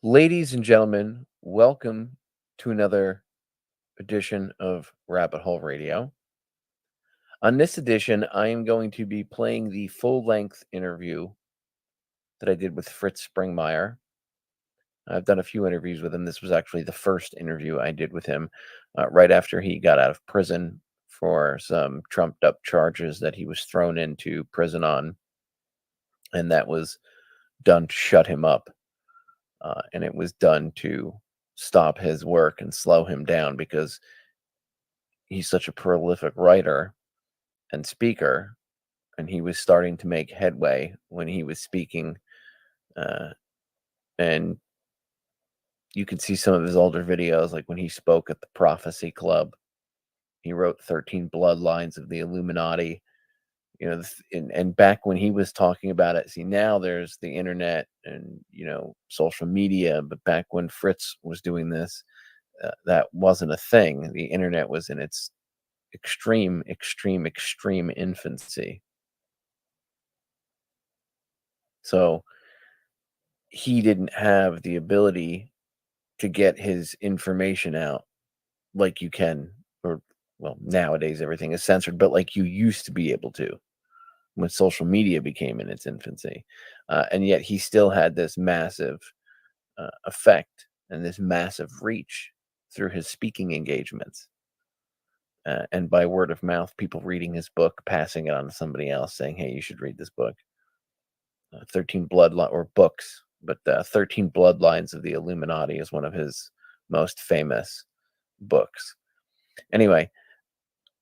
Ladies and gentlemen, welcome to another edition of Rabbit Hole Radio. On this edition, I am going to be playing the full length interview that I did with Fritz Springmeier. I've done a few interviews with him. This was actually the first interview I did with him right after he got out of prison for some trumped up charges that he was thrown into prison on. And that was done to shut him up. And it was done to stop his work and slow him down because he's such a prolific writer and speaker, and he was starting to make headway when he was speaking. And you can see some of his older videos, like when he spoke at the Prophecy Club. He wrote 13 Bloodlines of the Illuminati. And back when he was talking about it, see, now there's the internet and, social media. But back when Fritz was doing this, that wasn't a thing. The internet was in its extreme infancy. So he didn't have the ability to get his information out like you can, or well, nowadays everything is censored, but like you used to be able to when social media became in its infancy. And yet he still had this massive effect and this massive reach through his speaking engagements. And by word of mouth, people reading his book, passing it on to somebody else, saying, "Hey, you should read this book." 13 Bloodline or books, but 13 Bloodlines of the Illuminati is one of his most famous books. Anyway,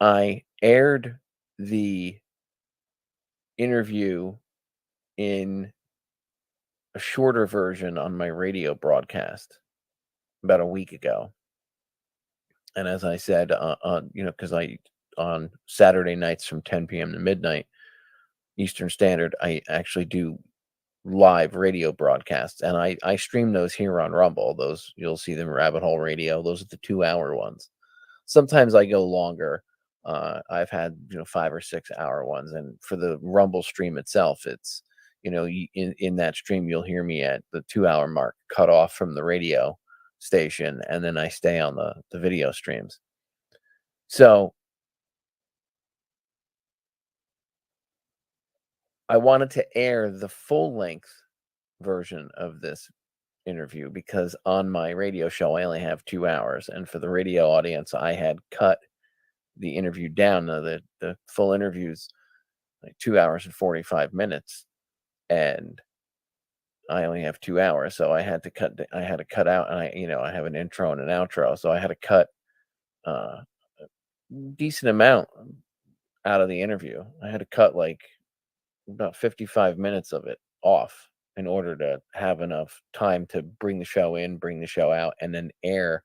I aired the interview in a shorter version on my radio broadcast about a week ago. And as I said, because on Saturday nights from 10 p.m. to midnight Eastern Standard, I actually do live radio broadcasts, and I stream those here on Rumble. Those, you'll see them Rabbit Hole Radio. Those are the 2-hour ones. Sometimes I go longer. I've had 5 or 6 hour ones, and for the Rumble stream itself, it's in that stream you'll hear me at the 2-hour mark, cut off from the radio station, and then I stay on the video streams. So I wanted to air the full length version of this interview because on my radio show I only have 2 hours, and for the radio audience I had cut the interview down. The full interview's like 2 hours and 45 minutes, and I only have 2 hours, so I had to cut out, and I have an intro and an outro, so I had to cut a decent amount out of the interview. I had to cut like about 55 minutes of it off in order to have enough time to bring the show in, bring the show out, and then air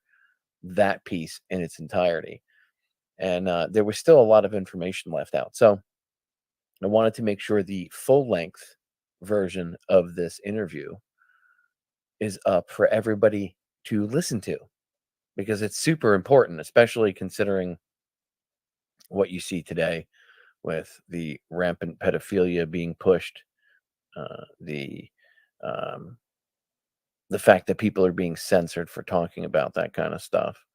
that piece in its entirety. And there was still a lot of information left out. So I wanted to make sure the full length version of this interview is up for everybody to listen to, because it's super important, especially considering what you see today with the rampant pedophilia being pushed, the fact that people are being censored for talking about that kind of stuff,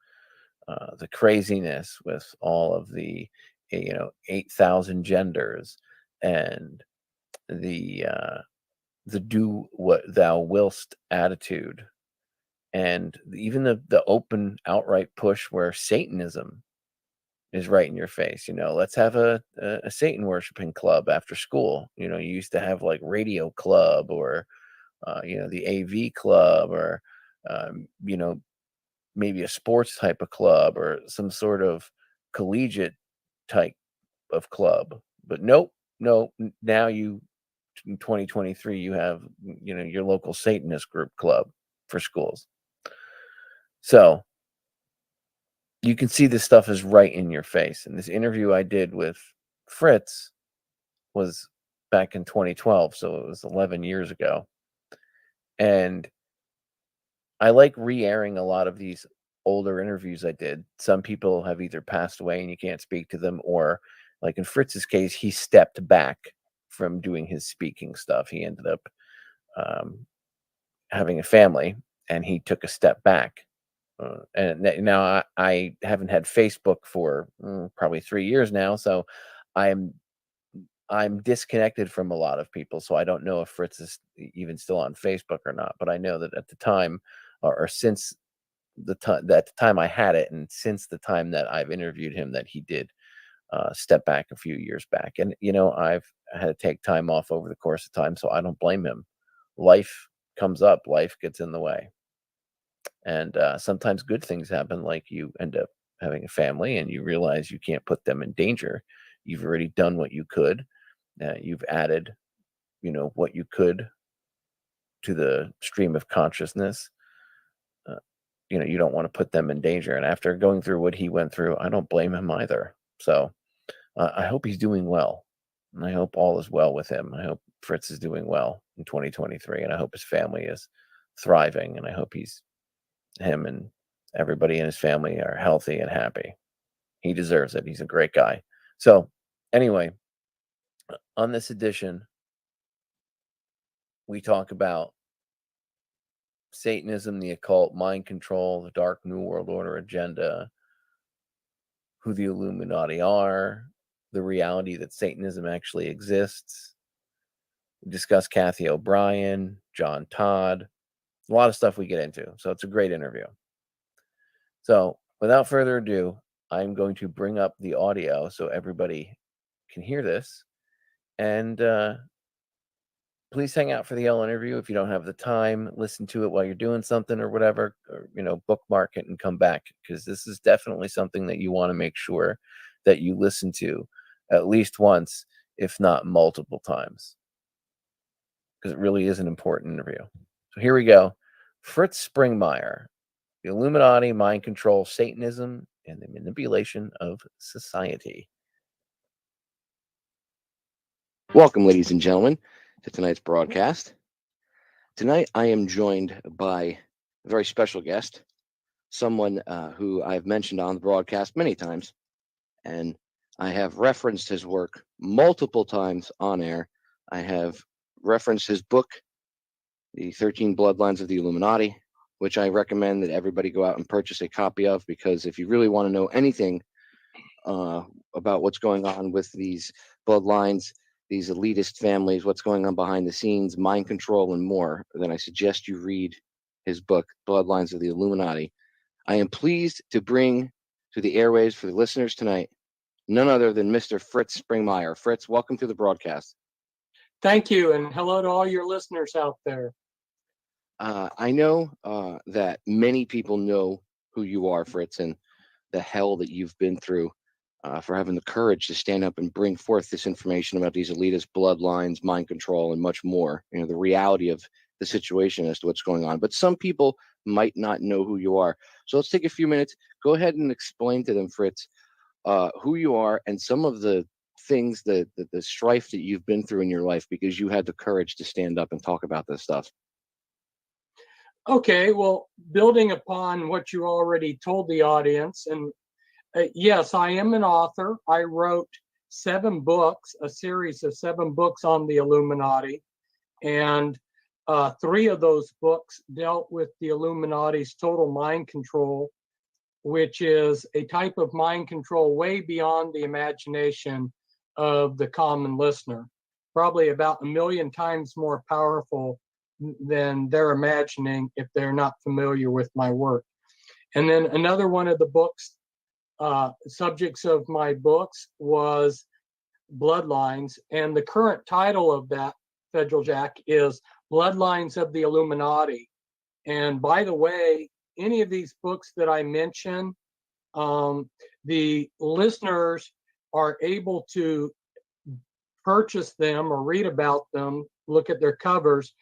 the craziness with all of the 8,000 genders, and the do what thou willst attitude, and even the open outright push where Satanism is right in your face. Let's have a Satan worshiping club after school. You used to have like Radio Club, or the AV Club, or maybe a sports type of club, or some sort of collegiate type of club. But nope, no. Now in 2023, you have your local Satanist group club for schools. So you can see this stuff is right in your face. And this interview I did with Fritz was back in 2012, so it was 11 years ago. And I like re-airing a lot of these older interviews I did. Some people have either passed away and you can't speak to them, or like in Fritz's case, he stepped back from doing his speaking stuff. He ended up having a family, and he took a step back. And now I haven't had Facebook for probably 3 years now, so I'm disconnected from a lot of people, so I don't know if Fritz is even still on Facebook or not. But I know that at the time, or since the time I had it, and since the time that I've interviewed him, that he did step back a few years back. And I've had to take time off over the course of time, so I don't blame him. Life comes up, life gets in the way, and sometimes good things happen, like you end up having a family and you realize you can't put them in danger. You've already done what you could. You've added what you could to the stream of consciousness. You don't want to put them in danger, and after going through what he went through, I don't blame him either. So I hope he's doing well, and I hope all is well with him. I hope Fritz is doing well in 2023, and I hope his family is thriving, and I hope him and everybody in his family are healthy and happy. He deserves it. He's a great guy. So anyway, on this edition, we talk about Satanism, the occult, mind control, the dark New World Order agenda, who the Illuminati are, the reality that Satanism actually exists. We discuss Cathy O'Brien, John Todd, a lot of stuff we get into. So it's a great interview. So without further ado, I'm going to bring up the audio so everybody can hear this. And please hang out for the whole interview. If you don't have the time, listen to it while you're doing something or whatever, or, bookmark it and come back, because this is definitely something that you want to make sure that you listen to at least once, if not multiple times, because it really is an important interview. So here we go. Fritz Springmeier, the Illuminati, mind control, Satanism, and the manipulation of society. Welcome, ladies and gentlemen, to tonight's broadcast. Tonight, I am joined by a very special guest, someone who I've mentioned on the broadcast many times, and I have referenced his work multiple times on air. I have referenced his book, The 13 Bloodlines of the Illuminati, which I recommend that everybody go out and purchase a copy of, because if you really want to know anything about what's going on with these bloodlines, these elitist families, what's going on behind the scenes, mind control, and more, then I suggest you read his book, Bloodlines of the Illuminati. I am pleased to bring to the airwaves for the listeners tonight none other than Mr. Fritz Springmeier. Fritz, welcome to the broadcast. Thank you, and hello to all your listeners out there. I know that many people know who you are, Fritz, and the hell that you've been through. For having the courage to stand up and bring forth this information about these elitist bloodlines, mind control, and much more. The reality of the situation as to what's going on. But some people might not know who you are. So let's take a few minutes. Go ahead and explain to them, Fritz, who you are and some of the things, the strife that you've been through in your life, because you had the courage to stand up and talk about this stuff. Okay, well, building upon what you already told the audience, and yes, I am an author. I wrote 7 books, a series of 7 books on the Illuminati, and 3 of those books dealt with the Illuminati's total mind control, which is a type of mind control way beyond the imagination of the common listener, probably about 1 million times more powerful than they're imagining if they're not familiar with my work. And then another one of the books, subjects of my books, was Bloodlines, and the current title of that, Federal Jack, is Bloodlines of the Illuminati. And by the way, any of these books that I mention, the listeners are able to purchase them or read about them, look at their covers,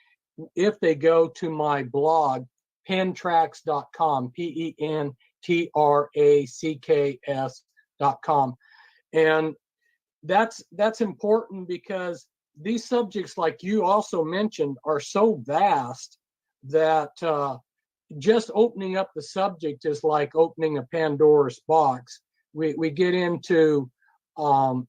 if they go to my blog, pentracks.com, pentracks.com. And that's important because these subjects, like you also mentioned, are so vast that just opening up the subject is like opening a Pandora's box. We get into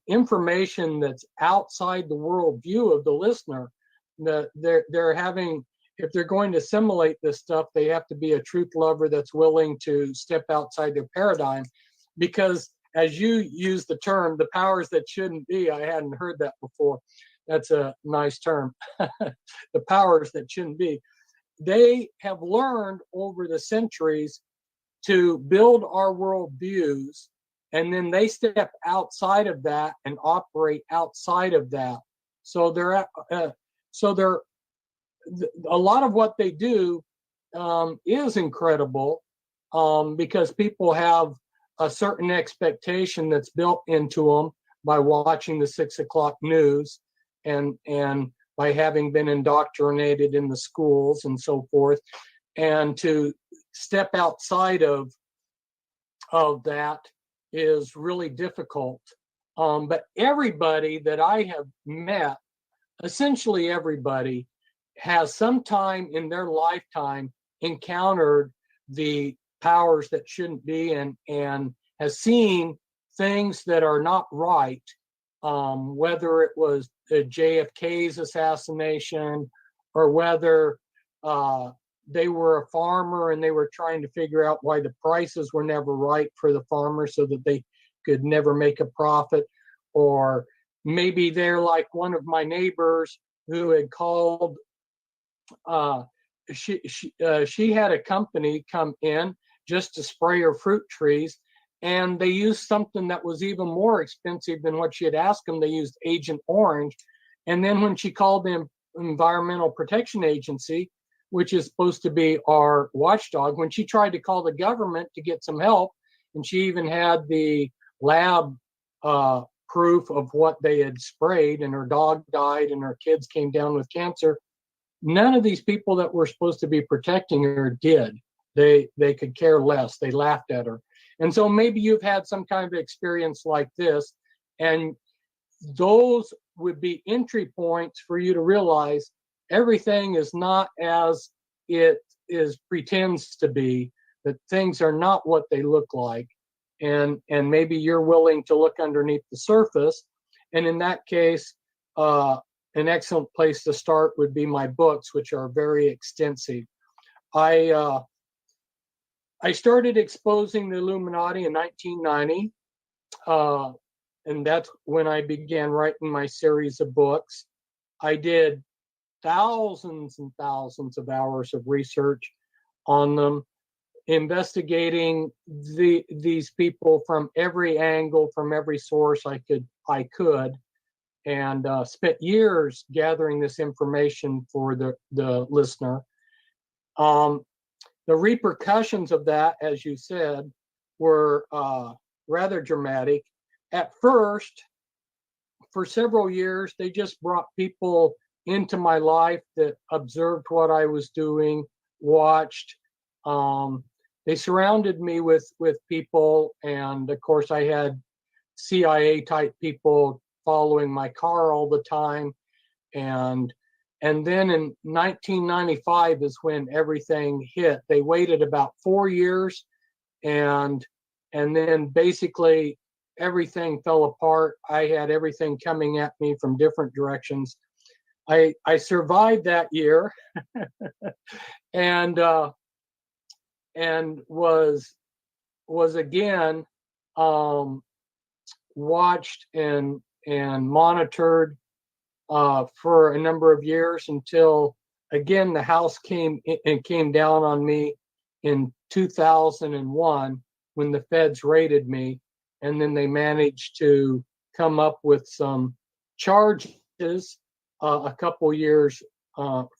information that's outside the worldview of the listener. They're having if they're going to assimilate this stuff, they have to be a truth lover that's willing to step outside their paradigm. Because as you use the term, the powers that shouldn't be, I hadn't heard that before. That's a nice term. The powers that shouldn't be. They have learned over the centuries to build our worldviews, and then they step outside of that and operate outside of that. So they're a lot of what they do is incredible, because people have a certain expectation that's built into them by watching the 6 o'clock news and by having been indoctrinated in the schools and so forth. And to step outside of that is really difficult. But everybody that I have met, essentially everybody, has sometime in their lifetime encountered the powers that shouldn't be, and has seen things that are not right, whether it was JFK's assassination, or whether they were a farmer and they were trying to figure out why the prices were never right for the farmer so that they could never make a profit. Or maybe they're like one of my neighbors who had called, she had a company come in just to spray her fruit trees, and they used something that was even more expensive than what she had asked them. They used Agent Orange. And then when she called the Environmental Protection Agency, which is supposed to be our watchdog, when she tried to call the government to get some help, and she even had the lab proof of what they had sprayed, and her dog died and her kids came down with cancer, none of these people that were supposed to be protecting her did. They could care less. They laughed at her. And so maybe you've had some kind of experience like this, and those would be entry points for you to realize everything is not as it is pretends to be, that things are not what they look like. And maybe you're willing to look underneath the surface. And in that case, an excellent place to start would be my books, which are very extensive. I started exposing the Illuminati in 1990, and that's when I began writing my series of books. I did thousands and thousands of hours of research on them, investigating these people from every angle, from every source I could, and spent years gathering this information for the listener. The repercussions of that, as you said, were rather dramatic. At first, for several years, they just brought people into my life that observed what I was doing, watched. They surrounded me with people, and of course, I had CIA type people following my car all the time, and then in 1995 is when everything hit. They waited about 4 years, and then basically everything fell apart. I had everything coming at me from different directions. I survived that year, and was again watched and monitored for a number of years, until again the house came down on me in 2001 when the feds raided me, and then they managed to come up with some charges a couple years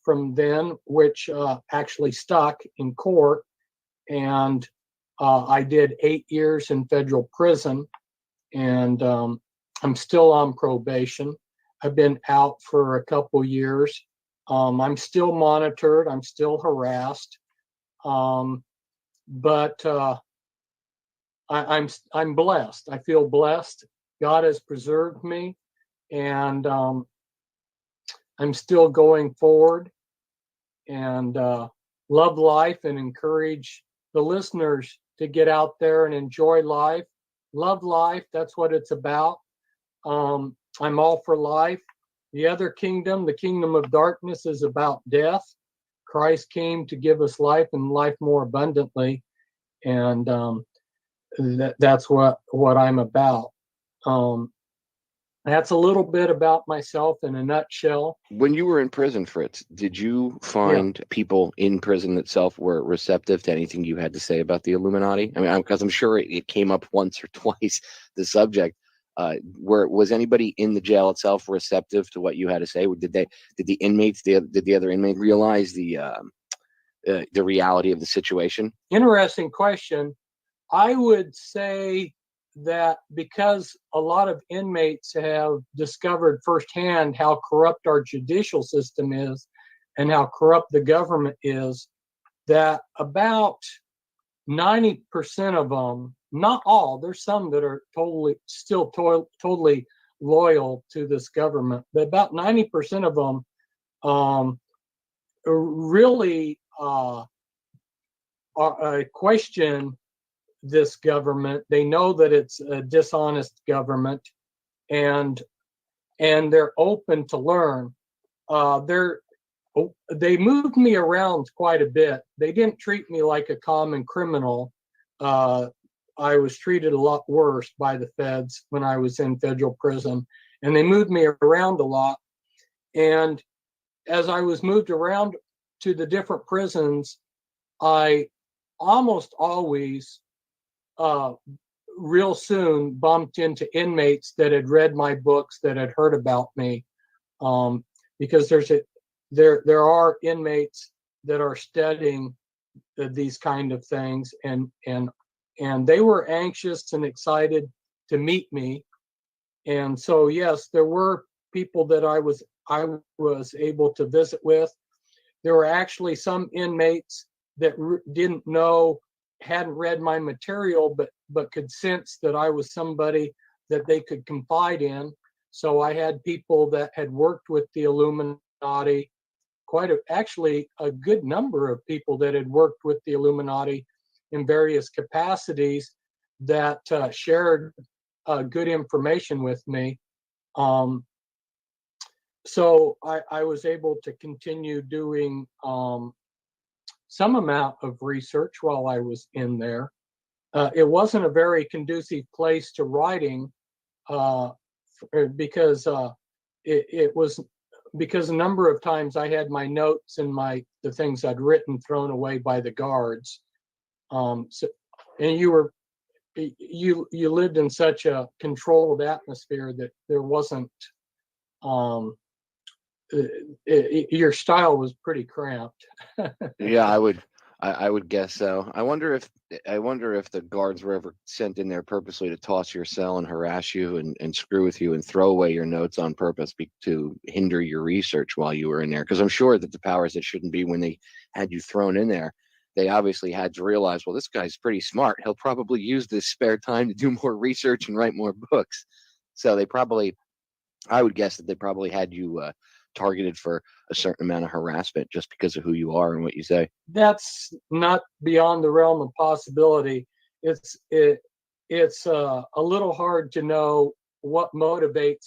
from then, which actually stuck in court, and I did 8 years in federal prison, and I'm still on probation. I've been out for a couple years. I'm still monitored. I'm still harassed, but I'm blessed. I feel blessed. God has preserved me, and I'm still going forward, and love life, and encourage the listeners to get out there and enjoy life. Love life. That's what it's about. I'm all for life. The other kingdom, the kingdom of darkness, is about death, Christ came to give us life and life more abundantly, and that's what I'm about. That's a little bit about myself in a nutshell. When you were in prison, Fritz, did you find people in prison itself were receptive to anything you had to say about the Illuminati? I mean, because I'm sure it came up once or twice, the subject. Was anybody in the jail itself receptive to what you had to say? Did the inmates, did the other inmate realize the reality of the situation? Interesting question. I would say that because a lot of inmates have discovered firsthand how corrupt our judicial system is and how corrupt the government is, that about 90% of them, not all, there's some that are totally loyal to this government, but about 90% of them really question this government. They know that it's a dishonest government, and they're open to learn. They moved me around quite a bit. They didn't treat me like a common criminal. I was treated a lot worse by the feds when I was in federal prison, and they moved me around a lot. And as I was moved around to the different prisons, I almost always real soon bumped into inmates that had read my books, that had heard about me, because there are inmates that are studying these kind of things, and they were anxious and excited to meet me. And so yes, there were people that I was able to visit with. There were actually some inmates that didn't know, hadn't read my material, but could sense that I was somebody that they could confide in. So I had people that had worked with the Illuminati, actually a good number of people that had worked with the Illuminati in various capacities that shared good information with me. So I was able to continue doing some amount of research while I was in there. It wasn't a very conducive place to writing because it was because a number of times I had my notes and the things I'd written thrown away by the guards. And you lived in such a controlled atmosphere that there wasn't your style was pretty cramped. Yeah, I would guess so. I wonder if the guards were ever sent in there purposely to toss your cell and harass you and screw with you and throw away your notes on purpose to hinder your research while you were in there. Because I'm sure that the powers that shouldn't be, when they had you thrown in there, they obviously had to realize, well, this guy's pretty smart. He'll probably use this spare time to do more research and write more books. So I would guess that they probably had you targeted for a certain amount of harassment just because of who you are and what you say. That's not beyond the realm of possibility. It's a little hard to know what motivates.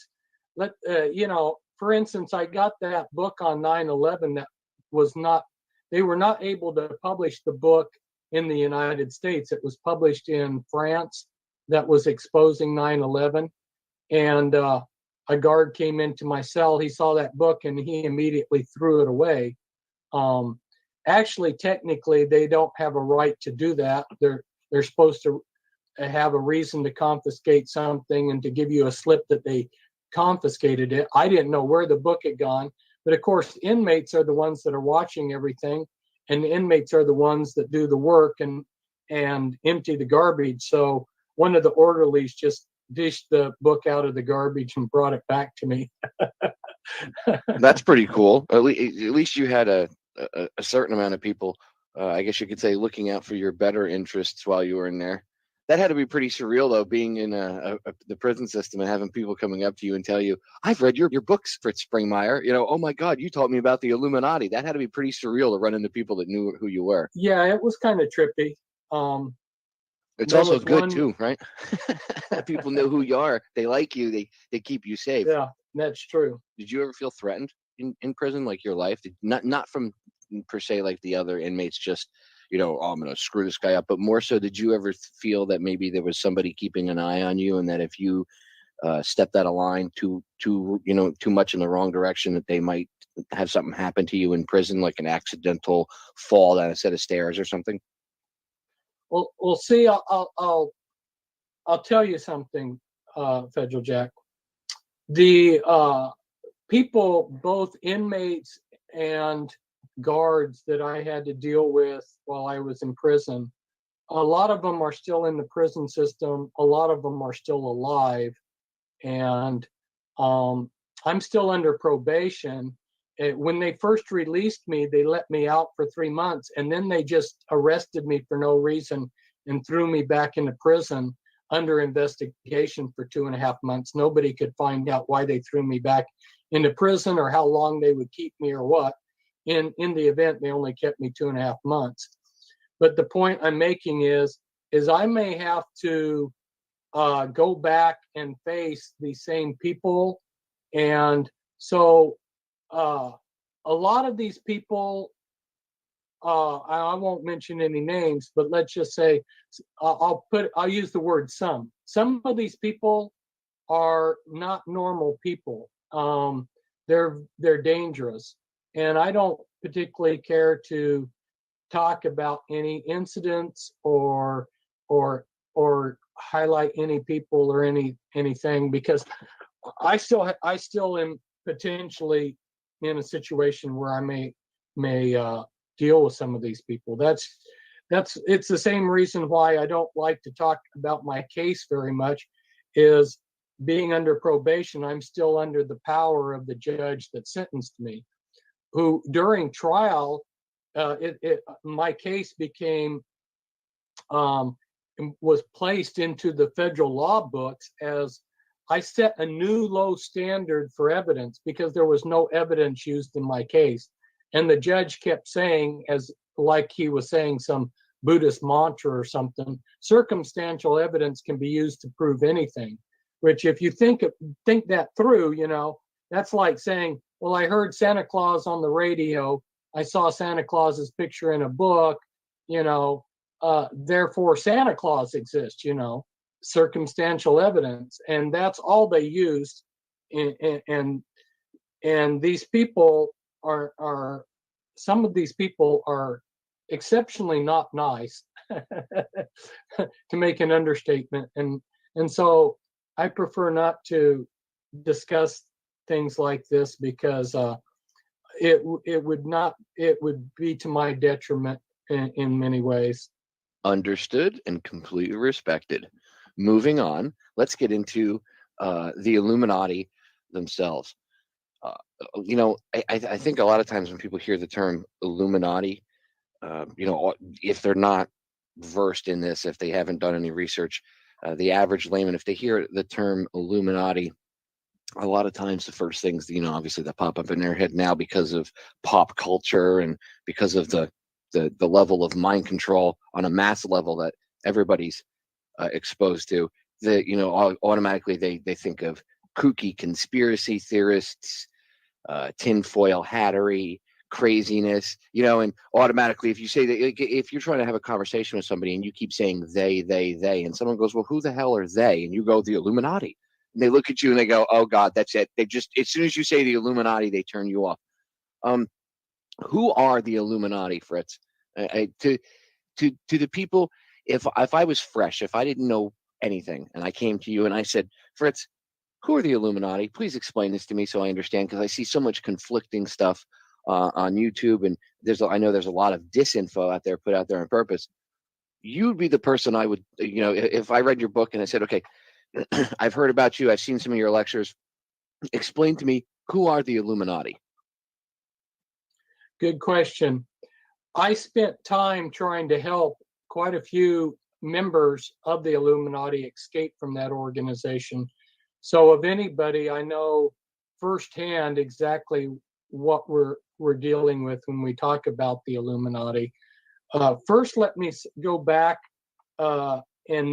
For instance, I got that book on 9/11 that was not. They were not able to publish the book in the United States. It was published in France, that was exposing 9/11, and a guard came into my cell. He saw that book and he immediately threw it away. Actually, technically, they don't have a right to do that. They're supposed to have a reason to confiscate something and to give you a slip that they confiscated it. I didn't know where the book had gone, but of course, inmates are the ones that are watching everything, and the inmates are the ones that do the work and empty the garbage. So one of the orderlies just dished the book out of the garbage and brought it back to me. That's pretty cool. At least you had a certain amount of people, I guess you could say, looking out for your better interests while you were in there. That had to be pretty surreal, though, being in the prison system and having people coming up to you and tell you, "I've read your books, Fritz Springmeier. Oh my God, you taught me about the Illuminati." That had to be pretty surreal to run into people that knew who you were. Yeah, it was kind of trippy. It's also good too, right? People know who you are. They like you. They keep you safe. Yeah, that's true. Did you ever feel threatened in prison, like your life? Not from per se like the other inmates, just, oh, I'm going to screw this guy up, but more so, did you ever feel that maybe there was somebody keeping an eye on you, and that if you stepped out of line too much in the wrong direction, that they might have something happen to you in prison, like an accidental fall down a set of stairs or something? Well, see, I'll tell you something, Federal Jack. The people, both inmates and guards that I had to deal with while I was in prison, a lot of them are still in the prison system. A lot of them are still alive, and I'm still under probation. When they first released me, they let me out for 3 months, and then they just arrested me for no reason and threw me back into prison under investigation for 2.5 months. Nobody could find out why they threw me back into prison or how long they would keep me or what. In the event, they only kept me 2.5 months. But the point I'm making is I may have to go back and face these same people. And so a lot of these people, I won't mention any names, but let's just say I'll use the word some. Some of these people are not normal people. They're dangerous, and I don't particularly care to talk about any incidents or highlight any people or anything, because I still am potentially in a situation where I may deal with some of these people. It's the same reason why I don't like to talk about my case very much, is being under probation. I'm still under the power of the judge that sentenced me, who during trial, my case was placed into the federal law books as I set a new low standard for evidence, because there was no evidence used in my case. And the judge kept saying, as like he was saying some Buddhist mantra or something, circumstantial evidence can be used to prove anything. Which, if you think that through, that's like saying, well, I heard Santa Claus on the radio. I saw Santa Claus's picture in a book, therefore Santa Claus exists, circumstantial evidence. And that's all they used. And these people are some of these people are exceptionally not nice, to make an understatement. And so I prefer not to discuss things like this, because it would be to my detriment in many ways. Understood and completely respected. Moving on, let's get into the Illuminati themselves. I think a lot of times when people hear the term Illuminati, if they're not versed in this, if they haven't done any research, the average layman, if they hear the term Illuminati, a lot of times the first things, obviously that pop up in their head now, because of pop culture and because of the level of mind control on a mass level that everybody's exposed to, automatically they think of kooky conspiracy theorists, tinfoil hattery, craziness, and automatically, if you say that, if you're trying to have a conversation with somebody and you keep saying they, and someone goes, well, who the hell are they? And you go, the Illuminati. And they look at you and they go, oh God, that's it. They just, as soon as you say the Illuminati, they turn you off. Who are the Illuminati, Fritz? To the people, if I was fresh, if I didn't know anything, and I came to you and I said, Fritz, who are the Illuminati? Please explain this to me so I understand, because I see so much conflicting stuff on YouTube, and I know there's a lot of disinfo out there put out there on purpose. You'd be the person I would, if I read your book and I said, okay, I've heard about you, I've seen some of your lectures, explain to me, who are the Illuminati? Good question. I spent time trying to help quite a few members of the Illuminati escape from that organization. So of anybody, I know firsthand exactly what we're dealing with when we talk about the Illuminati. First, let me go back and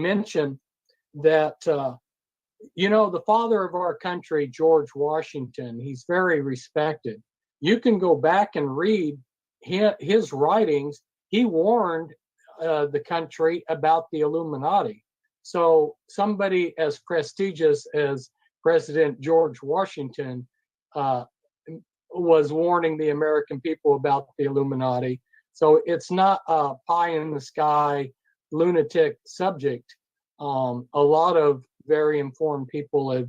mention that, the father of our country, George Washington, he's very respected. You can go back and read his writings, he warned the country about the Illuminati. So somebody as prestigious as President George Washington was warning the American people about the Illuminati. So it's not a pie in the sky lunatic subject. A lot of very informed people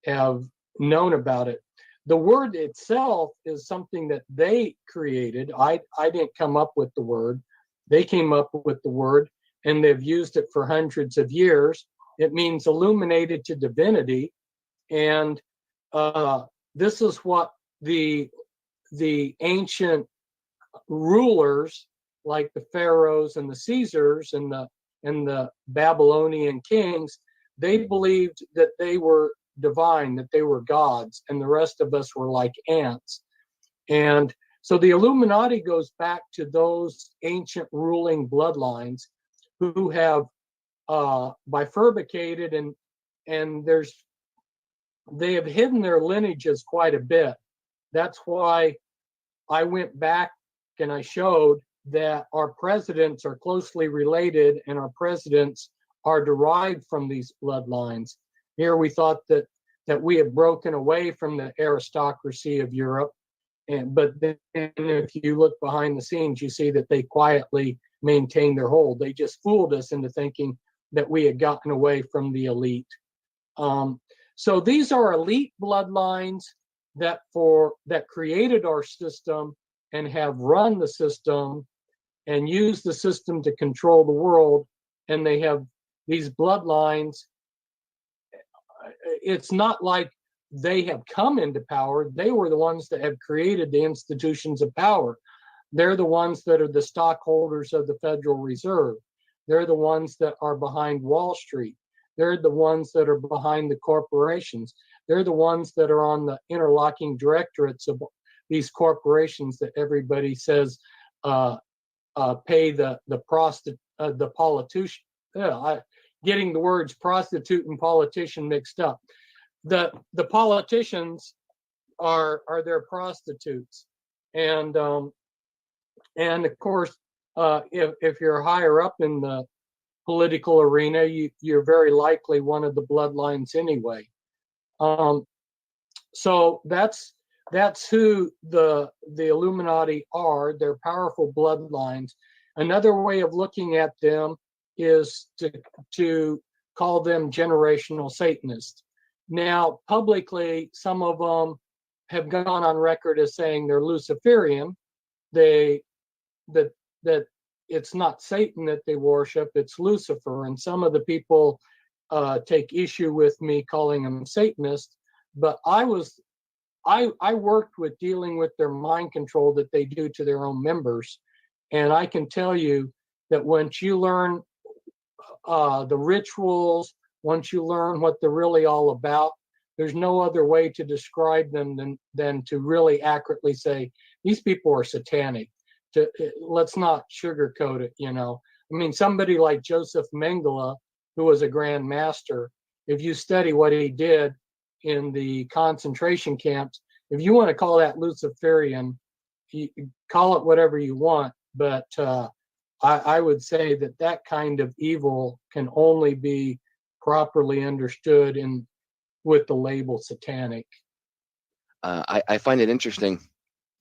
have known about it. The word itself is something that they created. I didn't come up with the word. They came up with the word, and they've used it for hundreds of years. It means illuminated to divinity, and this is what the ancient rulers, like the pharaohs and the Caesars and the Babylonian kings, they believed that they were divine, that they were gods, and the rest of us were like ants. And so the Illuminati goes back to those ancient ruling bloodlines who have bifurcated, and they have hidden their lineages quite a bit. That's why I went back and I showed that our presidents are closely related, and our presidents are derived from these bloodlines. Here we thought that we have broken away from the aristocracy of Europe, but then if you look behind the scenes, you see that they quietly maintain their hold. They just fooled us into thinking that we had gotten away from the elite. So these are elite bloodlines that created our system and have run the system and used the system to control the world. And they have these bloodlines. It's not like they have come into power. They were the ones that have created the institutions of power. They're the ones that are the stockholders of the Federal Reserve. They're the ones that are behind Wall Street. They're the ones that are behind the corporations. They're the ones that are on the interlocking directorates of these corporations that everybody says pay the politician. Getting the words prostitute and politician mixed up. The politicians are their prostitutes, and of course, if you're higher up in the political arena, you're very likely one of the bloodlines anyway. So that's who the Illuminati are. They're powerful bloodlines. Another way of looking at them is to call them generational Satanists. Now, publicly, some of them have gone on record as saying they're Luciferian. That it's not Satan that they worship, it's Lucifer. And some of the people take issue with me calling them Satanists, but I worked with dealing with their mind control that they do to their own members. And I can tell you that once you learn the rituals, once you learn what they're really all about, there's no other way to describe them than to really accurately say, these people are satanic. Let's not sugarcoat it, I mean, somebody like Joseph Mengele, who was a Grand Master, if you study what he did in the concentration camps, if you want to call that Luciferian, you call it whatever you want, but I would say that kind of evil can only be properly understood with the label satanic. I find it interesting.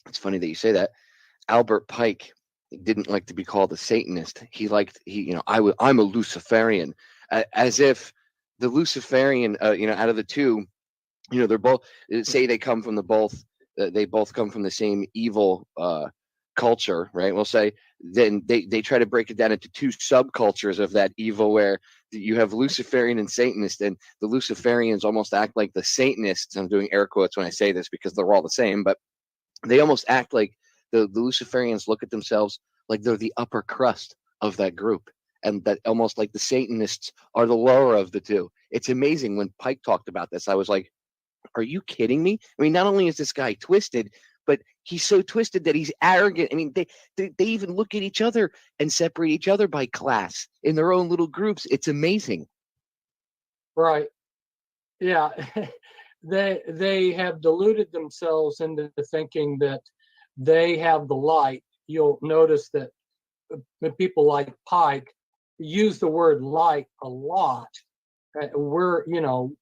It's funny that you say that. Albert Pike didn't like to be called a Satanist. I'm a Luciferian, as if the Luciferian, out of the two, they're both say they come from they both come from the same evil culture, right? We'll say then they try to break it down into two subcultures of that evil, where you have Luciferian and Satanist, and the Luciferians almost act like the Satanists. I'm doing air quotes when I say this because they're all the same, but they almost act like the Luciferians look at themselves like they're the upper crust of that group, and that almost like the Satanists are the lower of the two. It's amazing. When Pike talked about this, I was like, are you kidding me? I mean, not only is this guy twisted, but he's so twisted that he's arrogant. I mean, they even look at each other and separate each other by class in their own little groups. It's amazing. Right. Yeah. They have deluded themselves into thinking that they have the light. you'll notice that people like Pike use the word light a lot. We're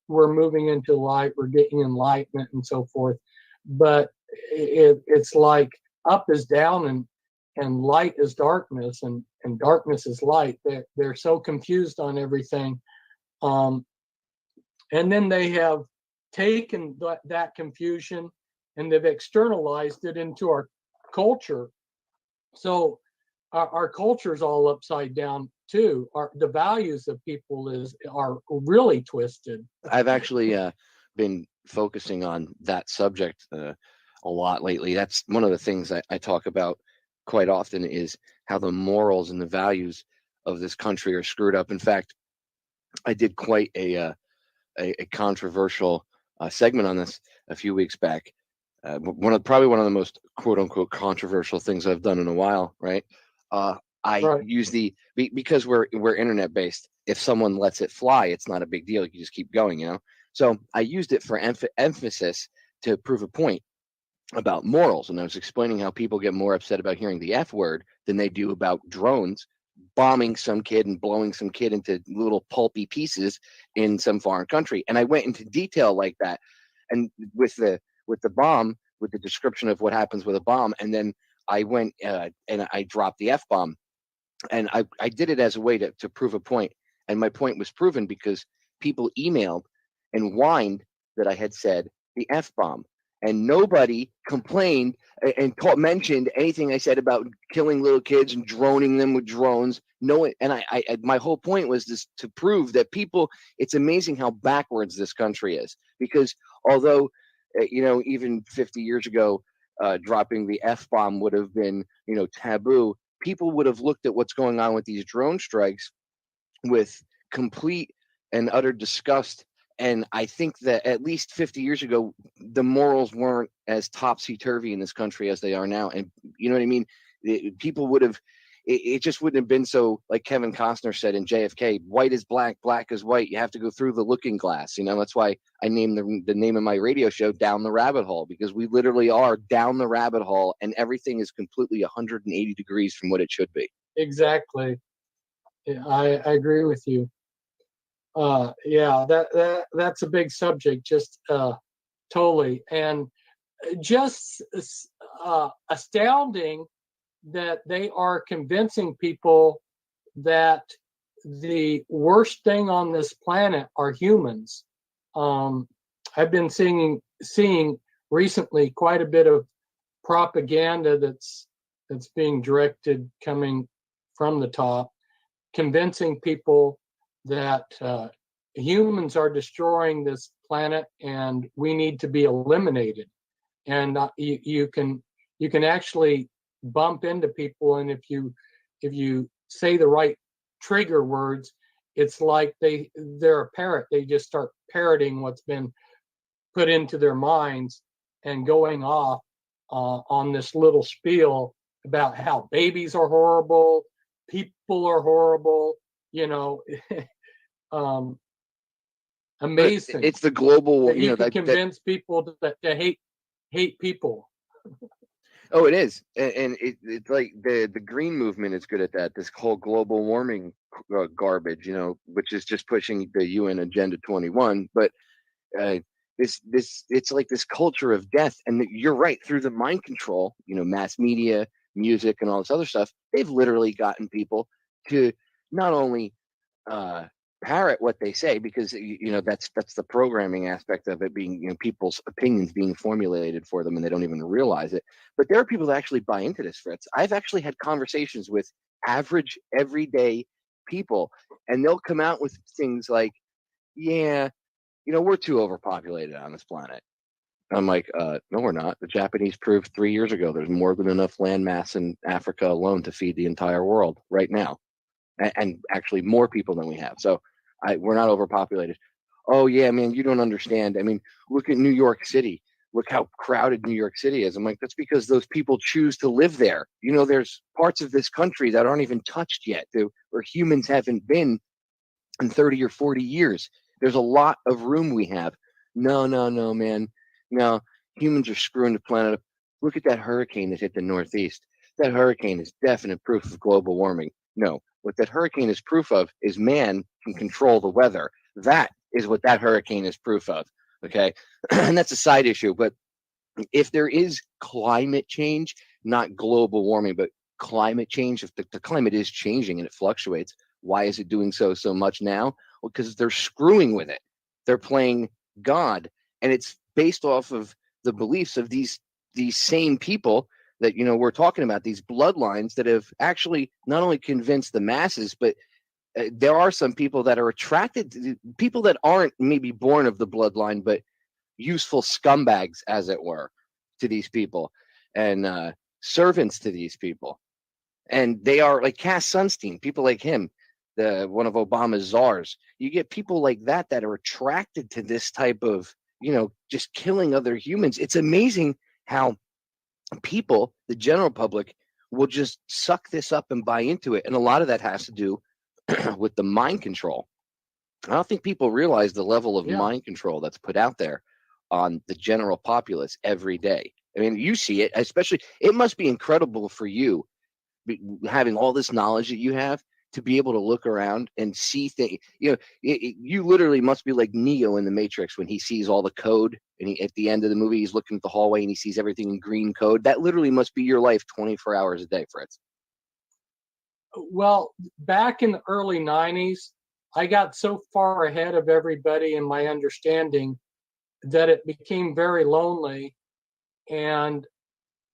moving into light, we're getting enlightenment and so forth, but it's like up is down and light is darkness and darkness is light. They're so confused on everything, and then they have taken that confusion and they've externalized it into our culture. So our culture is all upside down too. The values of people are really twisted. I've actually been focusing on that subject a lot lately. That's one of the things I talk about quite often, is how the morals and the values of this country are screwed up. In fact, I did quite a controversial segment on this a few weeks back. Probably one of the most quote unquote controversial things I've done in a while. Right. I use because we're internet based. If someone lets it fly, it's not a big deal. You just keep going, So I used it for emphasis to prove a point about morals. And I was explaining how people get more upset about hearing the F word than they do about drones bombing some kid and blowing some kid into little pulpy pieces in some foreign country. And I went into detail like that. And with the bomb, with the description of what happens with a bomb. And then I went and I dropped the F-bomb. And I did it as a way to prove a point. And my point was proven because people emailed and whined that I had said the F-bomb. And nobody complained and mentioned anything I said about killing little kids and droning them with drones. No, and I my whole point was this, to prove that people, it's amazing how backwards this country is. Because although, even 50 years ago, dropping the F-bomb would have been, taboo, people would have looked at what's going on with these drone strikes with complete and utter disgust. And I think that at least 50 years ago, the morals weren't as topsy-turvy in this country as they are now. And you know what I mean? People would have, it just wouldn't have been so, like Kevin Costner said in JFK, white is black, black is white. You have to go through the looking glass. That's why I named the name of my radio show Down the Rabbit Hole, because we literally are down the rabbit hole and everything is completely 180 degrees from what it should be. Exactly. I agree with you. That's a big subject, just totally, and just astounding that they are convincing people that the worst thing on this planet are humans. I've been seeing recently quite a bit of propaganda that's being directed coming from the top, convincing people that humans are destroying this planet and we need to be eliminated. And you can actually bump into people, and if you say the right trigger words, it's like they're a parrot. They just start parroting what's been put into their minds and going off on this little spiel about how babies are horrible, people are horrible, amazing. It's the global, you can convince people to hate people. Oh, it is, and it's like the green movement is good at that. This whole global warming garbage, which is just pushing the UN Agenda 21. But it's like this culture of death, and you're right, through the mind control, mass media, music, and all this other stuff. They've literally gotten people to not only parrot what they say, because that's the programming aspect of it, being people's opinions being formulated for them and they don't even realize it. But there are people that actually buy into this, Fritz. I've actually had conversations with average everyday people, and they'll come out with things like, we're too overpopulated on this planet. I'm like, no, we're not. The Japanese proved 3 years ago there's more than enough land mass in Africa alone to feed the entire world right now. And actually more people than we have. So we're not overpopulated. Oh, yeah, man, you don't understand. I mean, look at New York City. Look how crowded New York City is. I'm like, that's because those people choose to live there. There's parts of this country that aren't even touched yet, where humans haven't been in 30 or 40 years. There's a lot of room we have. No, man. No, humans are screwing the planet up. Look at that hurricane that hit the Northeast. that hurricane is definite proof of global warming. No, what that hurricane is proof of is man can control the weather. That is what that hurricane is proof of. Okay. And that's a side issue. But if there is climate change, not global warming, but climate change, if the climate is changing and it fluctuates, why is it doing so much now? Well, because they're screwing with it. They're playing God, and it's based off of the beliefs of these same people that we're talking about, these bloodlines that have actually not only convinced the masses, but there are some people that are attracted to people that aren't maybe born of the bloodline, but useful scumbags, as it were, to these people, and servants to these people. And they are like Cass Sunstein, people like him, one of Obama's czars. You get people like that are attracted to this type of, just killing other humans. It's amazing how people, the general public, will just suck this up and buy into it. And a lot of that has to do with the mind control. I don't think people realize the level of mind control that's put out there on the general populace every day. I mean, you see it, especially, it must be incredible for you having all this knowledge that you have to be able to look around and see things. You literally must be like Neo in the Matrix when he sees all the code, and at the end of the movie, he's looking at the hallway and he sees everything in green code. That literally must be your life 24 hours a day, Fritz. Well, back in the early 90s, I got so far ahead of everybody in my understanding that it became very lonely, and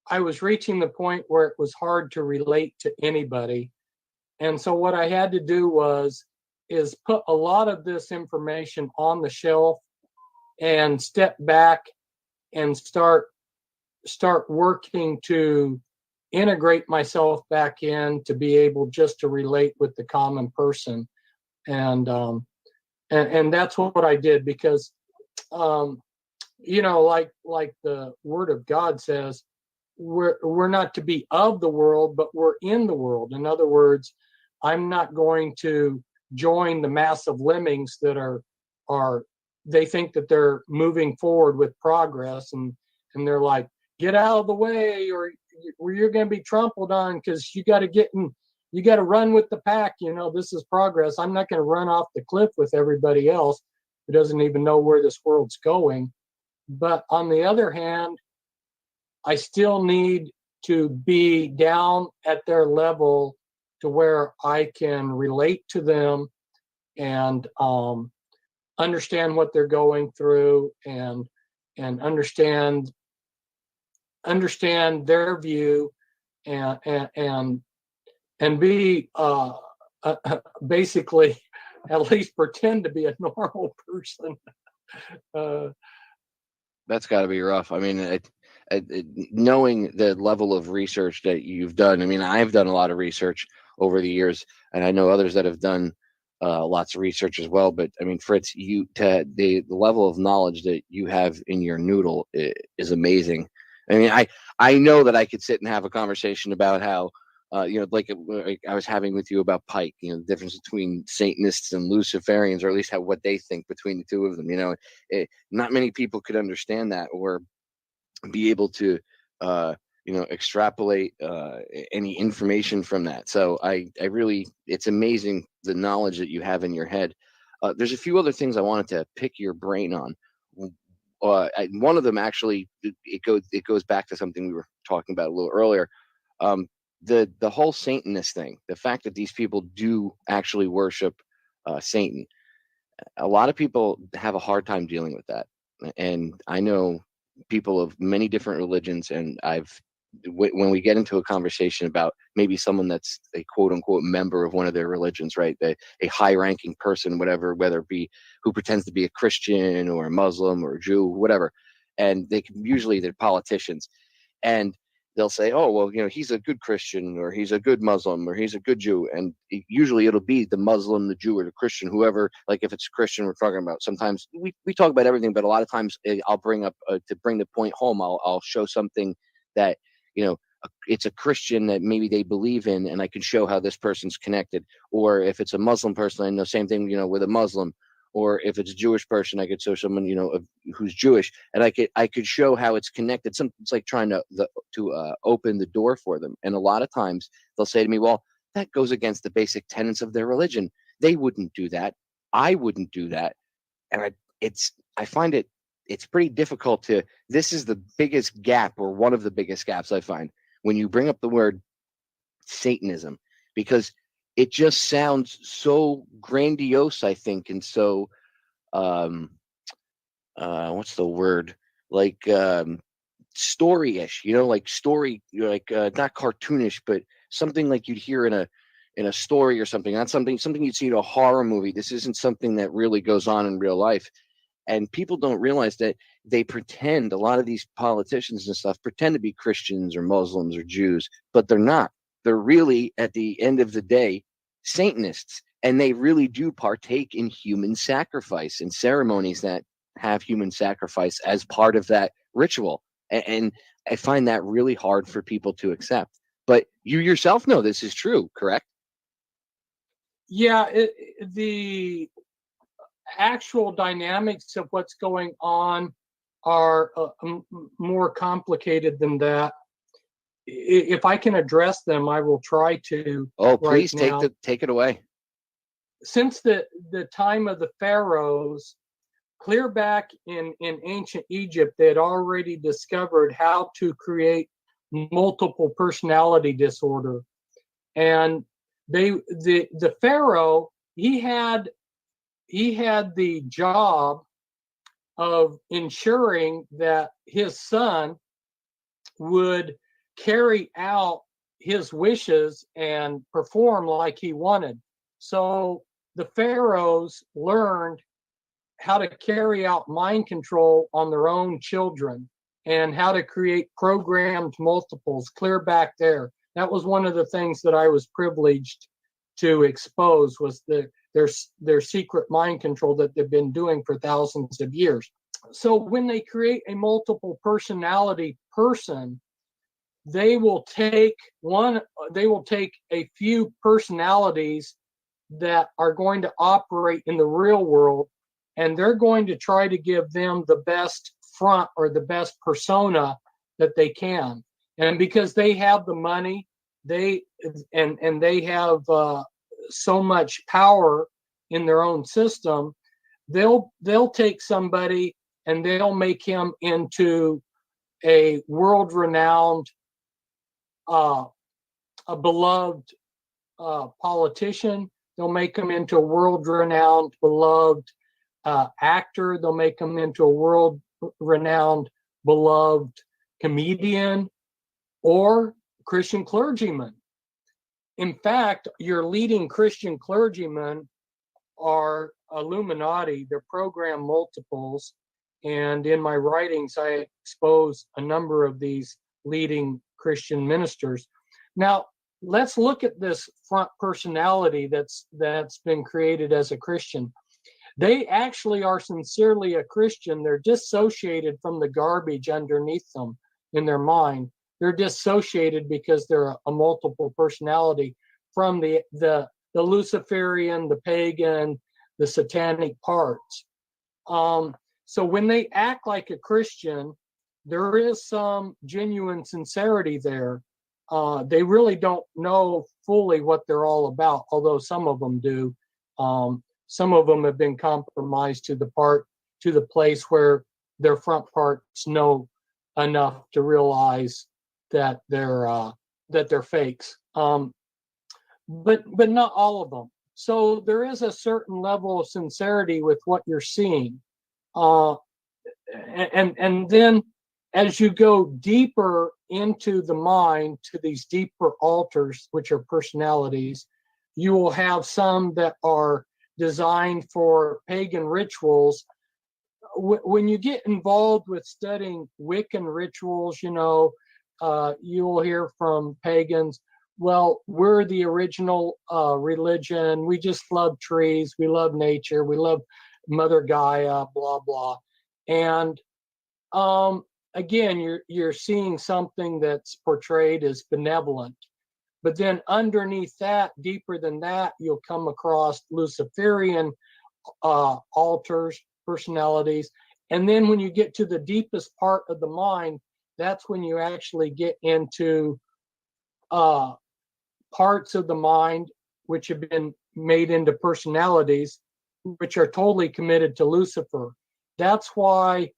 I was reaching the point where it was hard to relate to anybody. And so what I had to do is put a lot of this information on the shelf and step back and start working to integrate myself back in, to be able just to relate with the common person. And that's what I did, because like the Word of God says, we're not to be of the world, but we're in the world. In other words, I'm not going to join the mass of lemmings that are they think that they're moving forward with progress, and they're like, get out of the way, or you're going to be trampled on, because you got to run with the pack. This is progress. I'm not going to run off the cliff with everybody else who doesn't even know where this world's going. But on the other hand, I still need to be down at their level to where I can relate to them and understand what they're going through, and understand their view, and be basically at least pretend to be a normal person. That's got to be rough. I mean, knowing the level of research that you've done. I mean, I've done a lot of research over the years, and I know others that have done lots of research as well. But I mean, Fritz, the level of knowledge that you have in your noodle is amazing. I mean, I know that I could sit and have a conversation about how, like I was having with you about Pike, the difference between Satanists and Luciferians, or at least what they think between the two of them. Not many people could understand that or be able to, extrapolate any information from that. So I really, it's amazing the knowledge that you have in your head. There's a few other things I wanted to pick your brain on. One of them actually, it goes back to something we were talking about a little earlier. The whole Satanist thing, the fact that these people do actually worship Satan. A lot of people have a hard time dealing with that, and I know people of many different religions, and when we get into a conversation about maybe someone that's a quote unquote member of one of their religions, right? A high ranking person, whether it be who pretends to be a Christian or a Muslim or a Jew, whatever. And they're politicians, and they'll say, oh, well, he's a good Christian, or he's a good Muslim, or he's a good Jew. And usually it'll be the Muslim, the Jew, or the Christian, whoever. Like if it's Christian, we're talking about, sometimes we talk about everything, but a lot of times I'll bring up, to bring the point home, I'll show something that, it's a Christian that maybe they believe in, and I can show how this person's connected. Or if it's a Muslim person, I know same thing, with a Muslim, or if it's a Jewish person, I could show someone, who's Jewish, and I could show how it's connected. It's like trying to open the door for them. And a lot of times they'll say to me, well, that goes against the basic tenets of their religion. They wouldn't do that. I wouldn't do that. And I find it's pretty difficult this is the biggest gap, or one of the biggest gaps I find, when you bring up the word Satanism, because it just sounds so grandiose, I think, and so what's the word, like story-ish, like story, like not cartoonish, but something like you'd hear in a story or something. Not something you'd see in a horror movie. This isn't something that really goes on in real life. And people don't realize that they pretend, a lot of these politicians and stuff pretend to be Christians or Muslims or Jews, but they're not. They're really, at the end of the day, Satanists. And they really do partake in human sacrifice and ceremonies that have human sacrifice as part of that ritual. And I find that really hard for people to accept. But you yourself know this is true, correct? Yeah, the actual dynamics of what's going on are more complicated than that. If I can address them, I will try to. Oh, please right take it away. Since the time of the pharaohs, clear back in ancient Egypt, they had already discovered how to create multiple personality disorder. And the pharaoh, he had the job of ensuring that his son would carry out his wishes and perform like he wanted. So the pharaohs learned how to carry out mind control on their own children and how to create programmed multiples clear back there. That was one of the things that I was privileged to expose, was their secret mind control that they've been doing for thousands of years. So when they create a multiple personality person, they will take a few personalities that are going to operate in the real world, and they're going to try to give them the best front or the best persona that they can. And because they have the money, they have so much power in their own system, they'll take somebody and they'll make him into a world-renowned, a beloved politician. They'll make him into a world-renowned, beloved actor. They'll make him into a world-renowned, beloved comedian or Christian clergyman. In fact, your leading Christian clergymen are Illuminati. They're program multiples. And in my writings, I expose a number of these leading Christian ministers. Now, let's look at this front personality that's been created as a Christian. They actually are sincerely a Christian. They're dissociated from the garbage underneath them in their mind. They're dissociated because they're a multiple personality from the Luciferian, the pagan, the satanic parts. So when they act like a Christian, there is some genuine sincerity there. They really don't know fully what they're all about, although some of them do. Some of them have been compromised to the place where their front parts know enough to realize that they're fakes. But not all of them. So there is a certain level of sincerity with what you're seeing. And then as you go deeper into the mind, to these deeper altars, which are personalities, you will have some that are designed for pagan rituals. When you get involved with studying Wiccan rituals, you'll hear from pagans, well, we're the original religion. We just love trees. We love nature. We love Mother Gaia, blah, blah. And again, you're seeing something that's portrayed as benevolent. But then underneath that, deeper than that, you'll come across Luciferian alters, personalities. And then when you get to the deepest part of the mind, that's when you actually get into parts of the mind which have been made into personalities, which are totally committed to Lucifer. That's why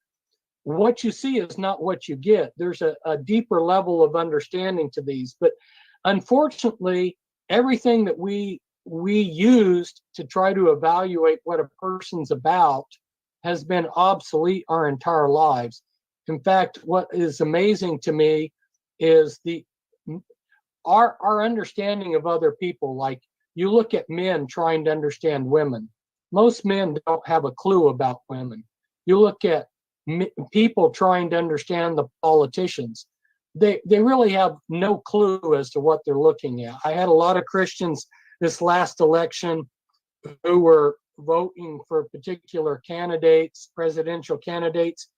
what you see is not what you get. There's a deeper level of understanding to these. But unfortunately, everything that we used to try to evaluate what a person's about has been obsolete our entire lives. In fact, what is amazing to me is our understanding of other people. Like, you look at men trying to understand women. Most men don't have a clue about women. You look at people trying to understand the politicians. They really have no clue as to what they're looking at. I had a lot of Christians this last election who were voting for particular candidates, presidential candidates,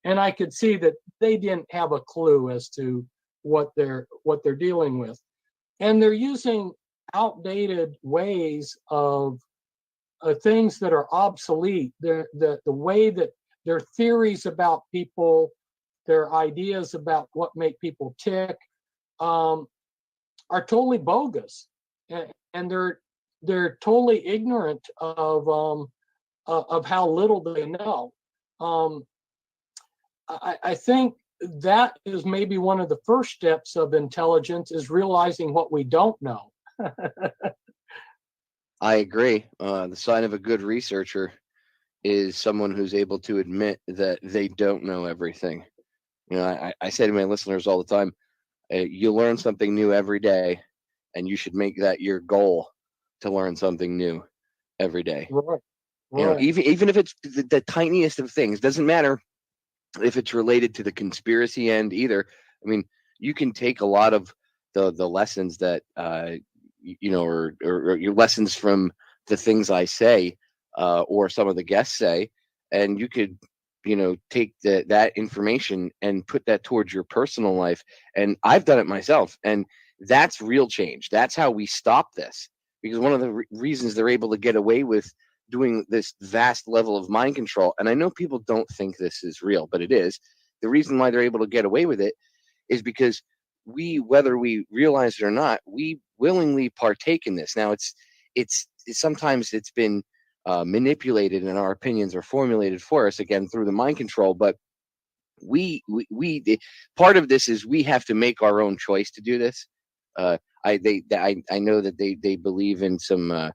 and I could see that they didn't have a clue as to what they're dealing with. And they're using outdated ways of things that are obsolete. The way that their theories about people, their ideas about what make people tick, are totally bogus, and they're totally ignorant of how little they know. I think that is maybe one of the first steps of intelligence, is realizing what we don't know. I agree. The sign of a good researcher is someone who's able to admit that they don't know everything. You know, I say to my listeners all the time, you learn something new every day, and you should make that your goal to learn something new every day. Right. You know, even if it's the tiniest of things, doesn't matter if it's related to the conspiracy end either. I mean, you can take a lot of the lessons that you know, or your lessons from the things I say, or some of the guests say, and you could, you know, take that information and put that towards your personal life. And I've done it myself, and that's real change. That's how we stop this. Because one of the reasons they're able to get away with doing this vast level of mind control, and I know people don't think this is real, but it is. The reason why they're able to get away with it is because whether we realize it or not, we willingly partake in this. Now, it's sometimes it's been manipulated, and our opinions are formulated for us, again, through the mind control. But we part of this is we have to make our own choice to do this. I know that they believe in some.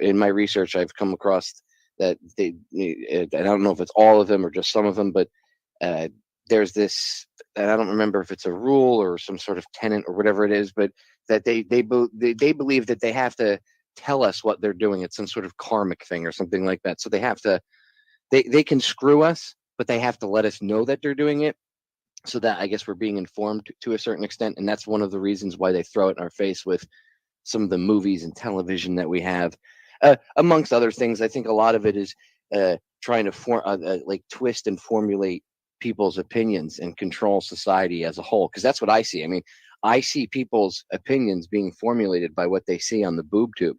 In my research, I've come across that I don't know if it's all of them or just some of them, but there's this, and I don't remember if it's a rule or some sort of tenet or whatever it is, but that they believe that they have to tell us what they're doing. It's some sort of karmic thing or something like that. So they have to, they can screw us, but they have to let us know that they're doing it, so that I guess we're being informed to a certain extent. And that's one of the reasons why they throw it in our face with some of the movies and television that we have, amongst other things. I think a lot of it is trying to like twist and formulate people's opinions and control society as a whole, because that's what I see. I mean, I see people's opinions being formulated by what they see on the boob tube.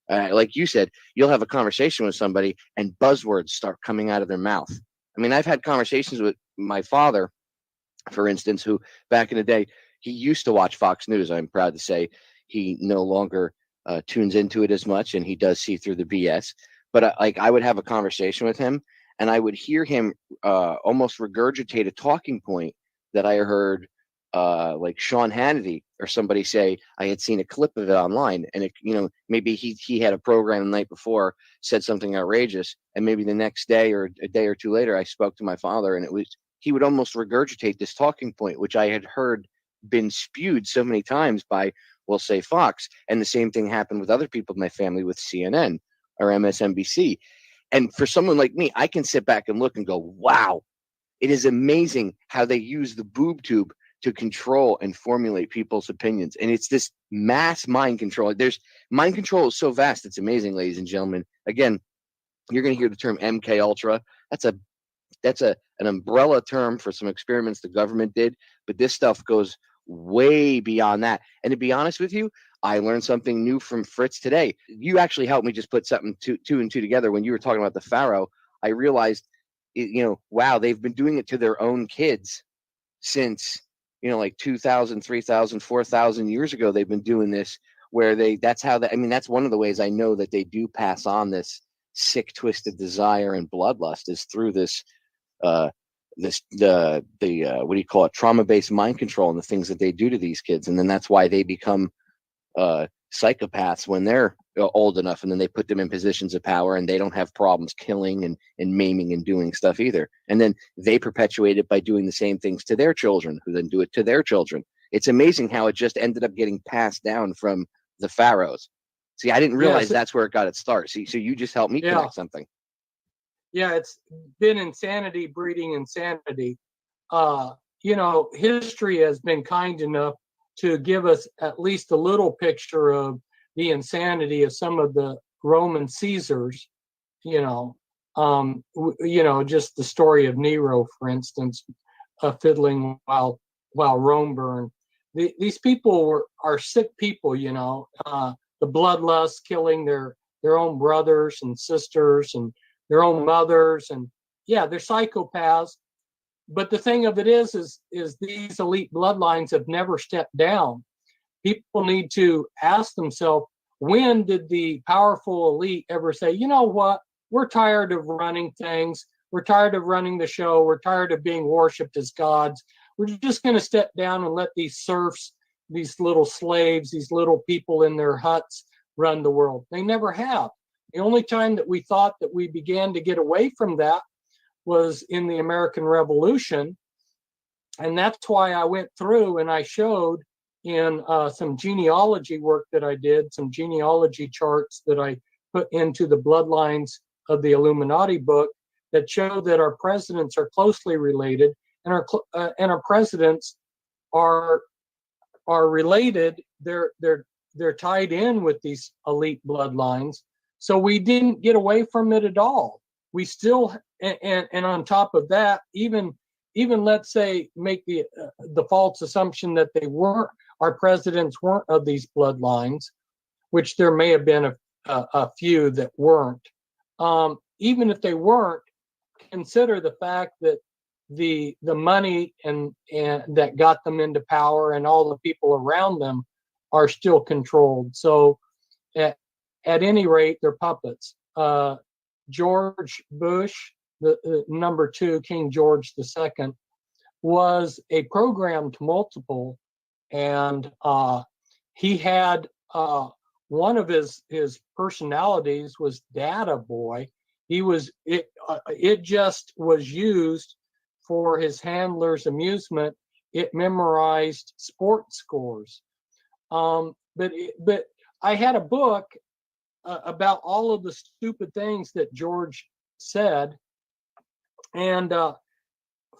Like you said, you'll have a conversation with somebody and buzzwords start coming out of their mouth. I mean, I've had conversations with my father, for instance, who back in the day, he used to watch Fox News. I'm proud to say he no longer tunes into it as much, and he does see through the BS. But I would have a conversation with him, and I would hear him almost regurgitate a talking point that I heard like Sean Hannity or somebody say. I had seen a clip of it online, and it, you know, maybe he had a program the night before, said something outrageous, and maybe the next day or a day or two later, I spoke to my father, and he would almost regurgitate this talking point, which I had heard been spewed so many times by, we'll say, Fox. And the same thing happened with other people in my family with CNN or MSNBC. And for someone like me, I can sit back and look and go, wow, it is amazing how they use the boob tube to control and formulate people's opinions. And it's this mass mind control. Mind control is so vast. It's amazing, ladies and gentlemen. Again, you're going to hear the term MK Ultra. That's an umbrella term for some experiments the government did, but this stuff goes way beyond that. And to be honest with you, I learned something new from Fritz today. You actually helped me just put something two and two together. When you were talking about the Pharaoh, I realized, wow, they've been doing it to their own kids since, like 2,000, 3,000, 4,000 years ago. They've been doing this where that's one of the ways I know that they do pass on this sick, twisted desire and bloodlust is through this, what do you call it? Trauma-based mind control and the things that they do to these kids. And then that's why they become psychopaths when they're old enough, and then they put them in positions of power and they don't have problems killing and maiming and doing stuff either. And then they perpetuate it by doing the same things to their children, who then do it to their children. It's amazing how it just ended up getting passed down from the pharaohs. See, I didn't realize that's where it got its start. See, so you just helped me connect something. Yeah, it's been insanity breeding insanity. History has been kind enough to give us at least a little picture of the insanity of some of the Roman Caesars. Just the story of Nero, for instance, fiddling while Rome burned. These people are sick people. The bloodlust, killing their own brothers and sisters and their own mothers, and they're psychopaths. But the thing of it is these elite bloodlines have never stepped down. People need to ask themselves, when did the powerful elite ever say, you know what, we're tired of running things, we're tired of running the show, we're tired of being worshipped as gods, we're just going to step down and let these serfs, these little slaves, these little people in their huts run the world? They never have. The only time that we thought that we began to get away from that was in the American Revolution. And that's why I went through and I showed in some genealogy work that I did, some genealogy charts that I put into the Bloodlines of the Illuminati book that show that our presidents are closely related, and our presidents are related. They're tied in with these elite bloodlines. So we didn't get away from it at all. We still, and on top of that, even let's say make the false assumption that our presidents weren't of these bloodlines, which there may have been a few that weren't. Even if they weren't, consider the fact that the money and that got them into power and all the people around them are still controlled. So at any rate, they're puppets. George Bush, the number 2, King George II, was a programmed multiple, and he had one of his personalities was Data Boy. It just was used for his handler's amusement. It memorized sports scores. But I had a book about all of the stupid things that George said. And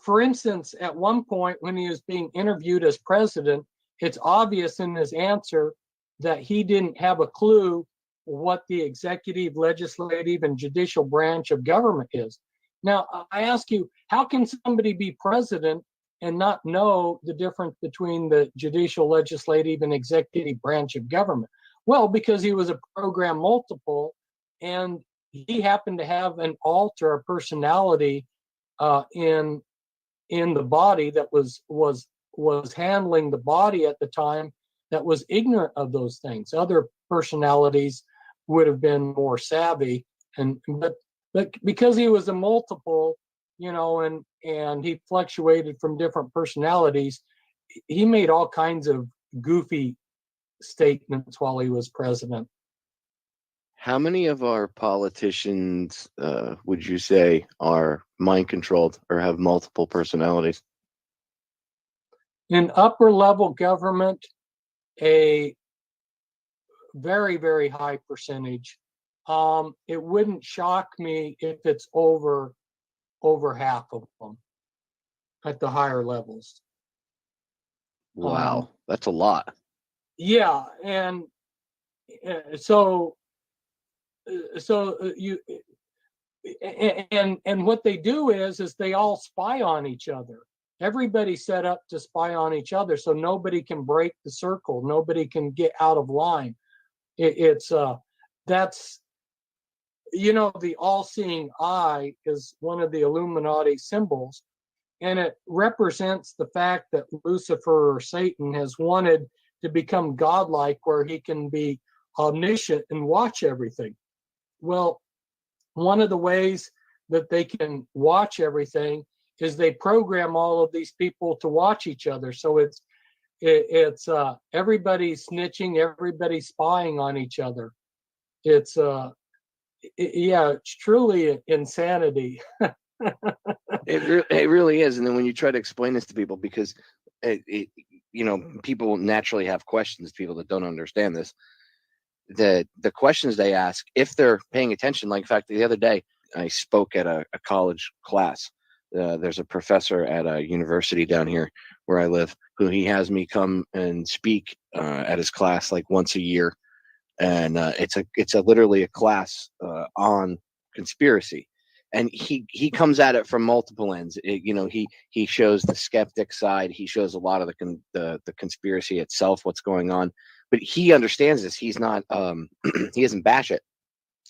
for instance, at one point when he was being interviewed as president, it's obvious in his answer that he didn't have a clue what the executive, legislative, and judicial branch of government is. Now, I ask you, how can somebody be president and not know the difference between the judicial, legislative, and executive branch of government? Well, because he was a program multiple, and he happened to have an alter, a personality in the body that was handling the body at the time that was ignorant of those things. Other personalities would have been more savvy, but because he was a multiple, and he fluctuated from different personalities, he made all kinds of goofy statements while he was president. How many of our politicians would you say are mind controlled or have multiple personalities? In upper level government, a very, very high percentage. It wouldn't shock me if it's over half of them at the higher levels. Wow, that's a lot. Yeah, and so you and what they do is they all spy on each other. everybody's set up to spy on each other, so nobody can break the circle. Nobody can get out of line. That's, the all-seeing eye is one of the Illuminati symbols, and it represents the fact that Lucifer or Satan has wanted to become godlike, where he can be omniscient and watch everything. Well, one of the ways that they can watch everything is they program all of these people to watch each other. So it's everybody snitching, everybody spying on each other. It's truly insanity. It really is. And then when you try to explain this to people, because people naturally have questions, people that don't understand this, the questions they ask, if they're paying attention, like in fact, the other day I spoke at a college class. There's a professor at a university down here where I live, who he has me come and speak at his class like once a year. And it's literally a class on conspiracy. And he comes at it from multiple ends. He shows the skeptic side. He shows a lot of the conspiracy itself, what's going on. But he understands this. He's not he doesn't bash it.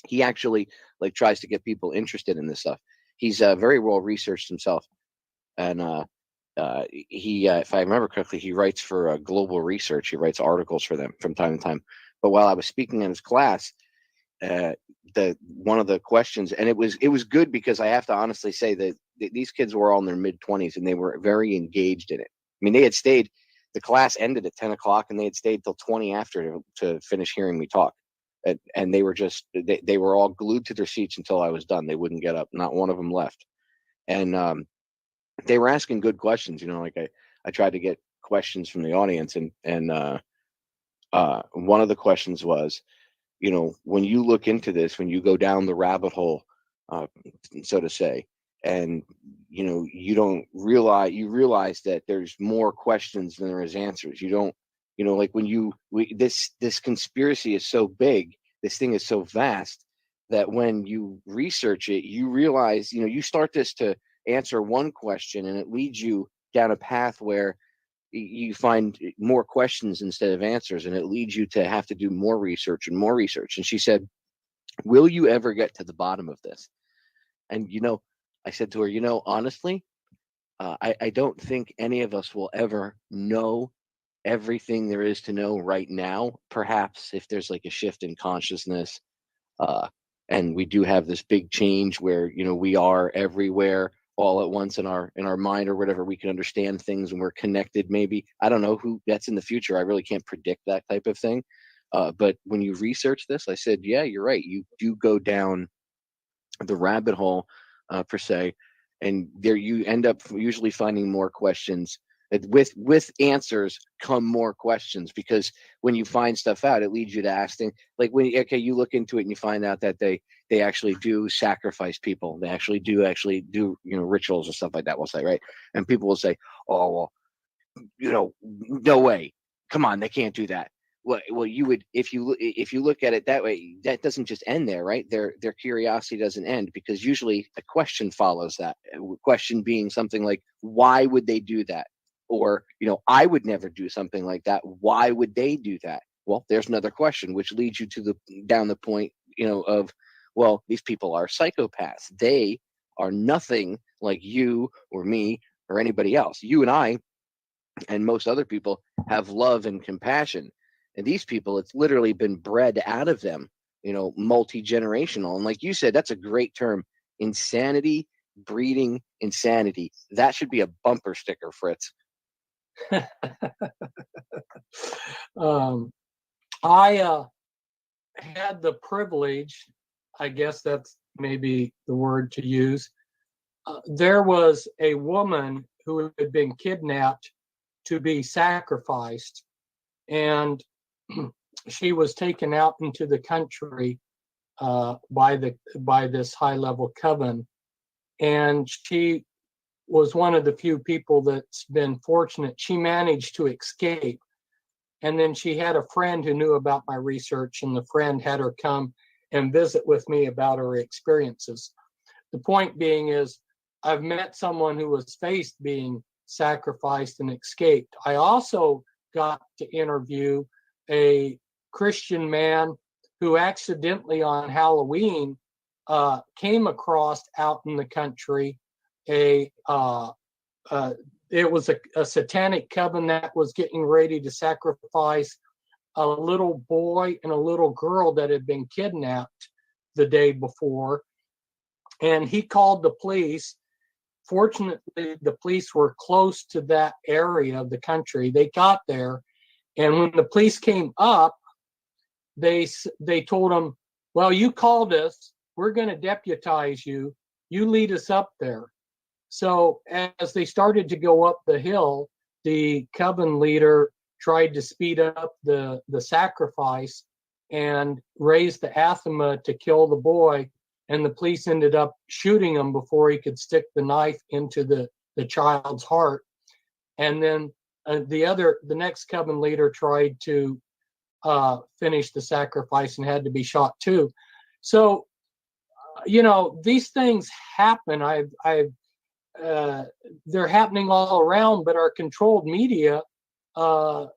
He actually tries to get people interested in this stuff. He's very well researched himself, and he, if I remember correctly, he writes for Global Research. He writes articles for them from time to time. But while I was speaking in his class, one of the questions, and it was good, because I have to honestly say that these kids were all in their mid-20s and they were very engaged in it. I mean, they had stayed. The class ended at 10 o'clock and they had stayed till 20 after to finish hearing me talk. And they were just, they were all glued to their seats until I was done. They wouldn't get up. Not one of them left. And they were asking good questions. I tried to get questions from the audience, and one of the questions was, when you look into this, when you go down the rabbit hole, so to say, and you realize that there's more questions than there is answers. You don't, this conspiracy is so big, this thing is so vast, that when you research it, you realize, you start this to answer one question, and it leads you down a path where you find more questions instead of answers, and it leads you to have to do more research and more research. And she said, will you ever get to the bottom of this? And I said to her, honestly, I don't think any of us will ever know everything there is to know right now. Perhaps if there's a shift in consciousness, and we do have this big change where we are everywhere all at once in our mind or whatever, we can understand things and we're connected. Maybe, I don't know who that's in the future. I really can't predict that type of thing. But when you research this, I said, yeah, you're right. You do go down the rabbit hole, per se, and there you end up usually finding more questions. With answers come more questions, because when you find stuff out, it leads you to ask things like, you look into it and you find out that they actually do sacrifice people. They actually do rituals and stuff like that, we'll say, right? And people will say, oh, well, no way, come on, they can't do that. Well, you would, if you look at it that way, that doesn't just end there, right? Their curiosity doesn't end, because usually a question follows that. A question being something like, why would they do that? Or, I would never do something like that. Why would they do that? Well, there's another question, which leads you to down the point, of, well, these people are psychopaths. They are nothing like you or me or anybody else. You and I and most other people have love and compassion. And these people, it's literally been bred out of them, multi-generational. And like you said, that's a great term. Insanity breeding insanity. That should be a bumper sticker, Fritz. I had the privilege, I guess that's maybe the word to use. There was a woman who had been kidnapped to be sacrificed, and she was taken out into the country by this high-level coven, and she was one of the few people that's been fortunate. She managed to escape, and then she had a friend who knew about my research, and the friend had her come and visit with me about her experiences. The point being is, I've met someone who was faced being sacrificed and escaped. I also got to interview a Christian man who accidentally on Halloween came across out in the country it was a satanic coven that was getting ready to sacrifice a little boy and a little girl that had been kidnapped the day before. And he called the police. Fortunately, the police were close to that area of the country. They got there, and when the police came up, they told him, well, you called us. We're going to deputize you. You lead us up there. So as they started to go up the hill, the coven leader tried to speed up the sacrifice and raised the anathema to kill the boy. And the police ended up shooting him before he could stick the knife into the child's heart. And then the next coven leader tried to finish the sacrifice and had to be shot too. So, these things happen. They're happening all around, but our controlled media doesn't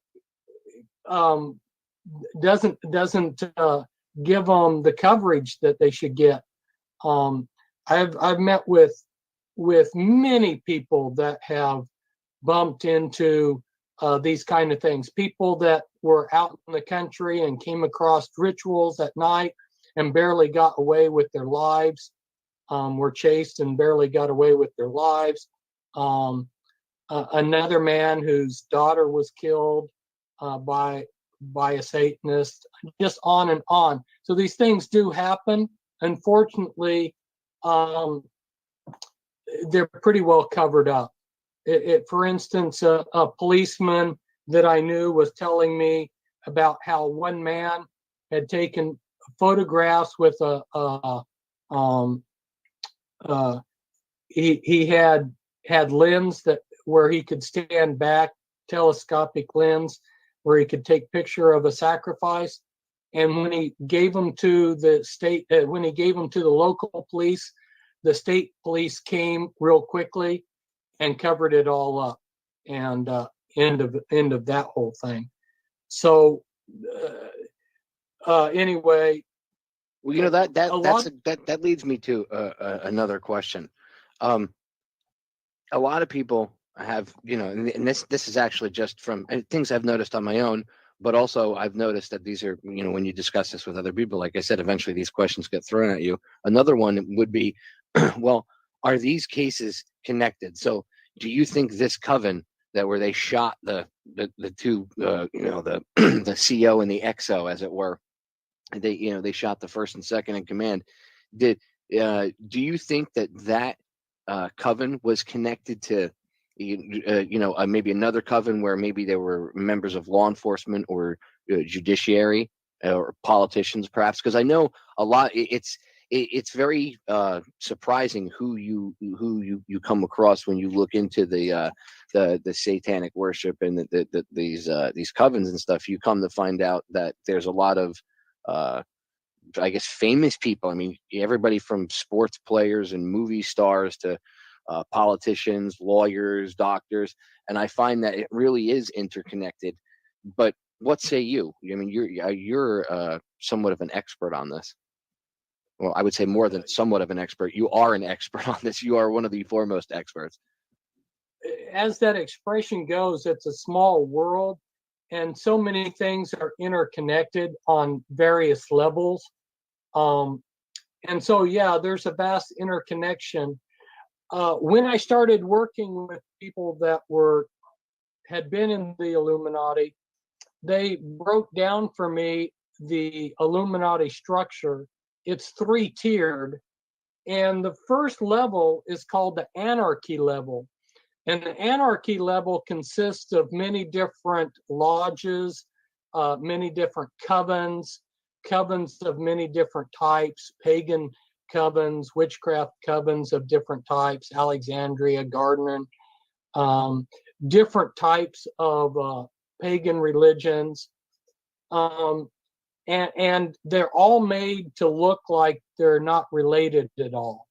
give them the coverage that they should get. I've met with many people that have bumped into these kind of things. People that were out in the country and came across rituals at night and barely got away with their lives. Were chased and barely got away with their lives. Another man whose daughter was killed by a Satanist, just on and on. So these things do happen. Unfortunately, they're pretty well covered up. For instance, a policeman that I knew was telling me about how one man had taken photographs with he had lens where he could stand back, telescopic lens, where he could take picture of a sacrifice. And when he gave them to the local police, the state police came real quickly and covered it all up. And end of that whole thing. So anyway. Well, that leads me to another question. A lot of people have, and this is actually just from things I've noticed on my own, but also I've noticed that these are, when you discuss this with other people, like I said, eventually these questions get thrown at you. Another one would be, well, are these cases connected? So do you think this coven where they shot the two, the CO and the XO, as it were, they shot the first and second in command. Do you think that coven was connected to, maybe another coven where maybe there were members of law enforcement or judiciary or politicians, perhaps? Because I know a lot. It's very surprising who you come across when you look into the satanic worship and these covens and stuff. You come to find out that there's a lot of I guess famous people. I mean, everybody from sports players and movie stars to politicians, lawyers, doctors, and I find that it really is interconnected. But what say you? I mean, you're somewhat of an expert on this. Well, I would say more than somewhat of an expert. You are an expert on this. You are one of the foremost experts. As that expression goes, it's a small world. And so many things are interconnected on various levels. And so, yeah, there's a vast interconnection. When I started working with people that had been in the Illuminati, they broke down for me the Illuminati structure. It's 3-tiered. And the first level is called the anarchy level. And the anarchy level consists of many different lodges, many different covens of many different types, pagan covens, witchcraft covens of different types, Alexandria, Gardner, different types of pagan religions. And they're all made to look like they're not related at all.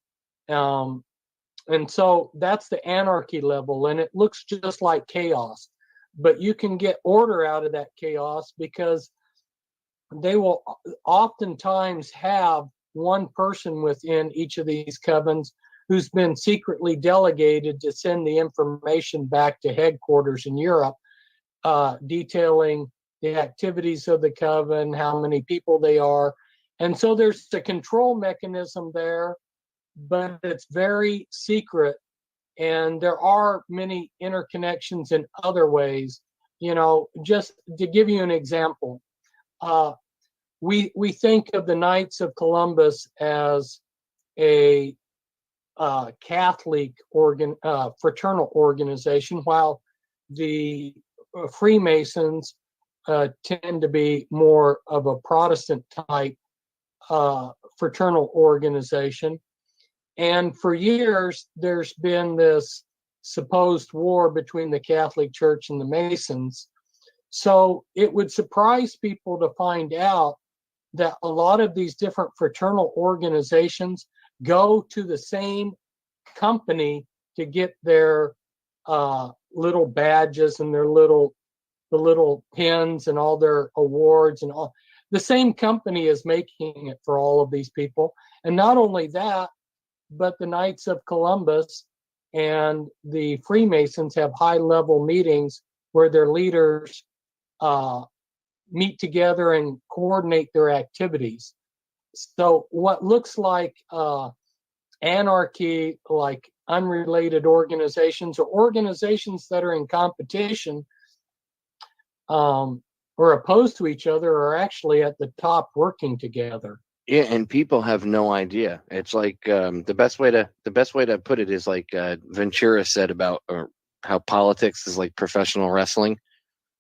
And so that's the anarchy level, and it looks just like chaos. But you can get order out of that chaos because they will oftentimes have one person within each of these covens who's been secretly delegated to send the information back to headquarters in Europe, detailing the activities of the coven, how many people they are. And so there's a control mechanism there, but it's very secret. And there are many interconnections in other ways. Just to give you an example, we think of the Knights of Columbus as a Catholic fraternal organization, while the Freemasons tend to be more of a Protestant type fraternal organization. And for years, there's been this supposed war between the Catholic Church and the Masons. So it would surprise people to find out that a lot of these different fraternal organizations go to the same company to get their little badges and the little pins and all their awards and all. The same company is making it for all of these people. And not only that, but the Knights of Columbus and the Freemasons have high-level meetings where their leaders meet together and coordinate their activities. So what looks like anarchy, like unrelated organizations or organizations that are in competition or opposed to each other, are actually at the top working together. Yeah, and people have no idea. It's like the best way to put it is like Ventura said about how politics is like professional wrestling.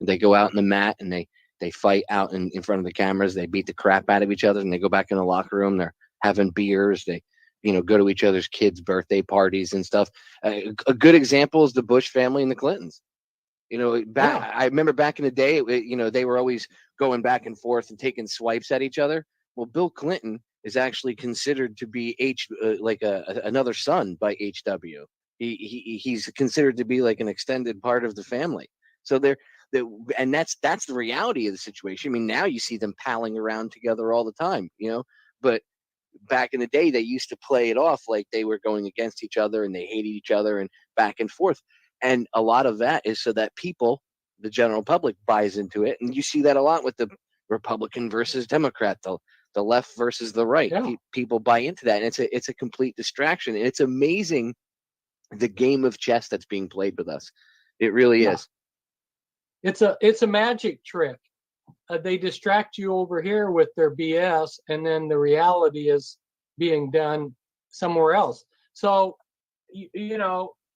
They go out in the mat and they fight out in front of the cameras. They beat the crap out of each other, and they go back in the locker room. They're having beers. They go to each other's kids' birthday parties and stuff. A good example is the Bush family and the Clintons. I remember back in the day, they were always going back and forth and taking swipes at each other. Well, Bill Clinton is actually considered to be another son by HW. He's considered to be like an extended part of the family. So and that's the reality of the situation. I mean, now you see them palling around together all the time, but back in the day, they used to play it off like they were going against each other and they hated each other and back and forth. And a lot of that is so that people, the general public, buys into it. And you see that a lot with the Republican versus Democrat, the left versus the right. Yeah. People buy into that, and it's a complete distraction. And it's amazing the game of chess that's being played with us. It really is. It's a magic trick. They distract you over here with their BS, and then the reality is being done somewhere else. So,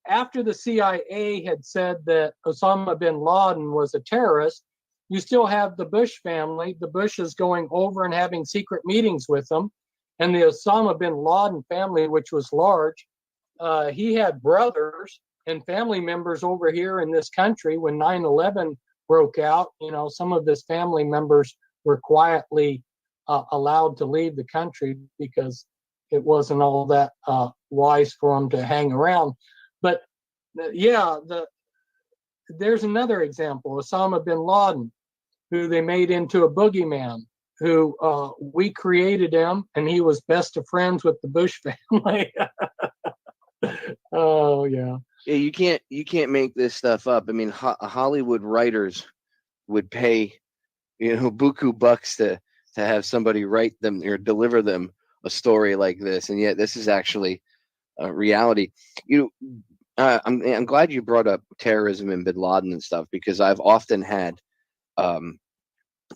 after the CIA had said that Osama bin Laden was a terrorist, you still have the Bush family. The Bushes going over and having secret meetings with them. And the Osama bin Laden family, which was large, he had brothers and family members over here in this country when 9/11 broke out. Some of his family members were quietly allowed to leave the country because it wasn't all that wise for them to hang around. But there's another example, Osama bin Laden, who they made into a boogeyman, who we created him, and he was best of friends with the Bush family. Oh, yeah. Yeah, you can't make this stuff up. I mean, Hollywood writers would pay, buku bucks to have somebody write them or deliver them a story like this, and yet this is actually reality. I'm glad you brought up terrorism and bin Laden and stuff, because I've often had a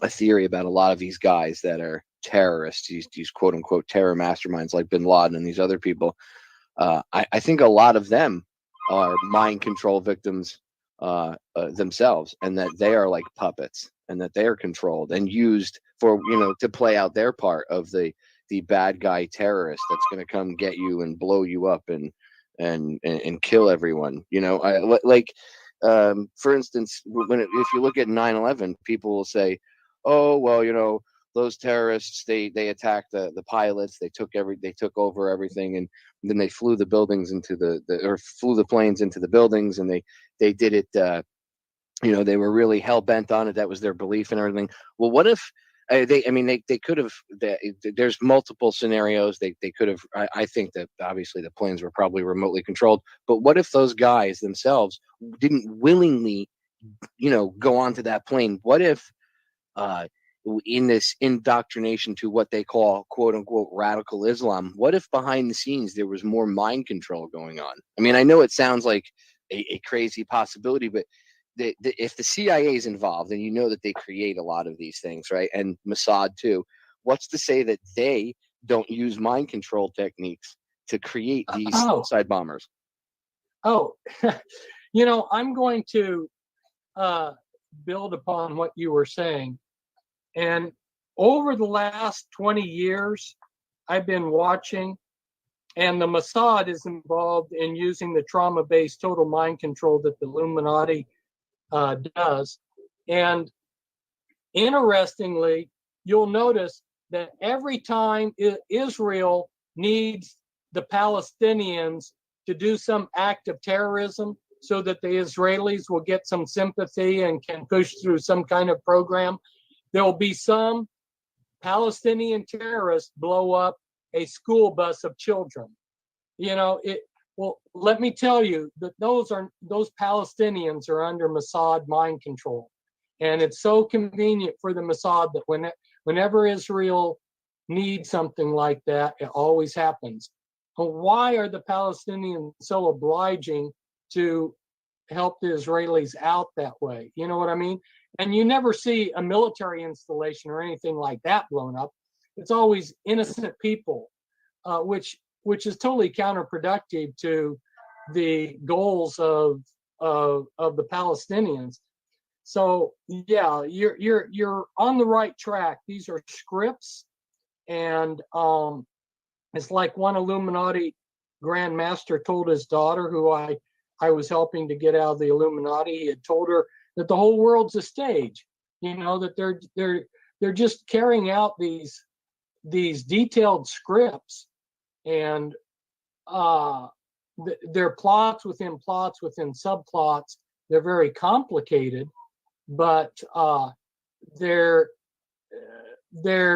theory about a lot of these guys that are terrorists, these quote unquote terror masterminds like bin Laden and these other people. I think a lot of them are mind control victims themselves, and that they are like puppets, and that they are controlled and used for to play out their part of the bad guy terrorist that's going to come get you and blow you up and kill everyone. For instance, if you look at 9/11, people will say, oh well, those terrorists, they attacked the pilots, they took over everything, and then they flew the buildings into flew the planes into the buildings, and they did it. They were really hell bent on it. That was their belief and everything. Well, what if they could have? There's multiple scenarios. They could have. I think that obviously the planes were probably remotely controlled. But what if those guys themselves didn't willingly, go onto that plane? What if, in this indoctrination to what they call quote unquote radical Islam, what if behind the scenes there was more mind control going on? I mean, I know it sounds like a crazy possibility, but if the CIA is involved, and that they create a lot of these things, right? And Mossad too, what's to say that they don't use mind control techniques to create these suicide bombers? Oh, I'm going to build upon what you were saying. And over the last 20 years, I've been watching, and the Mossad is involved in using the trauma-based total mind control that the Illuminati does. And interestingly, you'll notice that every time Israel needs the Palestinians to do some act of terrorism so that the Israelis will get some sympathy and can push through some kind of program, there will be some Palestinian terrorists blow up a school bus of children. Well, let me tell you that those Palestinians are under Mossad mind control. And it's so convenient for the Mossad that whenever Israel needs something like that, it always happens. But why are the Palestinians so obliging to help the Israelis out that way? You know what I mean? And you never see a military installation or anything like that blown up. It's always innocent people, which is totally counterproductive to the goals of the Palestinians. So yeah, you're on the right track. These are scripts, and it's like one Illuminati Grand Master told his daughter, who I was helping to get out of the Illuminati. He had told her that the whole world's a stage. That they're just carrying out these detailed scripts. And they're plots within subplots. They're very complicated, but they're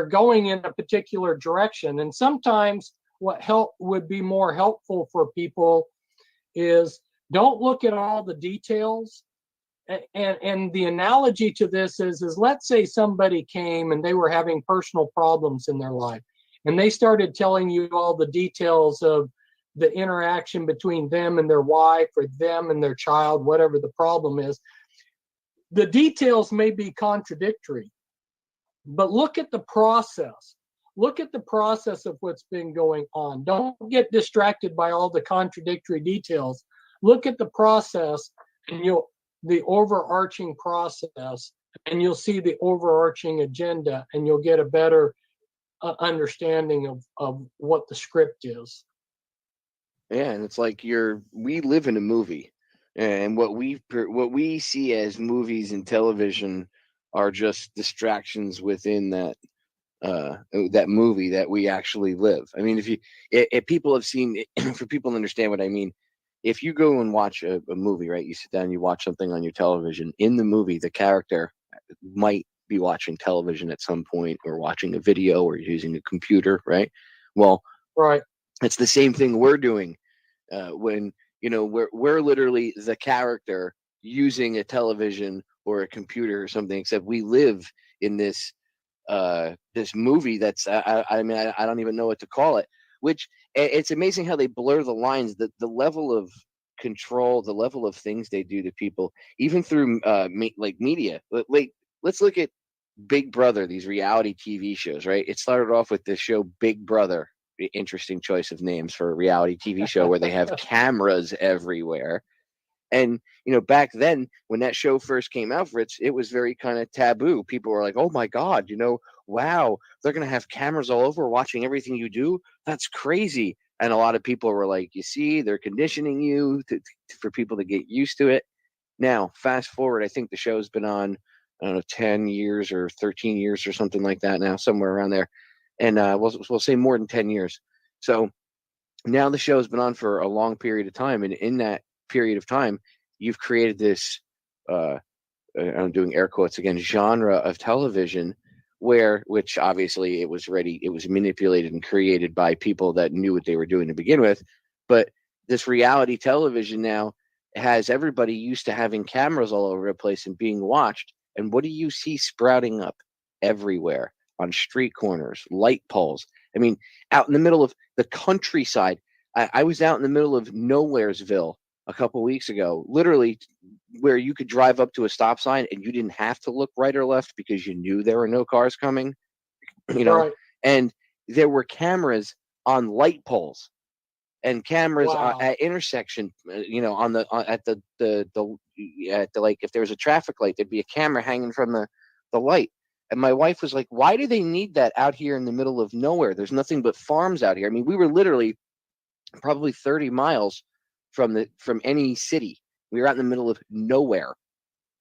going in a particular direction. And sometimes what would be more helpful for people is don't look at all the details. And the analogy to this is let's say somebody came and they were having personal problems in their life, and they started telling you all the details of the interaction between them and their wife, or them and their child, whatever the problem is. The details may be contradictory, but look at the process. Look at the process of what's been going on. Don't get distracted by all the contradictory details. Look at the process, and the overarching process, and you'll see the overarching agenda, and you'll get a better understanding of what the script is. Yeah, and it's like we live in a movie, and what we see as movies and television are just distractions within that movie that we actually live. I mean, if people have seen, for people to understand what I mean, if you go and watch a movie, right? You sit down, you watch something on your television. In the movie, the character might be watching television at some point, or watching a video, or using a computer, right? Well, right. It's the same thing we're doing when we're literally the character using a television or a computer or something. Except we live in this movie that's I mean, I don't even know what to call it. Which it's amazing how they blur the lines, the level of control, the level of things they do to people, even through like media. Like, let's look at Big Brother, these reality TV shows, right? It started off with the show Big Brother. Interesting choice of names for a reality TV show, where they have cameras everywhere. And back then, when that show first came out, Fritz, it was very kind of taboo. People were like, "Oh my God, wow, they're gonna have cameras all over, watching everything you do. That's crazy." And a lot of people were like, "You see, they're conditioning you for people to get used to it." Now, fast forward, I think the show's been on I don't know, 10 years or 13 years or something like that now, somewhere around there. And we'll say more than 10 years. So now the show has been on for a long period of time. And in that period of time, you've created this, I'm doing air quotes again, genre of television which obviously it was manipulated and created by people that knew what they were doing to begin with. But this reality television now has everybody used to having cameras all over the place and being watched. And what do you see sprouting up everywhere on street corners, light poles? I mean, out in the middle of the countryside. I was out in the middle of Nowheresville a couple weeks ago, literally where you could drive up to a stop sign and you didn't have to look right or left because you knew there were no cars coming, Right. and there were cameras on light poles and cameras Wow. at intersection, on the at the like, if there was a traffic light, there'd be a camera hanging from the light. And my wife was like, why do they need that out here in the middle of nowhere? There's nothing but farms out here. I mean, we were literally probably 30 miles from any city. We were out in the middle of nowhere.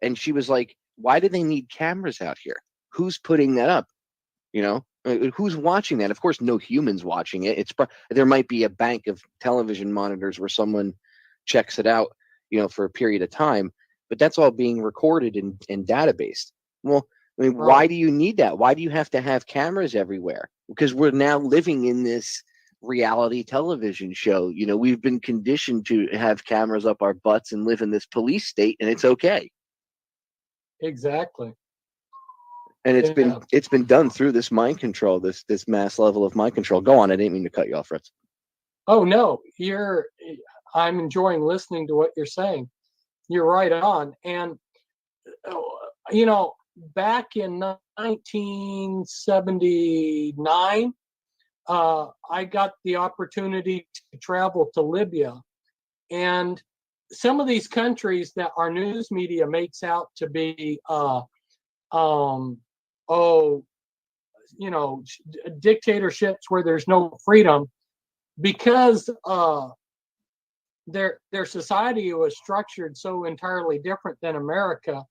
And she was like, why do they need cameras out here? Who's putting that up? Who's watching that? Of course, no humans watching it. There might be a bank of television monitors where someone checks it out, for a period of time, but that's all being recorded and databased. Well, I mean, why do you need that? Why do you have to have cameras everywhere? Because we're now living in this reality television show. We've been conditioned to have cameras up our butts and live in this police state, and it's okay. Exactly. And it's been done through this mind control, this mass level of mind control. Go on. I didn't mean to cut you off, Fritz. Oh no, I'm enjoying listening to what you're saying. You're right on. And back in 1979, I got the opportunity to travel to Libya, and some of these countries that our news media makes out to be dictatorships where there's no freedom, because their society was structured so entirely different than America.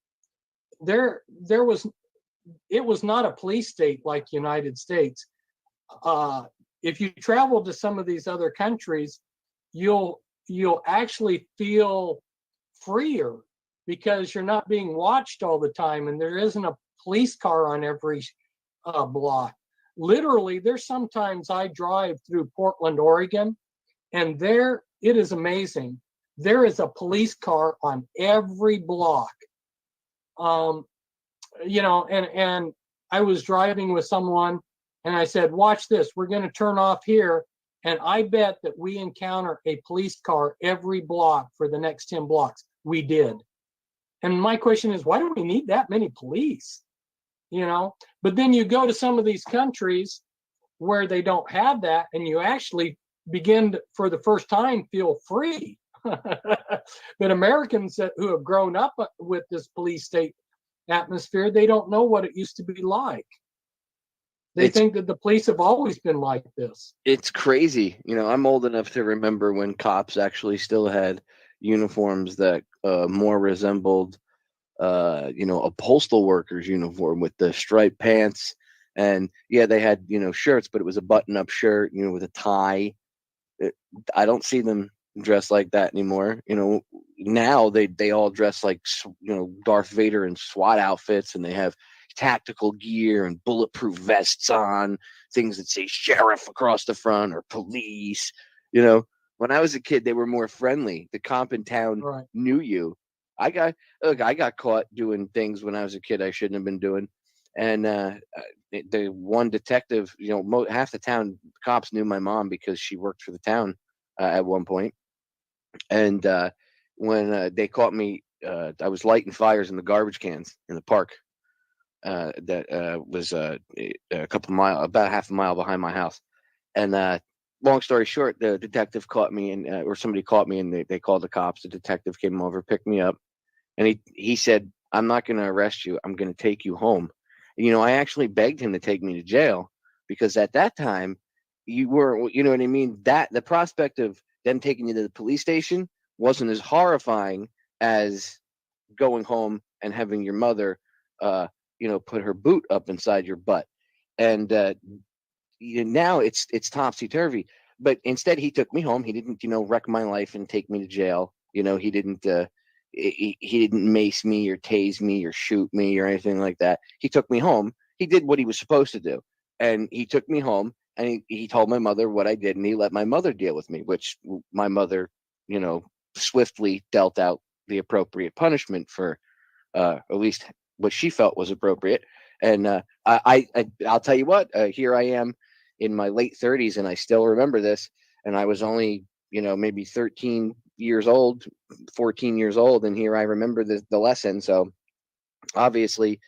It was not a police state like United States. If you travel to some of these other countries, you'll actually feel freer because you're not being watched all the time, and there isn't a police car on every block. Literally, there's sometimes I drive through Portland, Oregon, and there, it is amazing. There is a police car on every block. And I was driving with someone, and I said, watch this, we're going to turn off here. And I bet that we encounter a police car every block for the next 10 blocks. We did. And my question is, why do we need that many police? But then you go to some of these countries where they don't have that, and you actually begin to, for the first time, feel free. But Americans who have grown up with this police state atmosphere, they don't know what it used to be like. They think that the police have always been like this. It's crazy. I'm old enough to remember when cops actually still had uniforms that more resembled, a postal worker's uniform with the striped pants. And yeah, they had, shirts, but it was a button-up shirt, with a tie. I don't see them dressed like that anymore. Now they all dress like, Darth Vader in SWAT outfits, and they have tactical gear and bulletproof vests on, things that say sheriff across the front or police. When I was a kid, they were more friendly. The cop in town knew you. I got caught doing things when I was a kid I shouldn't have been doing. And the one detective, half the town cops knew my mom because she worked for the town at one point. And when they caught me, I was lighting fires in the garbage cans in the park. That was a couple miles, about half a mile behind my house. And long story short, the detective caught me, or somebody caught me, and they called the cops. The detective came over, picked me up, and he said, "I'm not going to arrest you. I'm going to take you home." And, I actually begged him to take me to jail, because at that time, you were, what I mean? That the prospect of them taking you to the police station wasn't as horrifying as going home and having your mother put her boot up inside your butt. And now it's topsy-turvy. But instead, he took me home. He didn't, wreck my life and take me to jail. He didn't he didn't mace me or tase me or shoot me or anything like that. He took me home. He did what he was supposed to do. And he took me home, and he told my mother what I did, and he let my mother deal with me, which my mother, swiftly dealt out the appropriate punishment for at least what she felt was appropriate. And I'll tell you what, here I am in my late 30s, and I still remember this. And I was only, maybe 13 years old, 14 years old, and here I remember the lesson. So obviously,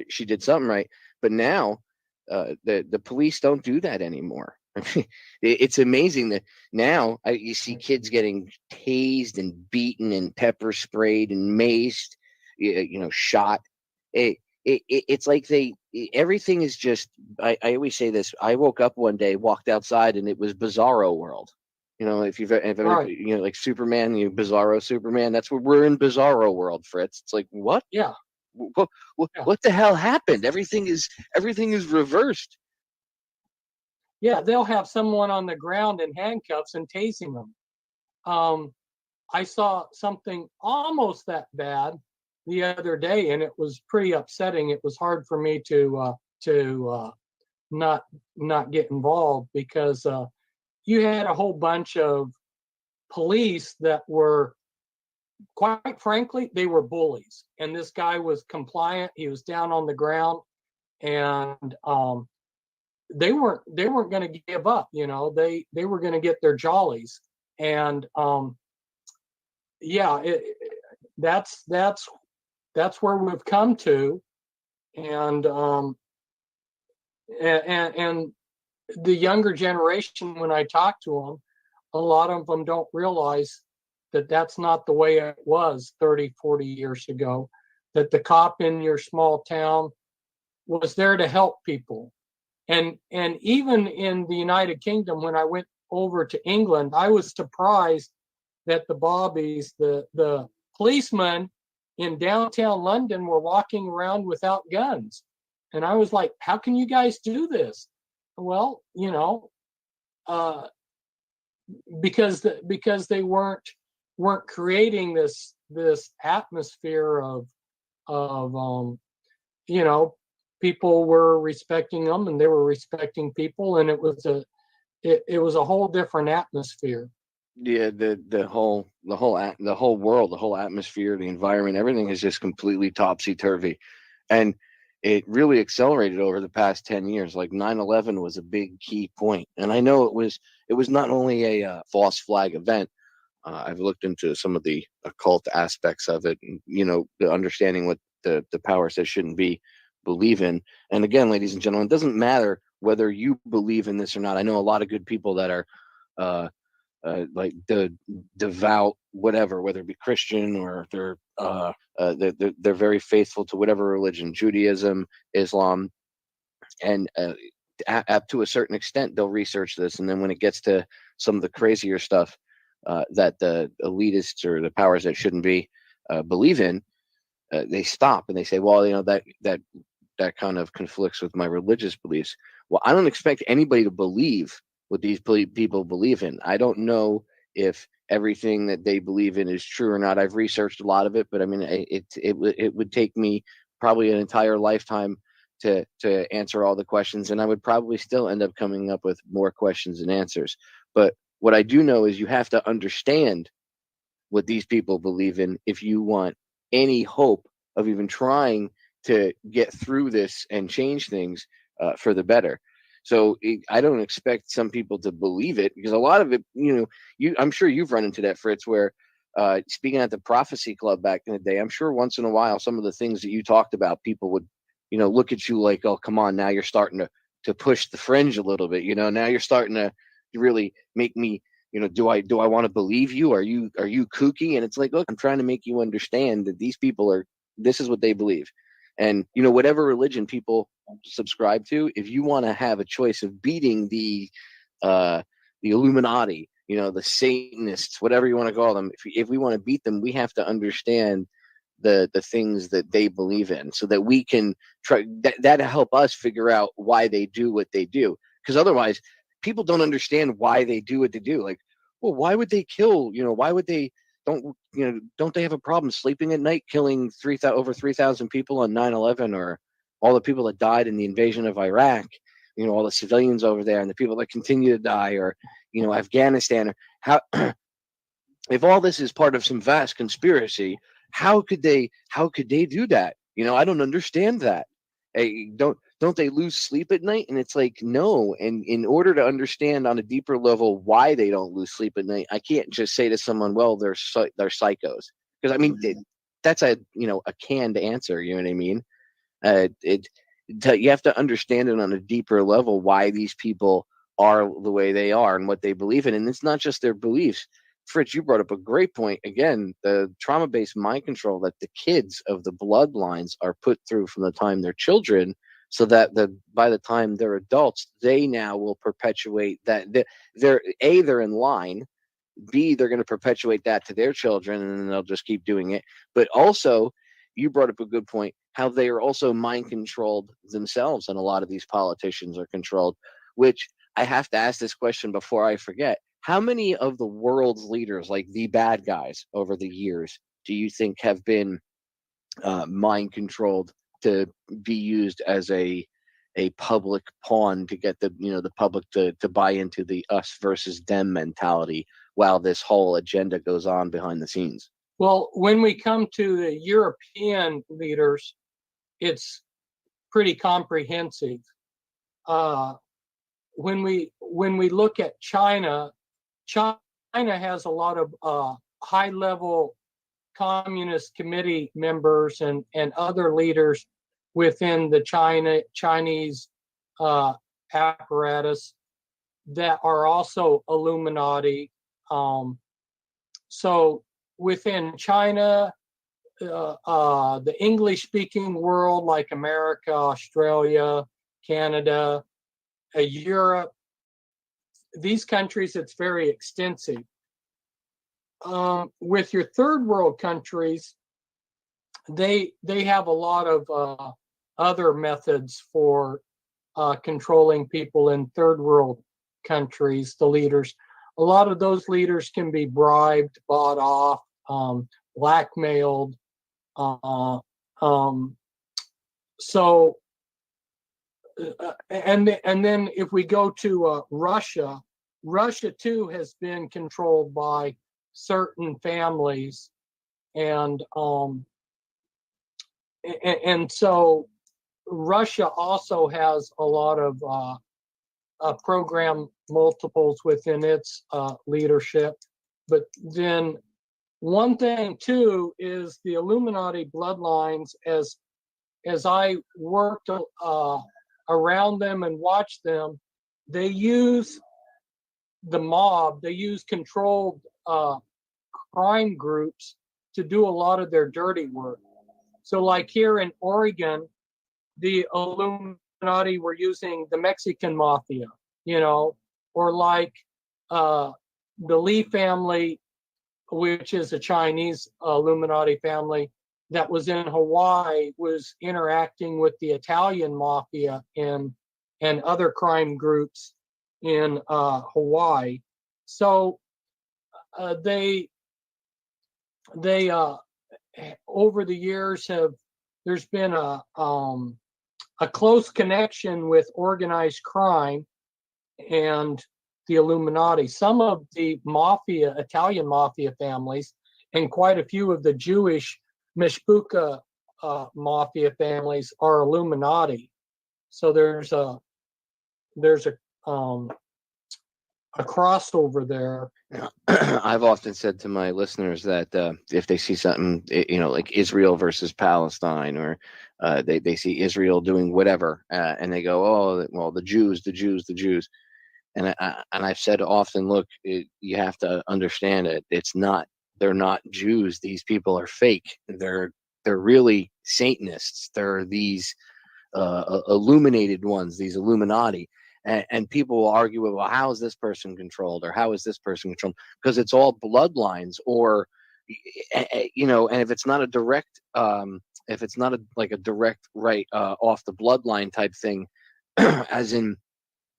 she did something right. But now, the police don't do that anymore. It's amazing that now you see kids getting tased and beaten and pepper sprayed and maced, shot. It's like everything is just. I always say this. I woke up one day, walked outside, and it was Bizarro world. If you've ever, Right. like Superman, Bizarro Superman. That's what we're in, Bizarro world, Fritz. It's like, what? Yeah. What the hell happened? Everything is reversed. Yeah, they'll have someone on the ground in handcuffs and tasing them. I saw something almost that bad the other day, and it was pretty upsetting. It was hard for me to not get involved, because you had a whole bunch of police that were, quite frankly, they were bullies. And this guy was compliant. He was down on the ground, and they weren't going to give up. They were going to get their jollies. And that's where we've come to. And the younger generation, when I talk to them, a lot of them don't realize that that's not the way it was 30, 40 years ago, that the cop in your small town was there to help people. And even in the United Kingdom, when I went over to England, I was surprised that the bobbies, the policemen in downtown London, were walking around without guns. And I was like, how can you guys do this? Well, because they weren't creating this atmosphere of people were respecting them, and they were respecting people, and it was a whole different atmosphere. Yeah, the whole world, the whole atmosphere, the environment, everything is just completely topsy-turvy. And it really accelerated over the past 10 years. Like 9/11 was a big key point. And I know it was not only a false flag event. I've looked into some of the occult aspects of it, and, the understanding what the powers that shouldn't be believe in. And again, ladies and gentlemen, it doesn't matter whether you believe in this or not. I know a lot of good people that are like the devout, whatever, whether it be Christian or they're very faithful to whatever religion, Judaism, Islam, and up to a certain extent, they'll research this. And then when it gets to some of the crazier stuff that the elitists or the powers that shouldn't be believe in, they stop and they say, well, that kind of conflicts with my religious beliefs. Well, I don't expect anybody to believe what these people believe in. I don't know if everything that they believe in is true or not. I've researched a lot of it, but I mean, it would take me probably an entire lifetime to answer all the questions, and I would probably still end up coming up with more questions than answers. But what I do know is you have to understand what these people believe in if you want any hope of even trying to get through this and change things for the better. So I don't expect some people to believe it, because a lot of it, I'm sure you've run into that, Fritz, where speaking at the Prophecy Club back in the day, I'm sure once in a while, some of the things that you talked about, people would, look at you like, oh, come on, now you're starting to push the fringe a little bit. Now you're starting to really make me, do I want to believe you? Are you kooky? And it's like, look, I'm trying to make you understand that these people this is what they believe. And, whatever religion people subscribe to, if you want to have a choice of beating the Illuminati, the Satanists, whatever you want to call them, if we want to beat them, we have to understand the things that they believe in, so that we can try that help us figure out why they do what they do. Because otherwise, people don't understand why they do what they do. Like, well, why would they kill? Why would they don't they have a problem sleeping at night, killing over 3,000 people on 9/11, or all the people that died in the invasion of Iraq? All the civilians over there, and the people that continue to die, or Afghanistan. Or how if all this is part of some vast conspiracy, how could they do that? I don't understand that. Hey, don't they lose sleep at night? And it's like, no. And in order to understand on a deeper level why they don't lose sleep at night, I can't just say to someone, well, they're psychos. Because I mean, that's a canned answer. You know what I mean? You have to understand it on a deeper level, why these people are the way they are and what they believe in. And it's not just their beliefs. Fritz, you brought up a great point. Again, the trauma-based mind control that the kids of the bloodlines are put through from the time they're children, so that by the time they're adults, they now will perpetuate that. They're in line. B, they're going to perpetuate that to their children, and then they'll just keep doing it. But also, you brought up a good point, how they are also mind controlled themselves, and a lot of these politicians are controlled, which I have to ask this question before I forget. How many of the world's leaders, like the bad guys over the years, do you think have been mind controlled to be used as a public pawn to get the public to buy into the us versus them mentality, while this whole agenda goes on behind the scenes? Well, when we come to the European leaders, it's pretty comprehensive. When we look at China has a lot of high-level Communist Committee members and other leaders within the Chinese apparatus that are also Illuminati. So within China, the English-speaking world, like America, Australia, Canada, Europe, these countries, it's very extensive. With your third world countries, they have a lot of other methods for controlling people in third world countries, the leaders. A lot of those leaders can be bribed, bought off, blackmailed. So and then if we go to Russia too has been controlled by certain families, and so Russia also has a lot of program multiples within its leadership. But then one thing too is the Illuminati bloodlines, as I worked around them and watched them, they use the mob, they use controlled crime groups to do a lot of their dirty work. So like here in Oregon, the Illuminati were using the Mexican mafia, or like the Lee family, which is a Chinese Illuminati family that was in Hawaii, was interacting with the Italian mafia and other crime groups in Hawaii. So they over the years there's been a close connection with organized crime and the Illuminati. Some of the Italian mafia families, and quite a few of the Jewish Mishpucha mafia families are Illuminati. So there's a crossover there. I've often said to my listeners that if they see something, like Israel versus Palestine, or they see Israel doing whatever, and they go, oh, well, the Jews. And I've said often, look, you have to understand it. They're not Jews. These people are fake. They're really Satanists. They're these illuminated ones, these Illuminati. And people will argue, well, how is this person controlled, or how is this person controlled? Because it's all bloodlines, or you know, and if it's not a direct, if it's not like a direct right off the bloodline type thing, as in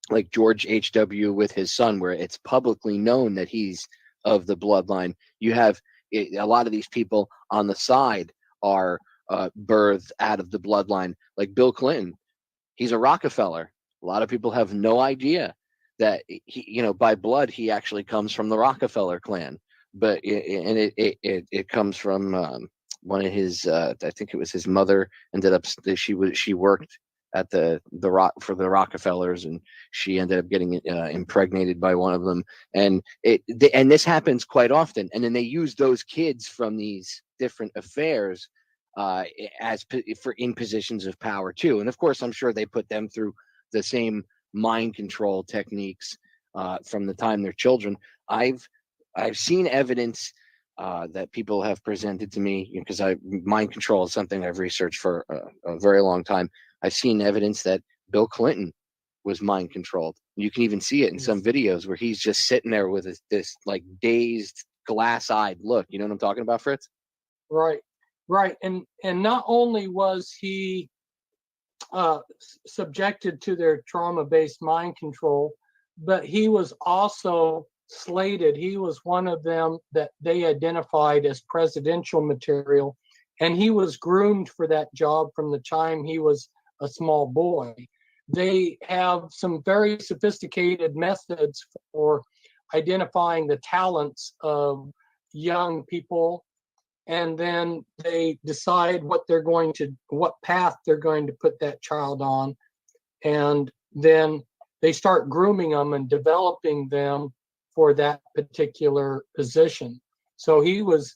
like George H.W. with his son, where it's publicly known that he's of the bloodline, you have a lot of these people on the side are birthed out of the bloodline, like Bill Clinton. He's a Rockefeller. A lot of people have no idea that he, you know, by blood he actually comes from the Rockefeller clan, but it comes from one of his. I think it was his mother ended up. She worked at the rock for the Rockefellers, and she ended up getting impregnated by one of them. And and this happens quite often. And then they use those kids from these different affairs in positions of power too. And of course, I'm sure they put them through the same mind control techniques from the time they're children. I've seen evidence that people have presented to me, because mind control is something I've researched for a very long time. I've seen evidence that Bill Clinton was mind controlled. You can even see it in some videos where he's just sitting there with this like dazed, glass-eyed look. You know what I'm talking about, Fritz? Right. And not only was he subjected to their trauma-based mind control, but he was also slated. He was one of them that they identified as presidential material, and he was groomed for that job from the time he was a small boy. They have some very sophisticated methods for identifying the talents of young people, and then they decide what path they're going to put that child on, and then they start grooming them and developing them for that particular position. So he was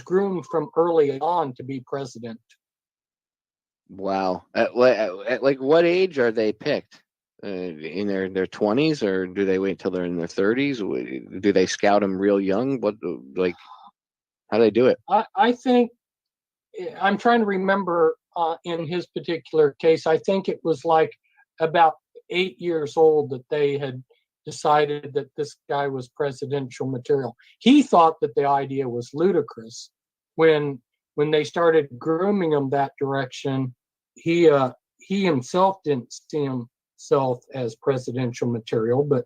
groomed from early on to be president. Wow. At like what age are they picked? In their 20s, or do they wait till they're in their 30s? Do they scout them real young? What, like, how do they do it? I think, I'm trying to remember in his particular case, I think it was like about 8 years old that they had decided that this guy was presidential material. He thought that the idea was ludicrous. When they started grooming him that direction, he himself didn't see himself as presidential material, but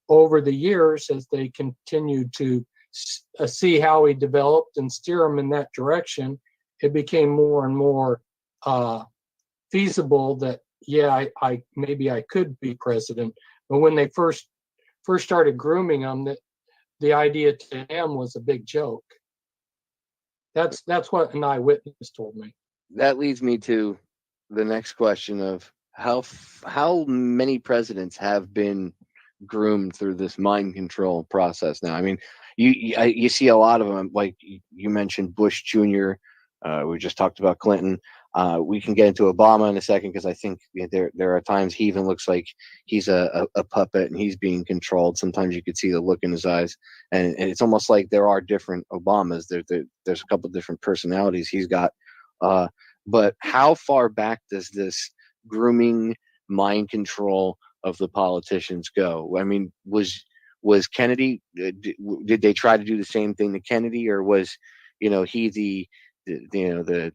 over the years, as they continued to see how he developed and steer him in that direction, it became more and more feasible that, yeah, I maybe I could be president. But when they first started grooming him, that the idea to him was a big joke. That's what an eyewitness told me. That leads me to the next question of how many presidents have been groomed through this mind control process now. I mean, you see a lot of them, like you mentioned Bush Jr. We just talked about Clinton. We can get into Obama in a second, because I think there are times he even looks like he's a puppet and he's being controlled. Sometimes you could see the look in his eyes, and it's almost like there are different Obamas. There's a couple of different personalities he's got. But how far back does this grooming mind control of the politicians go? I mean, was Kennedy, did they try to do the same thing to Kennedy, or was, he the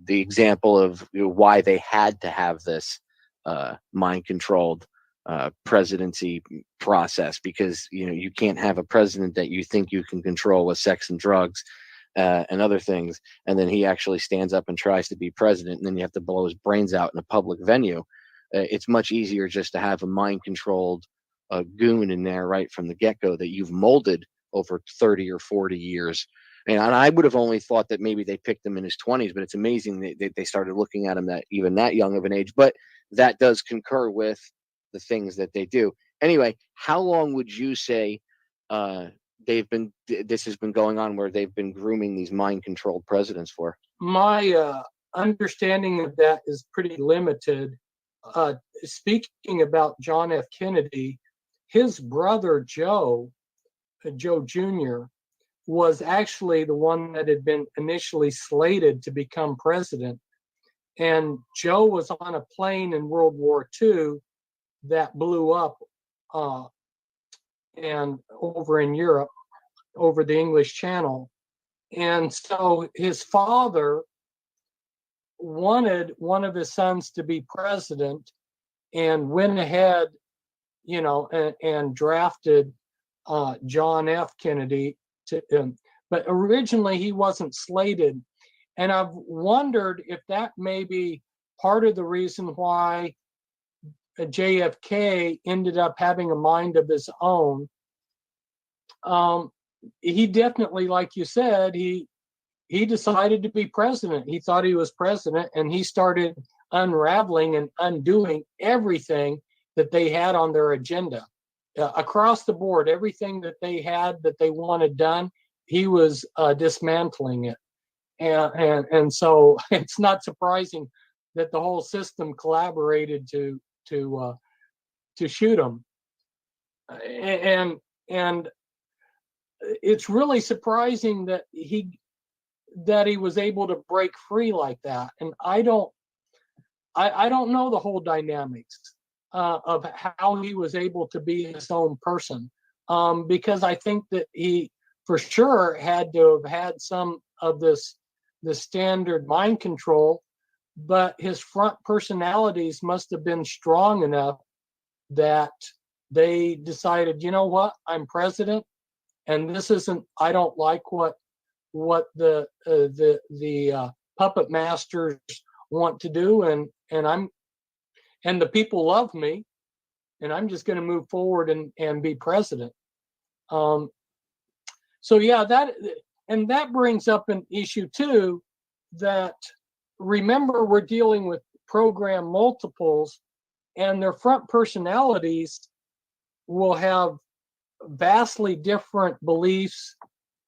example of why they had to have this mind controlled presidency process? Because you can't have a president that you think you can control with sex and drugs and other things, and then he actually stands up and tries to be president, and then you have to blow his brains out in a public venue. It's much easier just to have a mind controlled goon in there right from the get-go that you've molded over 30 or 40 years. And I would have only thought that maybe they picked him in his 20s, but it's amazing that they started looking at him that even that young of an age. But that does concur with the things that they do. Anyway, how long would you say this has been going on, where they've been grooming these mind-controlled presidents for? My understanding of that is pretty limited. Speaking about John F. Kennedy, his brother Joe Jr., was actually the one that had been initially slated to become president. And Joe was on a plane in World War II that blew up and over in Europe, over the English Channel. And so his father wanted one of his sons to be president and went ahead, and drafted John F. Kennedy to but originally he wasn't slated. And I've wondered if that may be part of the reason why JFK ended up having a mind of his own. He definitely, like you said, he decided to be president. He thought he was president, and he started unraveling and undoing everything that they had on their agenda. Across the board, everything that they had that they wanted done, he was dismantling it. And so it's not surprising that the whole system collaborated to shoot him. And it's really surprising that he was able to break free like that. And I don't know the whole dynamics of how he was able to be his own person, because I think that he for sure had to have had some of the standard mind control, but his front personalities must have been strong enough that they decided, you know what, I'm president, and this isn't, I don't like what the puppet masters want to do, and the people love me, and I'm just going to move forward and be president. So yeah, that brings up an issue too, that remember, we're dealing with program multiples, and their front personalities will have vastly different beliefs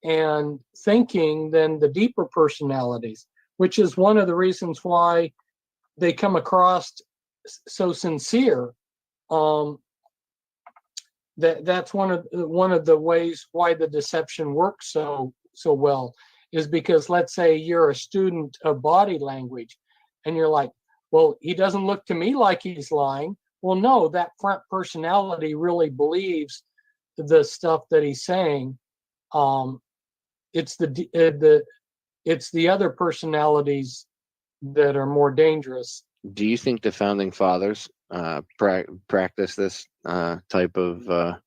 and thinking than the deeper personalities, which is one of the reasons why they come across so sincere. That's one of the ways why the deception works so well, is because, let's say you're a student of body language and you're like, well, he doesn't look to me like he's lying. Well, no, that front personality really believes the stuff that he's saying. It's the other personalities that are more dangerous. Do you think the founding fathers practice this type of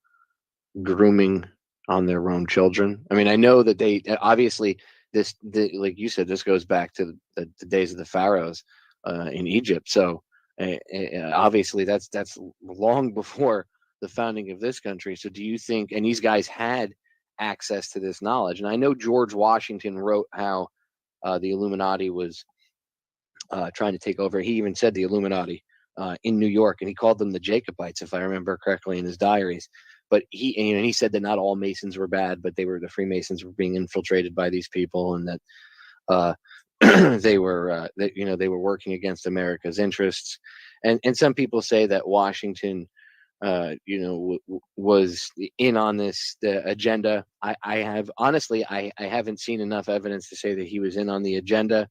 grooming on their own children? I mean, I know that they obviously like you said, this goes back to the days of the pharaohs in Egypt. So obviously that's long before the founding of this country. So do you think, and these guys had access to this knowledge? And I know George Washington wrote how the Illuminati was trying to take over. He even said the Illuminati in New York, and he called them the Jacobites, if I remember correctly, in his diaries. But he said that not all Masons were bad, but the Freemasons were being infiltrated by these people, and that they were working against America's interests. And some people say that Washington was in on this agenda. I haven't seen enough evidence to say that he was in on the agenda.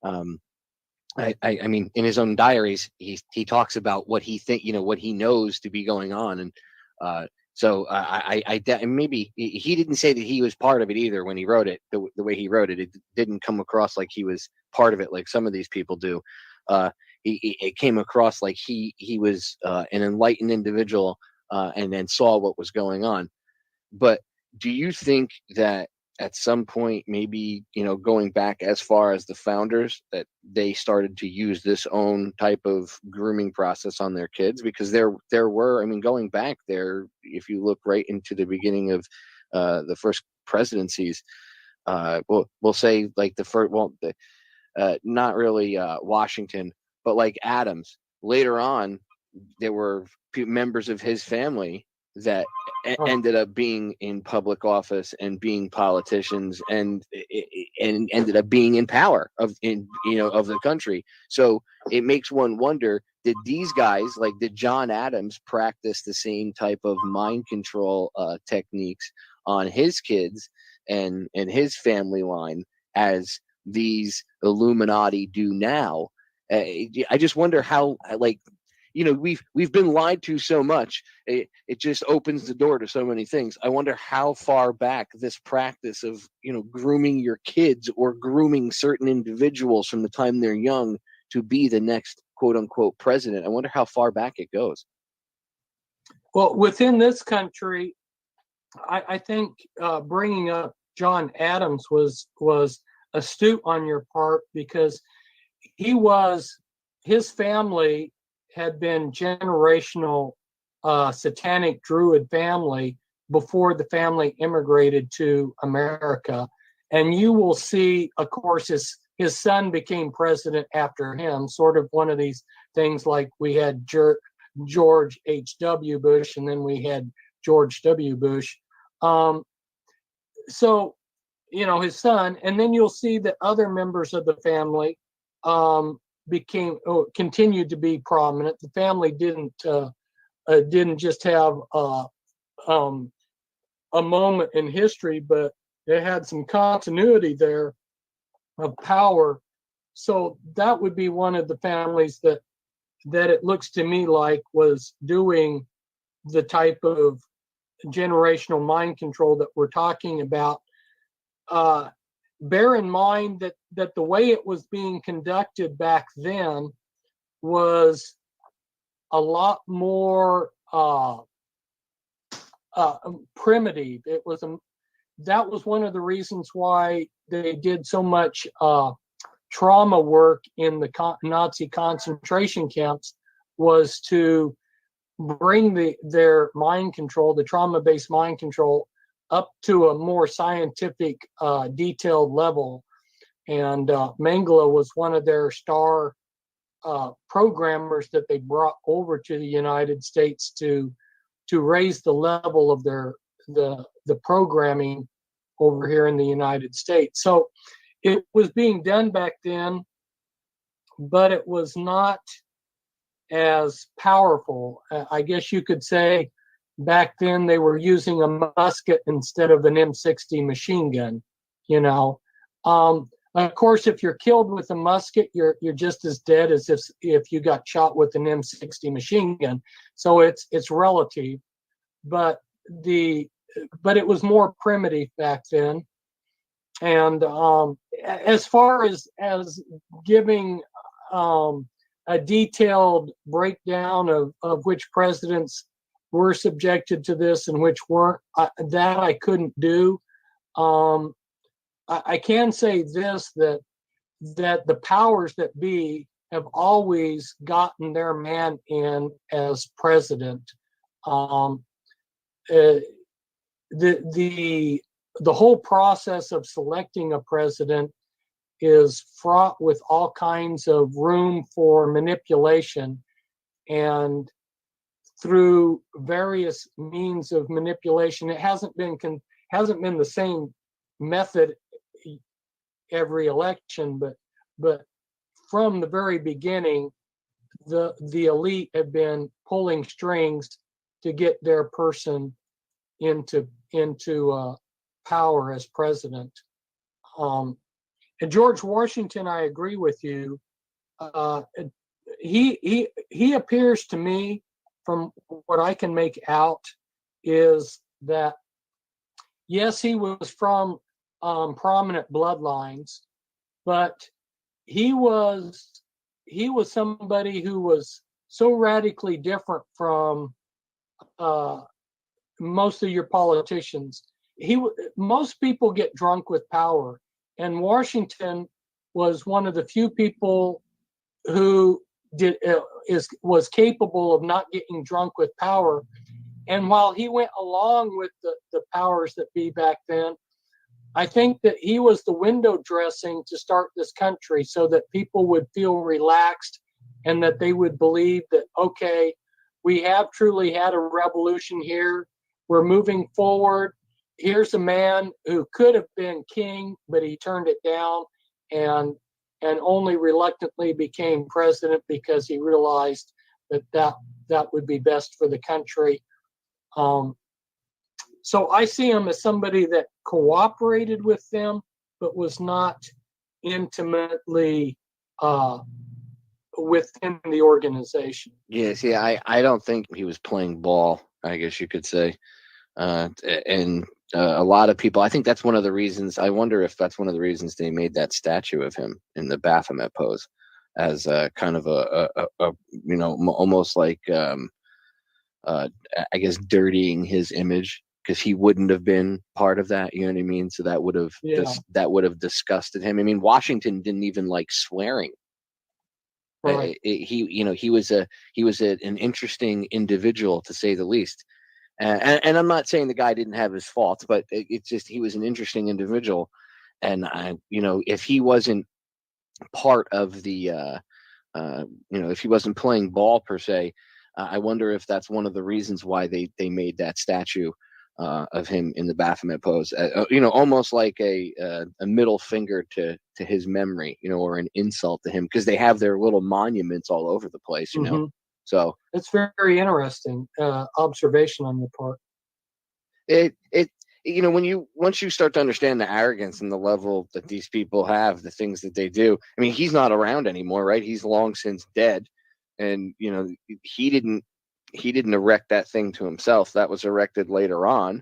I mean, in his own diaries, he talks about what he what he knows to be going on, and so maybe he didn't say that he was part of it either when he wrote it. The way he wrote it, it didn't come across like he was part of it, like some of these people do. It came across like he was an enlightened individual and then saw what was going on. But do you think that at some point, maybe, going back as far as the founders, that they started to use this own type of grooming process on their kids? Because there were, going back there, if you look right into the beginning of the first presidencies, we'll say like the first, not really Washington, but like Adams. Later on, there were members of his family that ended up being in public office and being politicians and ended up being in power of the country. So it makes one wonder, did these guys, like, did John Adams practice the same type of mind control techniques on his kids and his family line as these Illuminati do now? I just wonder how, like, we've been lied to so much. It just opens the door to so many things. I wonder how far back this practice of grooming your kids or grooming certain individuals from the time they're young to be the next quote unquote president. I wonder how far back it goes. Well, within this country, I think bringing up John Adams was astute on your part, because his family had been generational satanic druid family before the family immigrated to America. And you will see, of course, his son became president after him, sort of one of these things like we had George H.W. Bush, and then we had George W. Bush. So, his son, and then you'll see that other members of the family continued to be prominent. The family didn't just have a moment in history, but they had some continuity there of power. So that would be one of the families that it looks to me like was doing the type of generational mind control that we're talking about. Bear in mind that the way it was being conducted back then was a lot more primitive. That was one of the reasons why they did so much trauma work in the Nazi concentration camps, was to bring their mind control, the trauma-based mind control, up to a more scientific, detailed level. And Mengele was one of their star programmers that they brought over to the United States to raise the level of the programming over here in the United States. So it was being done back then, but it was not as powerful. I guess you could say back then they were using a musket instead of an M60 machine gun. Of course, if you're killed with a musket, you're just as dead as if you got shot with an M60 machine gun. So it's relative, but it was more primitive back then. And as far as giving a detailed breakdown of which presidents were subjected to this and which weren't, that I couldn't do. I can say this, that the powers that be have always gotten their man in as president. The whole process of selecting a president is fraught with all kinds of room for manipulation, and through various means of manipulation, it hasn't been the same method every election, but from the very beginning, the elite have been pulling strings to get their person into power as president. And George Washington, I agree with you. He appears to me, from what I can make out, is that yes, he was from prominent bloodlines, but he was somebody who was so radically different from most of your politicians. Most people get drunk with power, and Washington was one of the few people who was capable of not getting drunk with power. And while he went along with the powers that be back then, I think that he was the window dressing to start this country, so that people would feel relaxed and that they would believe that, okay, we have truly had a revolution here. We're moving forward. Here's a man who could have been king, but he turned it down and only reluctantly became president because he realized that would be best for the country. So I see him as somebody that cooperated with them, but was not intimately within the organization. Yes, yeah, I don't think he was playing ball, I guess you could say. And a lot of people, I think that's one of the reasons, I wonder if that's one of the reasons they made that statue of him in the Baphomet pose as kind of a almost like, I guess, dirtying his image, because he wouldn't have been part of that. You know what I mean? So that would have that would have disgusted him. I mean, Washington didn't even like swearing. Right. He was an interesting individual, to say the least. And I'm not saying the guy didn't have his faults, but it's just he was an interesting individual. And if he wasn't part of the if he wasn't playing ball per se, I wonder if that's one of the reasons why they made that statue of him in the Baphomet pose. Almost like a middle finger to his memory, or an insult to him, because they have their little monuments all over the place, Mm-hmm. So it's very interesting observation on your part. Once you start to understand the arrogance and the level that these people have, the things that they do. I mean, he's not around anymore, right? He's long since dead, and he didn't erect that thing to himself. That was erected later on,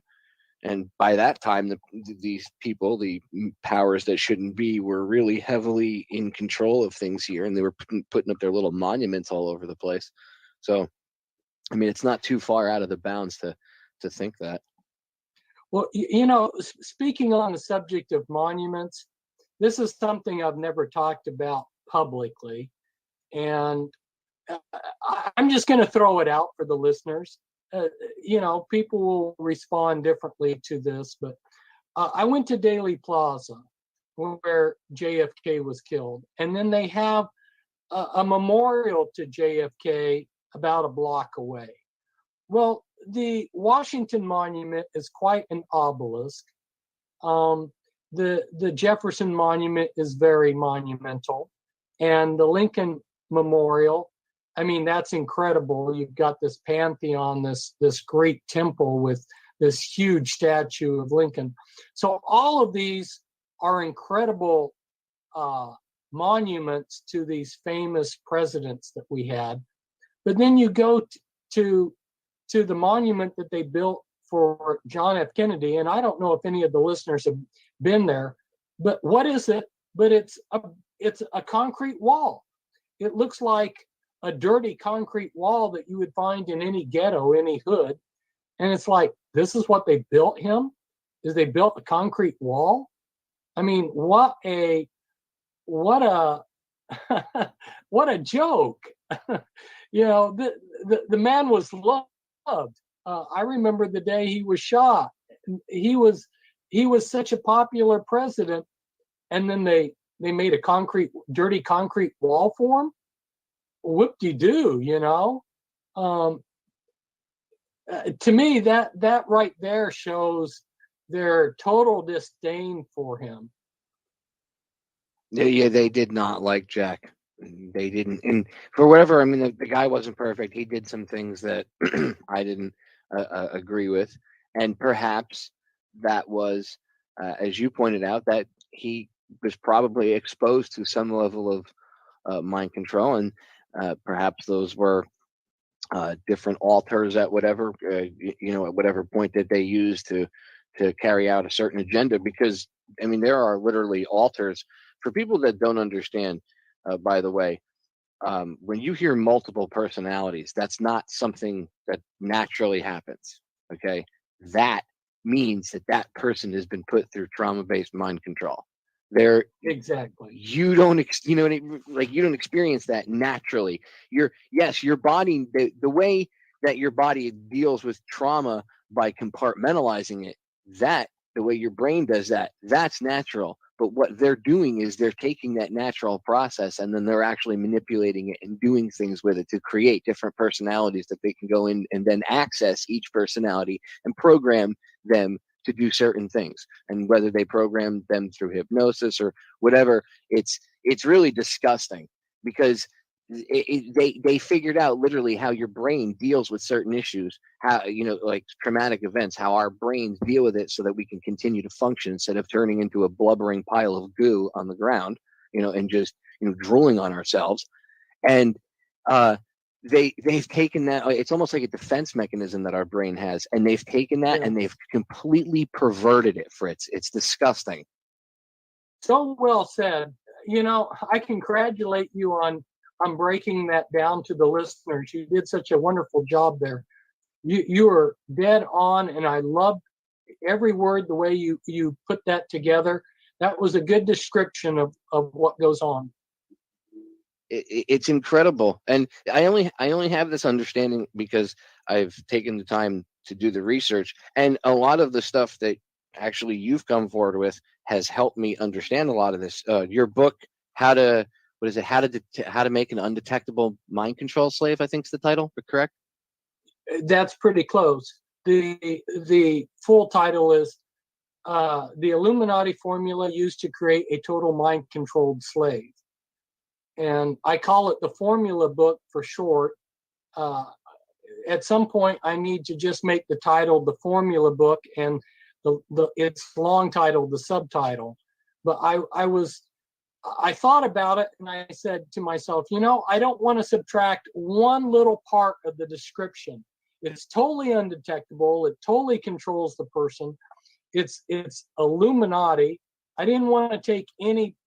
and by that time, these people, the powers that shouldn't be, were really heavily in control of things here, and they were putting up their little monuments all over the place. So, I mean, it's not too far out of the bounds to think that. Well, speaking on the subject of monuments, this is something I've never talked about publicly, and I'm just going to throw it out for the listeners. People will respond differently to this, but I went to Daley Plaza, where JFK was killed, and then they have a memorial to JFK about a block away. Well, the Washington Monument is quite an obelisk. The Jefferson Monument is very monumental, and the Lincoln Memorial, I mean, that's incredible. You've got this pantheon, this Greek temple with this huge statue of Lincoln. So all of these are incredible monuments to these famous presidents that we had. But then you go to the monument that they built for John F. Kennedy, and I don't know if any of the listeners have been there, but what is it? But it's a concrete wall. It looks like a dirty concrete wall that you would find in any ghetto, any hood. And it's like, this is what they built him? Is they built a concrete wall? I mean, what a what a joke. The man was loved. I remember the day he was shot. He was such a popular president, and then they made a dirty concrete wall for him. Whoop-de-doo, to me, that right there shows their total disdain for him. Yeah, they did not like Jack. They didn't, and for whatever, I mean, the guy wasn't perfect. He did some things that I didn't agree with, and perhaps that was, as you pointed out, that he was probably exposed to some level of mind control, and perhaps those were different altars at whatever at whatever point that they used to carry out a certain agenda. Because I mean, there are literally altars for people that don't understand. By the way, when you hear multiple personalities, that's not something that naturally happens. Okay, that means that person has been put through trauma-based mind control. Exactly. You don't you don't experience that naturally. Your body, the way that your body deals with trauma by compartmentalizing it, that the way your brain does that's natural. But what they're doing is they're taking that natural process and then they're actually manipulating it and doing things with it to create different personalities that they can go in and then access each personality and program them to do certain things. And whether they program them through hypnosis or whatever, it's really disgusting, because they figured out literally how your brain deals with certain issues, how like traumatic events, how our brains deal with it so that we can continue to function instead of turning into a blubbering pile of goo on the ground, and just drooling on ourselves. And they've taken that. It's almost like a defense mechanism that our brain has, and they've taken that and they've completely perverted it, Fritz. It's disgusting. So well said. I congratulate you on breaking that down to the listeners. You did such a wonderful job there. You are dead on, and I loved every word, the way you put that together. That was a good description of what goes on. It's incredible, and I only have this understanding because I've taken the time to do the research, and a lot of the stuff that actually you've come forward with has helped me understand a lot of this. Your book, how to make an undetectable mind control slave, I think is the title, correct? That's pretty close. The full title is The Illuminati Formula Used to Create a Total Mind Controlled Slave. And I call it the Formula Book for short. At some point, I need to just make the title the Formula Book, and its long title the subtitle. But I thought about it, and I said to myself, I don't want to subtract one little part of the description. It's totally undetectable. It totally controls the person. It's Illuminati. I didn't want to take any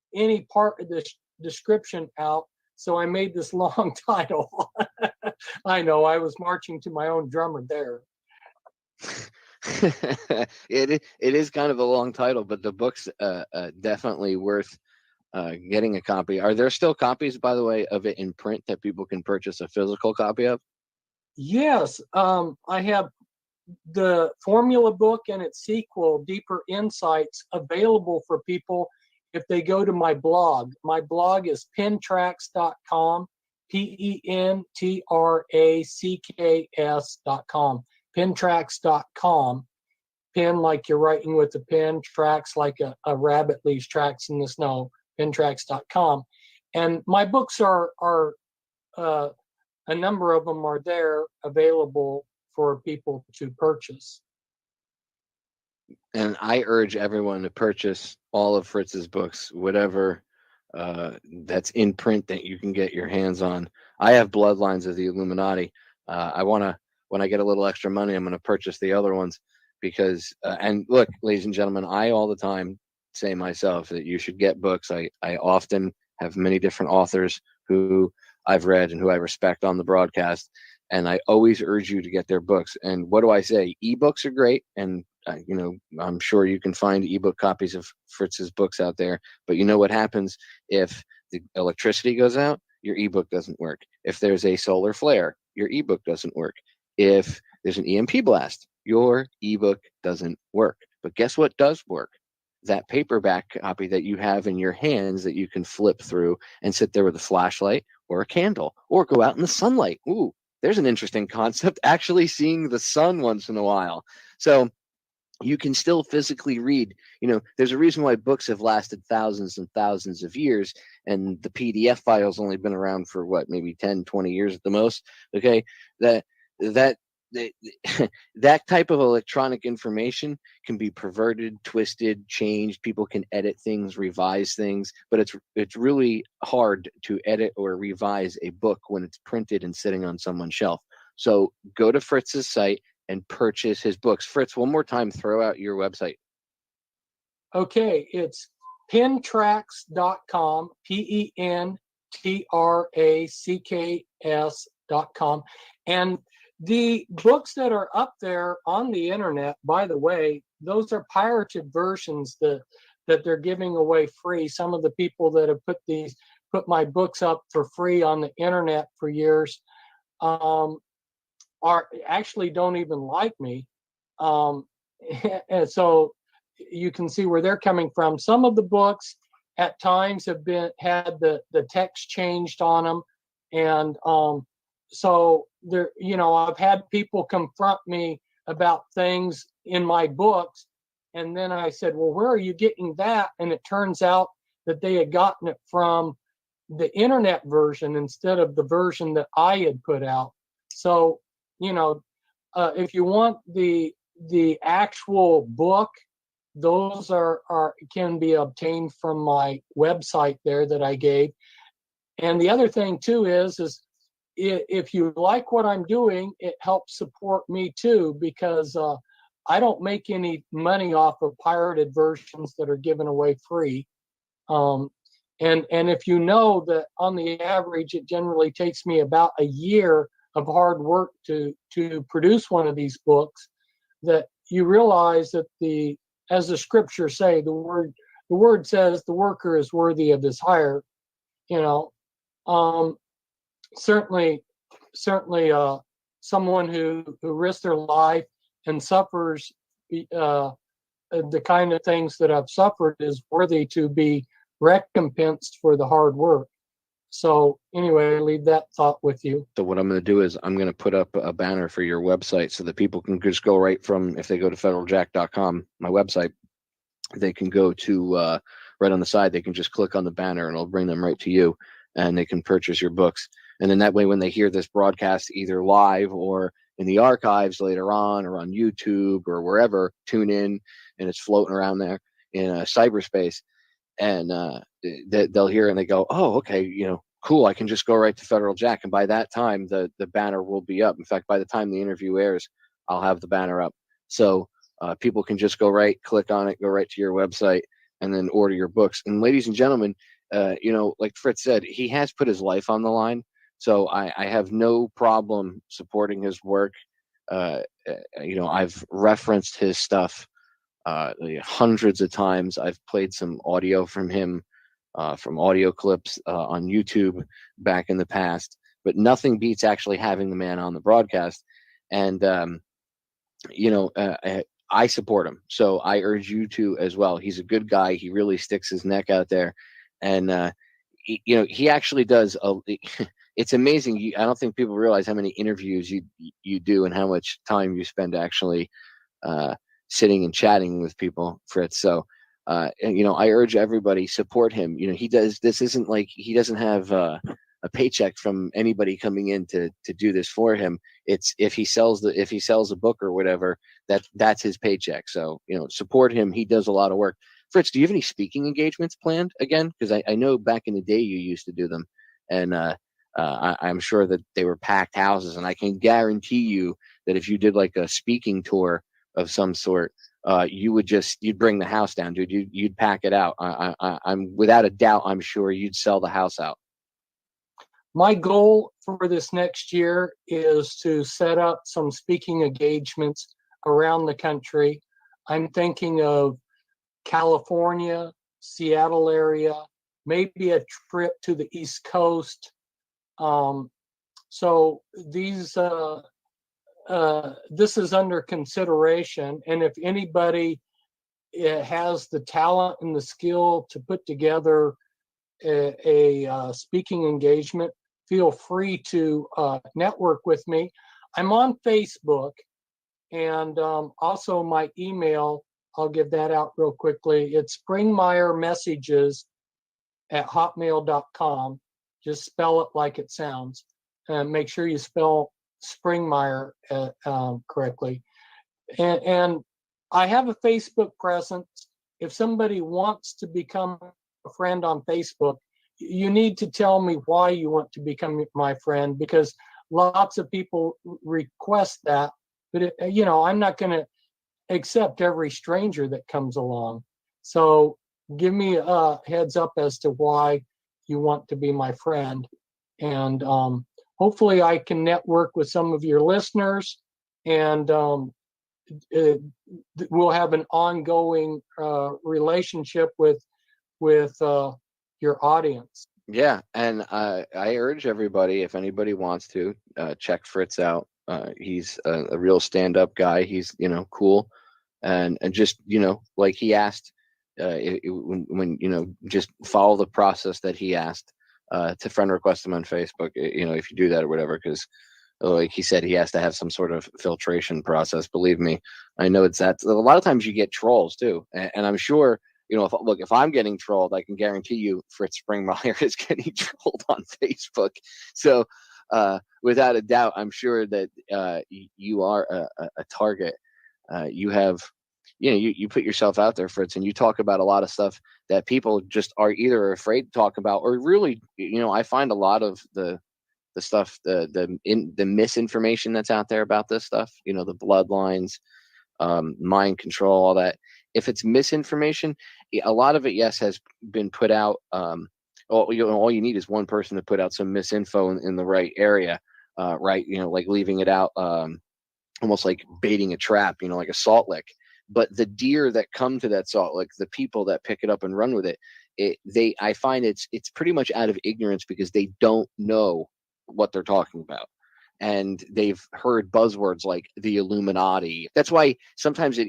part of this description out, so I made this long title. I know, I was marching to my own drummer there. It is kind of a long title, but the book's definitely worth getting a copy. Are there still copies, by the way, of it in print that people can purchase a physical copy of? Yes, I have the Formula Book and its sequel, Deeper Insights, available for people if they go to my blog. My blog is pentracks.com, pentracks.com, pentracks.com. Pen like you're writing with a pen, tracks like a rabbit leaves tracks in the snow, pentracks.com. And my books are a number of them are there available for people to purchase. And I urge everyone to purchase all of Fritz's books, whatever that's in print that you can get your hands on. I have Bloodlines of the Illuminati. When I get a little extra money, I'm going to purchase the other ones because, and look, ladies and gentlemen, I all the time say myself that you should get books. I often have many different authors who I've read and who I respect on the broadcast, and I always urge you to get their books. And what do I say? Ebooks are great, and I'm sure you can find ebook copies of Fritz's books out there. But you know what happens if the electricity goes out? Your ebook doesn't work. If there's a solar flare, your ebook doesn't work. If there's an EMP blast, your ebook doesn't work. But guess what does work? That paperback copy that you have in your hands that you can flip through and sit there with a flashlight or a candle or go out in the sunlight. Ooh, there's an interesting concept, actually seeing the sun once in a while. So you can still physically read. There's a reason why books have lasted thousands and thousands of years, and the PDF file's only been around for maybe 10, 20 years at the most. Okay, that type of electronic information can be perverted, twisted, changed. People can edit things, revise things, but it's really hard to edit or revise a book when it's printed and sitting on someone's shelf. So go to Fritz's site and purchase his books. Fritz, one more time, throw out your website. Okay, it's pentracks.com, pentracks.com. And the books that are up there on the internet, by the way, those are pirated versions that they're giving away free. Some of the people that have put my books up for free on the internet for years are actually don't even like me. And so you can see where they're coming from. Some of the books at times have had the text changed on them. And so there, I've had people confront me about things in my books. And then I said, well, where are you getting that? And it turns out that they had gotten it from the internet version instead of the version that I had put out. So, if you want the actual book, those can be obtained from my website there that I gave. And the other thing too is if you like what I'm doing, it helps support me too, because I don't make any money off of pirated versions that are given away free. And if you know that on the average, it generally takes me about a year of hard work to produce one of these books, that you realize that as the scriptures say, the word says the worker is worthy of his hire. Certainly, someone who risks their life and suffers the kind of things that I've suffered is worthy to be recompensed for the hard work. So anyway, I leave that thought with you. So what I'm going to do is I'm going to put up a banner for your website so that people can just go right from, if they go to federaljack.com, my website, they can go to right on the side, they can just click on the banner and it'll bring them right to you, and they can purchase your books. And then that way, when they hear this broadcast either live or in the archives later on, or on YouTube or wherever, tune in, and it's floating around there in cyberspace, and they'll hear it and they go, oh, okay, cool, I can just go right to Federal Jack. And by that time, the banner will be up. In fact, by the time the interview airs, I'll have the banner up. So people can just go right, click on it, go right to your website, and then order your books. And ladies and gentlemen, like Fritz said, he has put his life on the line. So I have no problem supporting his work. I've referenced his stuff hundreds of times. I've played some audio from him, from audio clips on YouTube back in the past, but nothing beats actually having the man on the broadcast. And, I support him. So I urge you to as well. He's a good guy. He really sticks his neck out there. And, he actually does. It's amazing. I don't think people realize how many interviews you do and how much time you spend actually sitting and chatting with people, Fritz. So, I urge everybody, support him. He does. This isn't like he doesn't have a paycheck from anybody coming in to do this for him. It's if he sells a book or whatever, that's his paycheck. So, support him. He does a lot of work. Fritz, do you have any speaking engagements planned again? Because I know back in the day you used to do them, and I'm sure that they were packed houses. And I can guarantee you that if you did like a speaking tour of some sort, you'd bring the house down, dude. You'd pack it out. I'm without a doubt, I'm sure you'd sell the house out. My goal for this next year is to set up some speaking engagements around the country. I'm thinking of California, Seattle area, maybe a trip to the East Coast. So these this is under consideration, and if anybody has the talent and the skill to put together a speaking engagement, feel free to network with me. I'm on Facebook, and also my email, I'll give that out real quickly. It's springmeiermessages@hotmail.com. Just spell it like it sounds, and make sure you spell Springmeier correctly. And I have a Facebook presence. If somebody wants to become a friend on Facebook, you need to tell me why you want to become my friend, because lots of people request that. But I'm not going to accept every stranger that comes along. So give me a heads up as to why you want to be my friend. And hopefully I can network with some of your listeners, and we'll have an ongoing relationship with your audience. Yeah, and I urge everybody, if anybody wants to, check Fritz out. He's a real stand-up guy. He's cool, and just like he asked, when just follow the process that he asked to friend request him on Facebook. If you do that or whatever, because like he said, he has to have some sort of filtration process. Believe me, I know it's that. A lot of times you get trolls too, and I'm sure. If I'm getting trolled, I can guarantee you Fritz Springmeier is getting trolled on Facebook. So without a doubt, I'm sure that you are a target. You have you put yourself out there, Fritz, and you talk about a lot of stuff that people just are either afraid to talk about, or really, I find a lot of the stuff, the misinformation that's out there about this stuff, the bloodlines, mind control, all that. If it's misinformation, a lot of it, yes, has been put out. All you need is one person to put out some misinfo in the right area, right? Like leaving it out, almost like baiting a trap, like a salt lick. But the deer that come to that salt lick, the people that pick it up and run with it, I find it's pretty much out of ignorance, because they don't know what they're talking about. And they've heard buzzwords like the Illuminati. That's why sometimes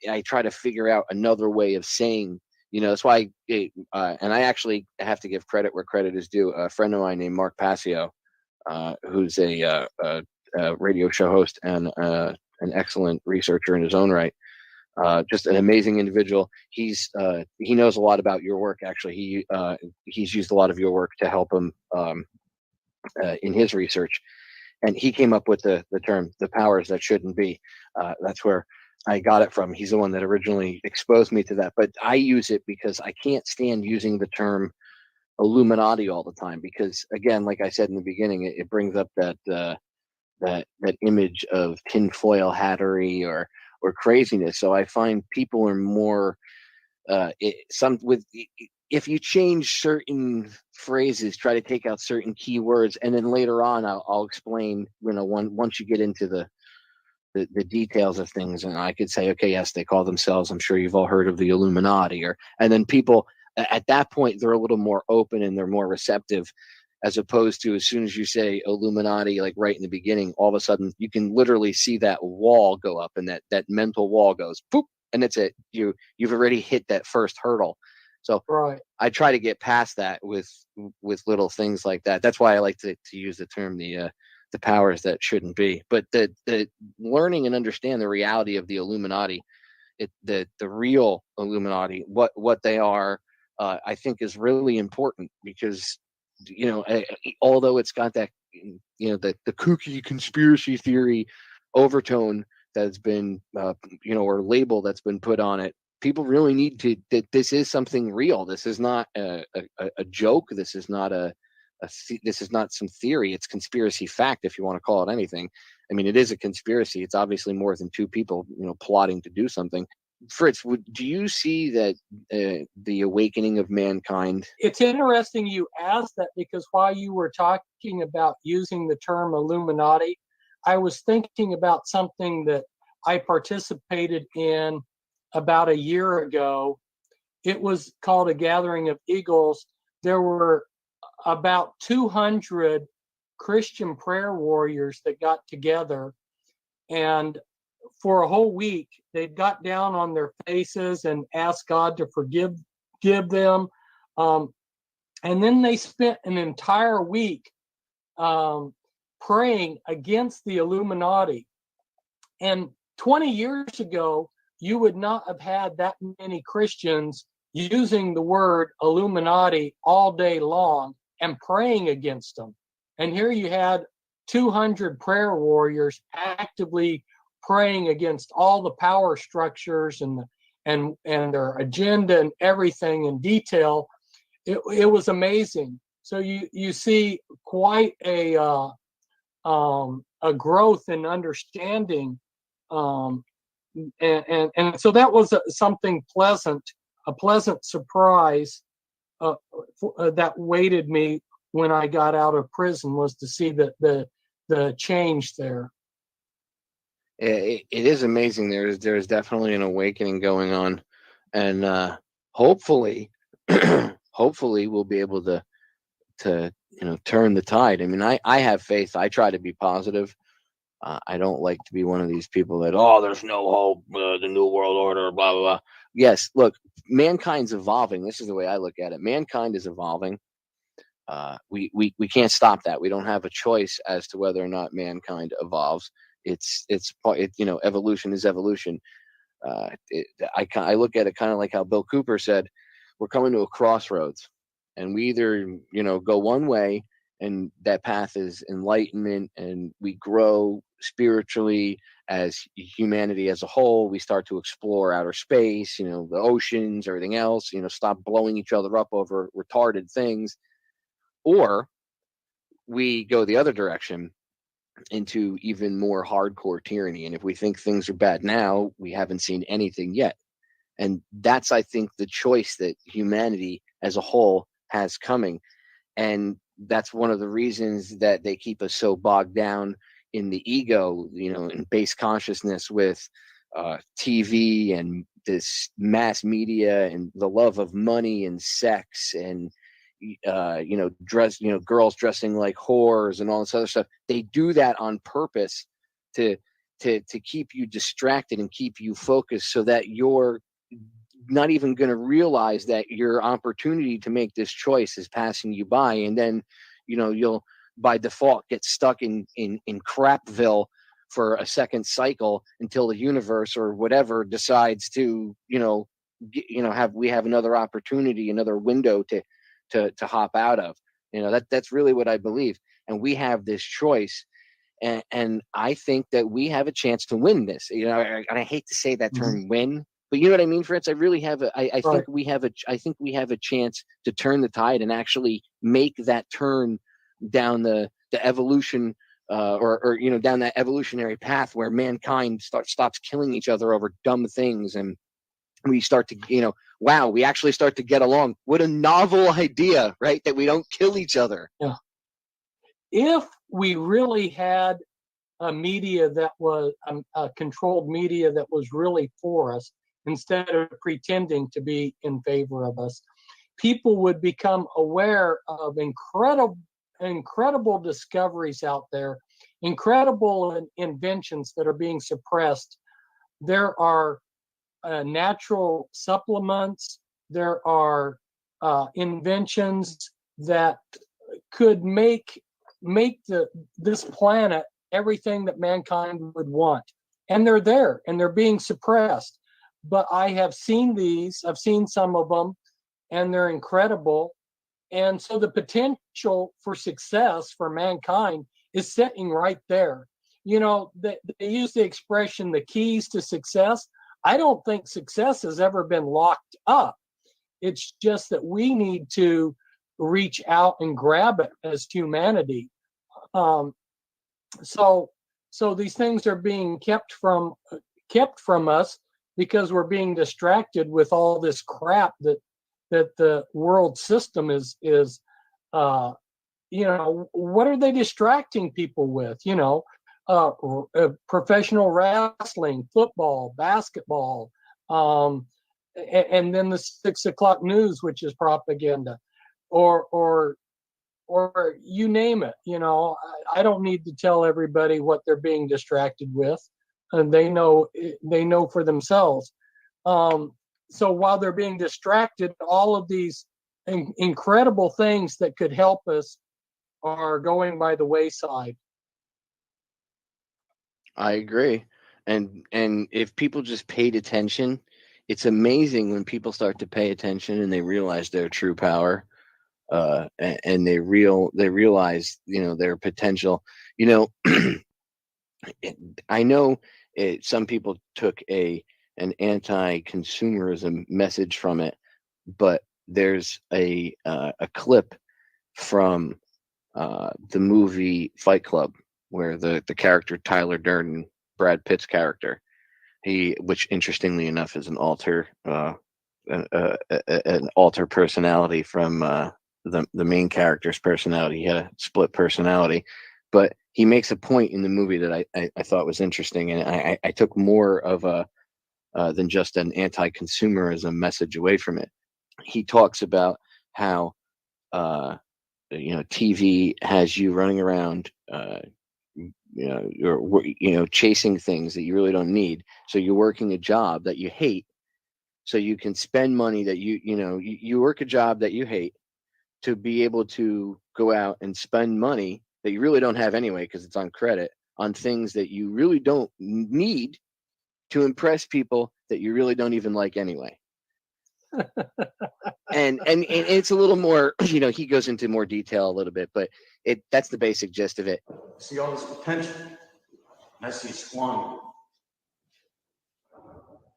I try to figure out another way of saying, that's why, and I actually have to give credit where credit is due. A friend of mine named Mark Passio, who's a radio show host and an excellent researcher in his own right. Just an amazing individual. He knows a lot about your work. Actually, he's used a lot of your work to help him in his research. And he came up with the term, the powers that shouldn't be. That's where I got it from. He's the one that originally exposed me to that. But I use it because I can't stand using the term Illuminati all the time. Because, again, like I said in the beginning, it brings up that image of tinfoil hattery or craziness. So I find people are more if you change certain phrases, try to take out certain keywords, and then later on I'll explain, once you get into the details of things, and I could say, okay, yes, they call themselves, I'm sure you've all heard of the Illuminati, and then people at that point, they're a little more open and they're more receptive, as opposed to as soon as you say Illuminati, like right in the beginning, all of a sudden you can literally see that wall go up, and that mental wall goes boop, and it's it. You've already hit that first hurdle. So right. I try to get past that with little things like that. That's why I like to use the term the powers that shouldn't be. But the learning and understand the reality of the Illuminati, the real Illuminati, what they are, I think is really important, because although it's got that the kooky conspiracy theory overtone that's been or label that's been put on it, people really need to, that this is something real. This is not a joke. This is not this is not some theory. It's conspiracy fact, if you want to call it anything. I mean, it is a conspiracy. It's obviously more than two people plotting to do something. Fritz, do you see that the awakening of mankind? It's interesting you asked that, because while you were talking about using the term Illuminati, I was thinking about something that I participated in about a year ago. It was called a Gathering of Eagles. There were about 200 Christian prayer warriors that got together, and for a whole week, they got down on their faces and asked God to forgive them. And then they spent an entire week praying against the Illuminati. And 20 years ago, you would not have had that many Christians using the word Illuminati all day long and praying against them. And here you had 200 prayer warriors actively praying against all the power structures and their agenda and everything in detail. It was amazing. So you see quite a growth in understanding, and so that was something pleasant, a pleasant surprise that awaited me when I got out of prison, was to see the change there. It is amazing. There's definitely an awakening going on, and hopefully we'll be able to turn the tide. I mean, I have faith. I try to be positive. I don't like to be one of these people that, there's no hope, the new world order, blah blah blah. Yes, look, mankind's evolving. This is the way I look at it. Mankind is evolving. We can't stop that. We don't have a choice as to whether or not mankind evolves. Evolution is evolution. I look at it kind of like how Bill Cooper said, we're coming to a crossroads, and we either go one way, and that path is enlightenment, and we grow spiritually, as humanity as a whole, we start to explore outer space, you know, the oceans, everything else, you know, stop blowing each other up over retarded things. Or we go the other direction into even more hardcore tyranny. And if we think things are bad now, we haven't seen anything yet. And that's, I think, the choice that humanity as a whole has coming. And that's one of the reasons that they keep us so bogged down in the ego, you know, in base consciousness with TV and this mass media and the love of money and sex and you know, girls dressing like whores and all this other stuff. They do that on purpose to keep you distracted and keep you focused, so that you're not even going to realize that your opportunity to make this choice is passing you by. And then, you know, you'll by default get stuck in crapville for a second cycle until the universe or whatever decides to, we have another opportunity, another window to hop out of. You know, that's really what I believe. And we have this choice. And I think that we have a chance to win this. You know, and I hate to say that term win, but you know what I mean, Fritz? I really have I think we have a chance to turn the tide and actually make that turn down the evolution or down that evolutionary path where mankind stops killing each other over dumb things, and we start to, wow, we actually start to get along. What a novel idea, right? That we don't kill each other. Yeah. If we really had a media that was a controlled media that was really for us, instead of pretending to be in favor of us, people would become aware of incredible discoveries out there, incredible inventions that are being suppressed. There are natural supplements. There are inventions that could make this planet everything that mankind would want, and they're there and they're being suppressed. But I have seen these. I've seen some of them, and they're incredible. And so the potential for success for mankind is sitting right there. You know, they use the expression the keys to success. I don't think success has ever been locked up. It's just that we need to reach out and grab it as humanity. So these things are being kept from us because we're being distracted with all this crap that the world system is what are they distracting people with? Professional wrestling, football, basketball, and then the 6 o'clock news, which is propaganda, or you name it. I don't need to tell everybody what they're being distracted with, and they know for themselves. So while they're being distracted, all of these incredible things that could help us are going by the wayside. I agree. And if people just paid attention, it's amazing when people start to pay attention and they realize their true power, and they realize, their potential. I know some people took an anti-consumerism message from it, but there's a clip from the movie Fight Club where the character Tyler Durden, Brad Pitt's character, which interestingly enough is an alter personality from the main character's personality. He had a split personality, but he makes a point in the movie that I thought was interesting, and I took more of than just an anti-consumerism message away from it. He talks about how TV has you running around, chasing things that you really don't need. So you're working a job that you hate, so you can spend money that you work a job that you hate to be able to go out and spend money that you really don't have anyway because it's on credit on things that you really don't need to impress people that you really don't even like anyway. and it's a little more, he goes into more detail a little bit, but that's the basic gist of it. See all this potential. I see squandering.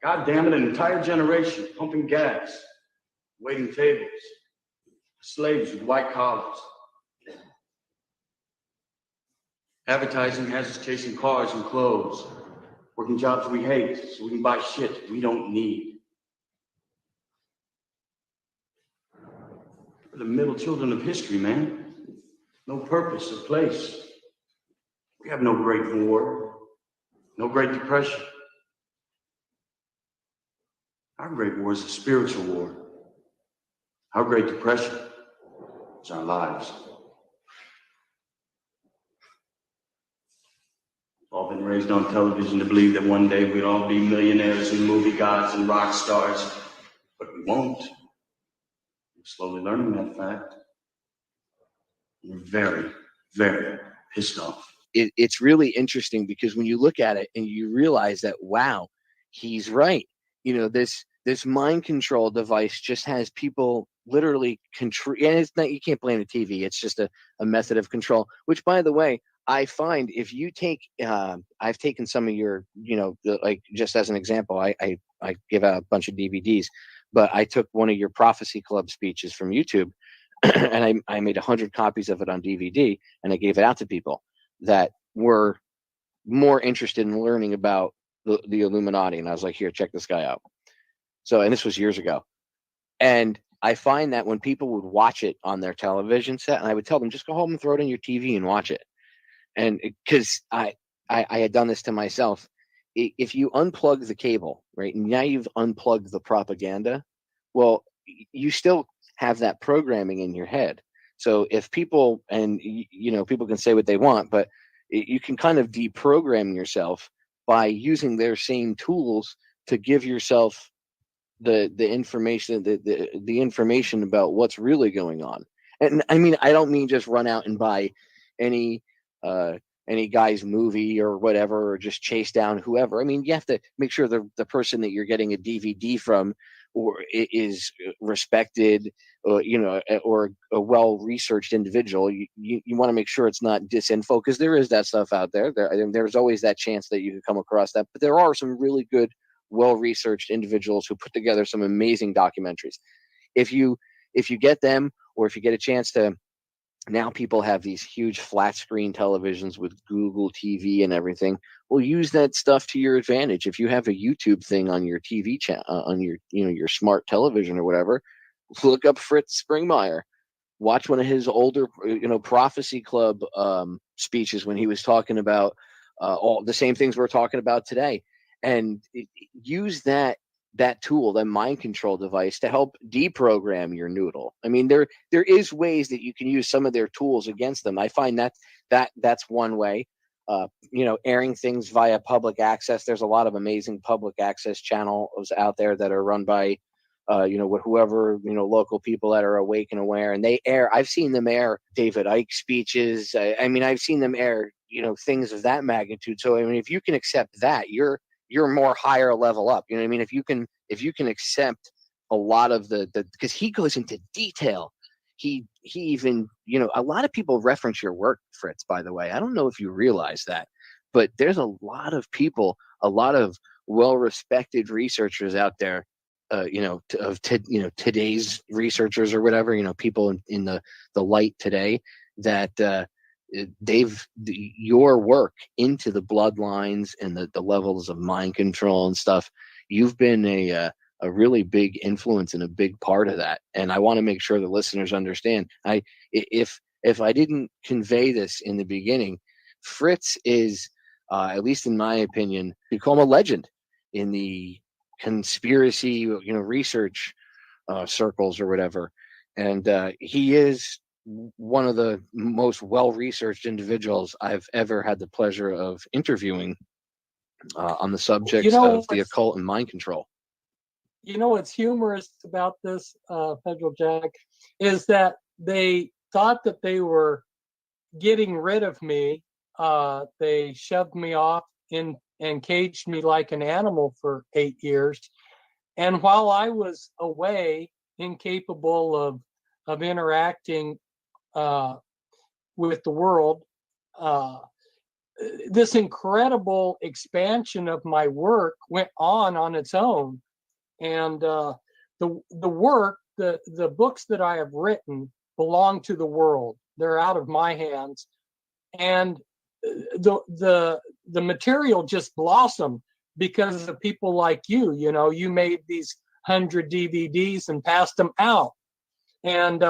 God damn it, an entire generation pumping gas, waiting tables, slaves with white collars. Advertising has us chasing cars and clothes, working jobs we hate so we can buy shit we don't need. We're the middle children of history, man. No purpose or place. We have no Great War, no Great Depression. Our Great War is a spiritual war. Our Great Depression is our lives. All been raised on television to believe that one day we'd all be millionaires and movie gods and rock stars, but we won't. We're slowly learning that fact. We're very, very pissed off. It's really interesting because when you look at it and you realize that, wow, he's right. You know, this mind control device just has people literally control, and it's not, you can't blame the TV. It's just a method of control, which, by the way, I find if you take, I've taken some of your, you know, like just as an example, I give out a bunch of DVDs, but I took one of your Prophecy Club speeches from YouTube and I made 100 copies of it on DVD and I gave it out to people that were more interested in learning about the Illuminati. And I was like, here, check this guy out. So, and this was years ago. And I find that when people would watch it on their television set, and I would tell them, just go home and throw it on your TV and watch it. And because I had done this to myself, if you unplug the cable, right, and now you've unplugged the propaganda, well, you still have that programming in your head. So if people, and you know, people can say what they want, but you can kind of deprogram yourself by using their same tools to give yourself the information, the information about what's really going on. And I mean, I don't mean just run out and buy any guy's movie or whatever, or just chase down whoever. I mean, you have to make sure the person that you're getting a DVD from or is respected, you know, or a well-researched individual. You want to make sure it's not disinfo, because there is that stuff out there. There's always that chance that you could come across that. But there are some really good, well-researched individuals who put together some amazing documentaries. If you get them, or if you get a chance to, now people have these huge flat screen televisions with Google TV and everything. Well, use that stuff to your advantage. If you have a YouTube thing on your TV channel, on your, you know, your smart television or whatever, look up Fritz Springmeier. Watch one of his older, you know, Prophecy Club speeches when he was talking about all the same things we're talking about today, and use that tool, that mind control device, to help deprogram your noodle. I mean, there is ways that you can use some of their tools against them. I find that's one way. You know, airing things via public access. There's a lot of amazing public access channels out there that are run by, you know, whoever, you know, local people that are awake and aware, and they air. I've seen them air David Icke speeches. I mean, I've seen them air, you know, things of that magnitude. So, I mean, if you can accept that, you're more higher level up. You know what I mean? If you can accept a lot of the because he goes into detail. He even, you know, a lot of people reference your work, Fritz, by the way. I don't know if you realize that, but there's a lot of people, a lot of well-respected researchers out there, you know, today's researchers or whatever, you know, people in the light today, that your work into the bloodlines and the levels of mind control and stuff. You've been a really big influence and a big part of that. And I want to make sure the listeners understand. If I didn't convey this in the beginning, Fritz is, at least in my opinion, you call him a legend in the conspiracy, you know, research circles or whatever. And he is one of the most well-researched individuals I've ever had the pleasure of interviewing on the subjects of the occult and mind control. You know what's humorous about this, Federal Jack, is that they thought that they were getting rid of me. They shoved me off and caged me like an animal for 8 years. And while I was away, incapable of interacting with the world, this incredible expansion of my work went on its own. And the work, the books that I have written belong to the world. They're out of my hands. And the material just blossomed because of people like you. You know, you made these 100 DVDs and passed them out. And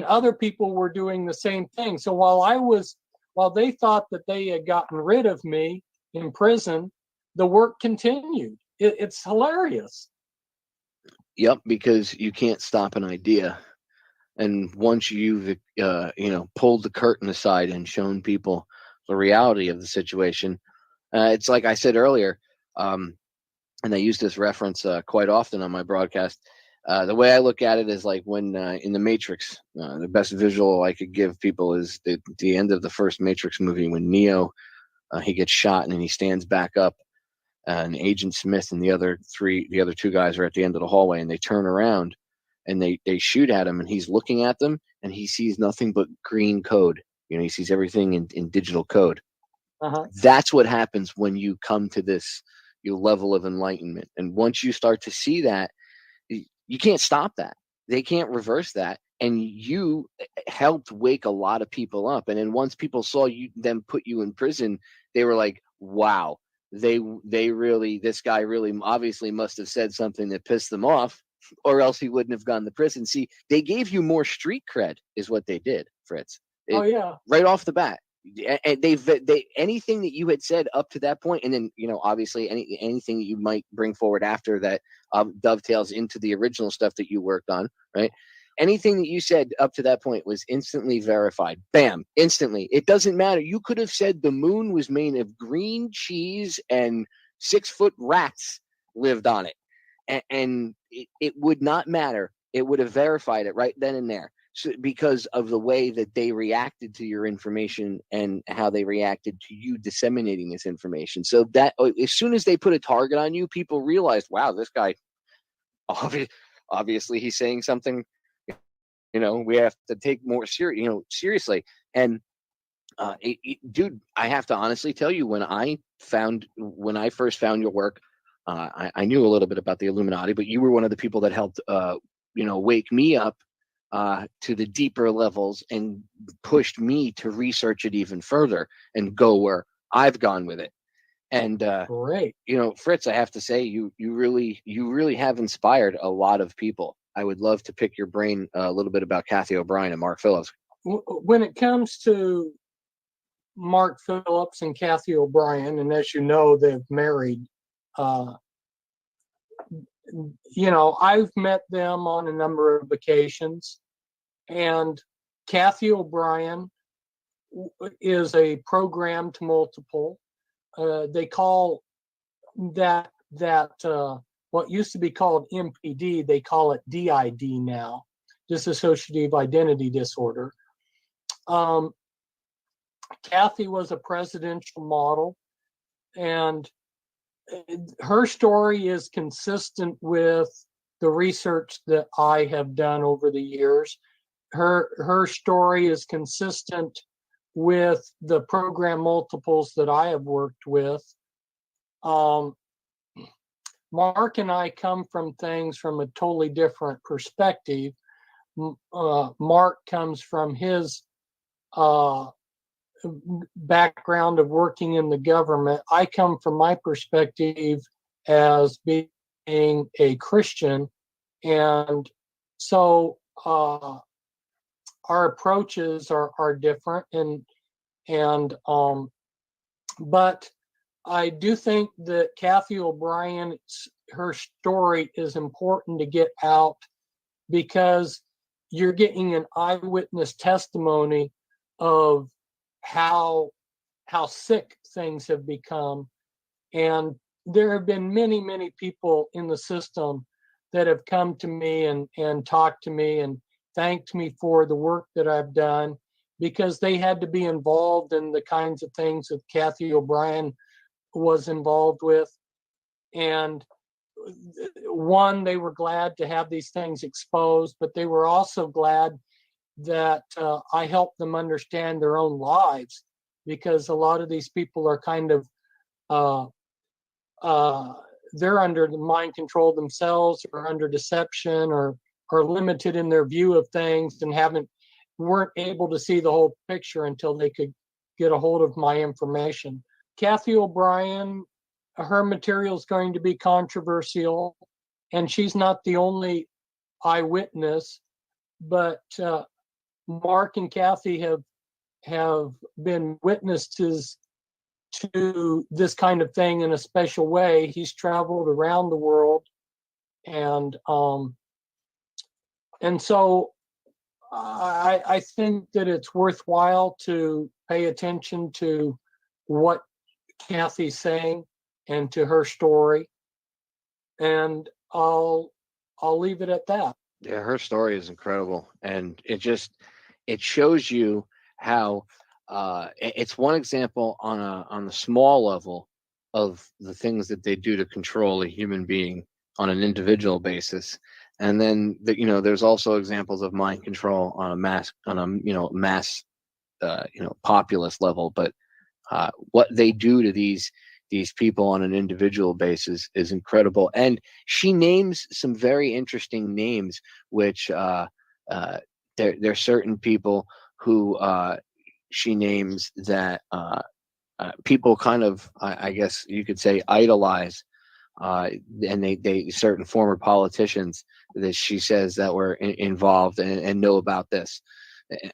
other people were doing the same thing. So while they thought that they had gotten rid of me in prison, the work continued. It's hilarious. Yep, because you can't stop an idea. And once you've pulled the curtain aside and shown people the reality of the situation, it's like I said earlier, and I use this reference quite often on my broadcast. The way I look at it is like when in the Matrix, the best visual I could give people is the end of the first Matrix movie when Neo, he gets shot and then he stands back up, and Agent Smith and the other two guys are at the end of the hallway, and they turn around and they shoot at him, and he's looking at them and he sees nothing but green code. You know, he sees everything in digital code. Uh-huh. That's what happens when you come to this level of enlightenment. And once you start to see that, you can't stop that. They can't reverse that. And you helped wake a lot of people up. And then once people saw them put you in prison, they were like, wow, this guy really obviously must have said something that pissed them off, or else he wouldn't have gone to prison. See, they gave you more street cred is what they did, Fritz. Oh yeah. Right off the bat. And they anything that you had said up to that point, and then obviously anything that you might bring forward after that dovetails into the original stuff that you worked on, right? Anything that you said up to that point was instantly verified. Bam, instantly. It doesn't matter. You could have said the moon was made of green cheese and 6-foot rats lived on it, and it would not matter. It would have verified it right then and there. So, because of the way that they reacted to your information and how they reacted to you disseminating this information. So that as soon as they put a target on you, people realized, wow, this guy, obviously he's saying something, we have to take more seriously. And dude, I have to honestly tell you, when I first found your work, I knew a little bit about the Illuminati, but you were one of the people that helped, wake me up to the deeper levels and pushed me to research it even further and go where I've gone with it. And great, Fritz, I have to say, you really have inspired a lot of people. I would love to pick your brain a little bit about Cathy O'Brien and Mark Phillips. When it comes to Mark Phillips and Cathy O'Brien, and as you know, they've married. I've met them on a number of occasions, and Cathy O'Brien is a program to multiple. They call that what used to be called MPD, they call it DID now, dissociative identity disorder. Cathy was a presidential model, and her story is consistent with the research that I have done over the years. Her story is consistent with the program multiples that I have worked with. Mark and I come from things from a totally different perspective. Mark comes from his background of working in the government. I come from my perspective as being a Christian, and so our approaches are different, but I do think that Cathy O'Brien, her story is important to get out, because you're getting an eyewitness testimony of how sick things have become. And there have been many people in the system that have come to me and talked to me and thanked me for the work that I've done, because they had to be involved in the kinds of things that Cathy O'Brien was involved with. And one, they were glad to have these things exposed, but they were also glad that I helped them understand their own lives because a lot of these people are kind of they're under the mind control themselves, or under deception, or limited in their view of things, and weren't able to see the whole picture until they could get a hold of my information. Cathy O'Brien, her material is going to be controversial, and she's not the only eyewitness, but Mark and Cathy have been witnesses to this kind of thing in a special way. He's traveled around the world, and so I think that it's worthwhile to pay attention to what Cathy's saying and to her story, and I'll leave it at that. Yeah, her story is incredible, and it shows you how it's one example on a small level of the things that they do to control a human being on an individual basis. And then there's also examples of mind control on a mass populace level. But what they do to these people on an individual basis is incredible. And she names some very interesting names, which there's certain people who she names that people kind of, I guess you could say, idolize, and they certain former politicians that she says that were involved and know about this,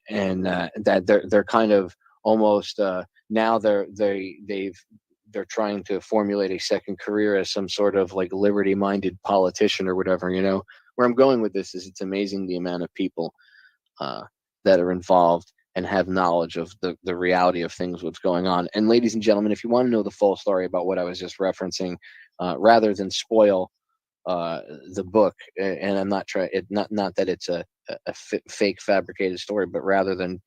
and that they're kind of almost now they're trying to formulate a second career as some sort of like liberty-minded politician or whatever. Where I'm going with this is it's amazing the amount of people that are involved and have knowledge of the reality of things, what's going on. And ladies and gentlemen, if you want to know the full story about what I was just referencing, rather than spoil the book, and I'm not trying, not that it's a fake fabricated story, but rather than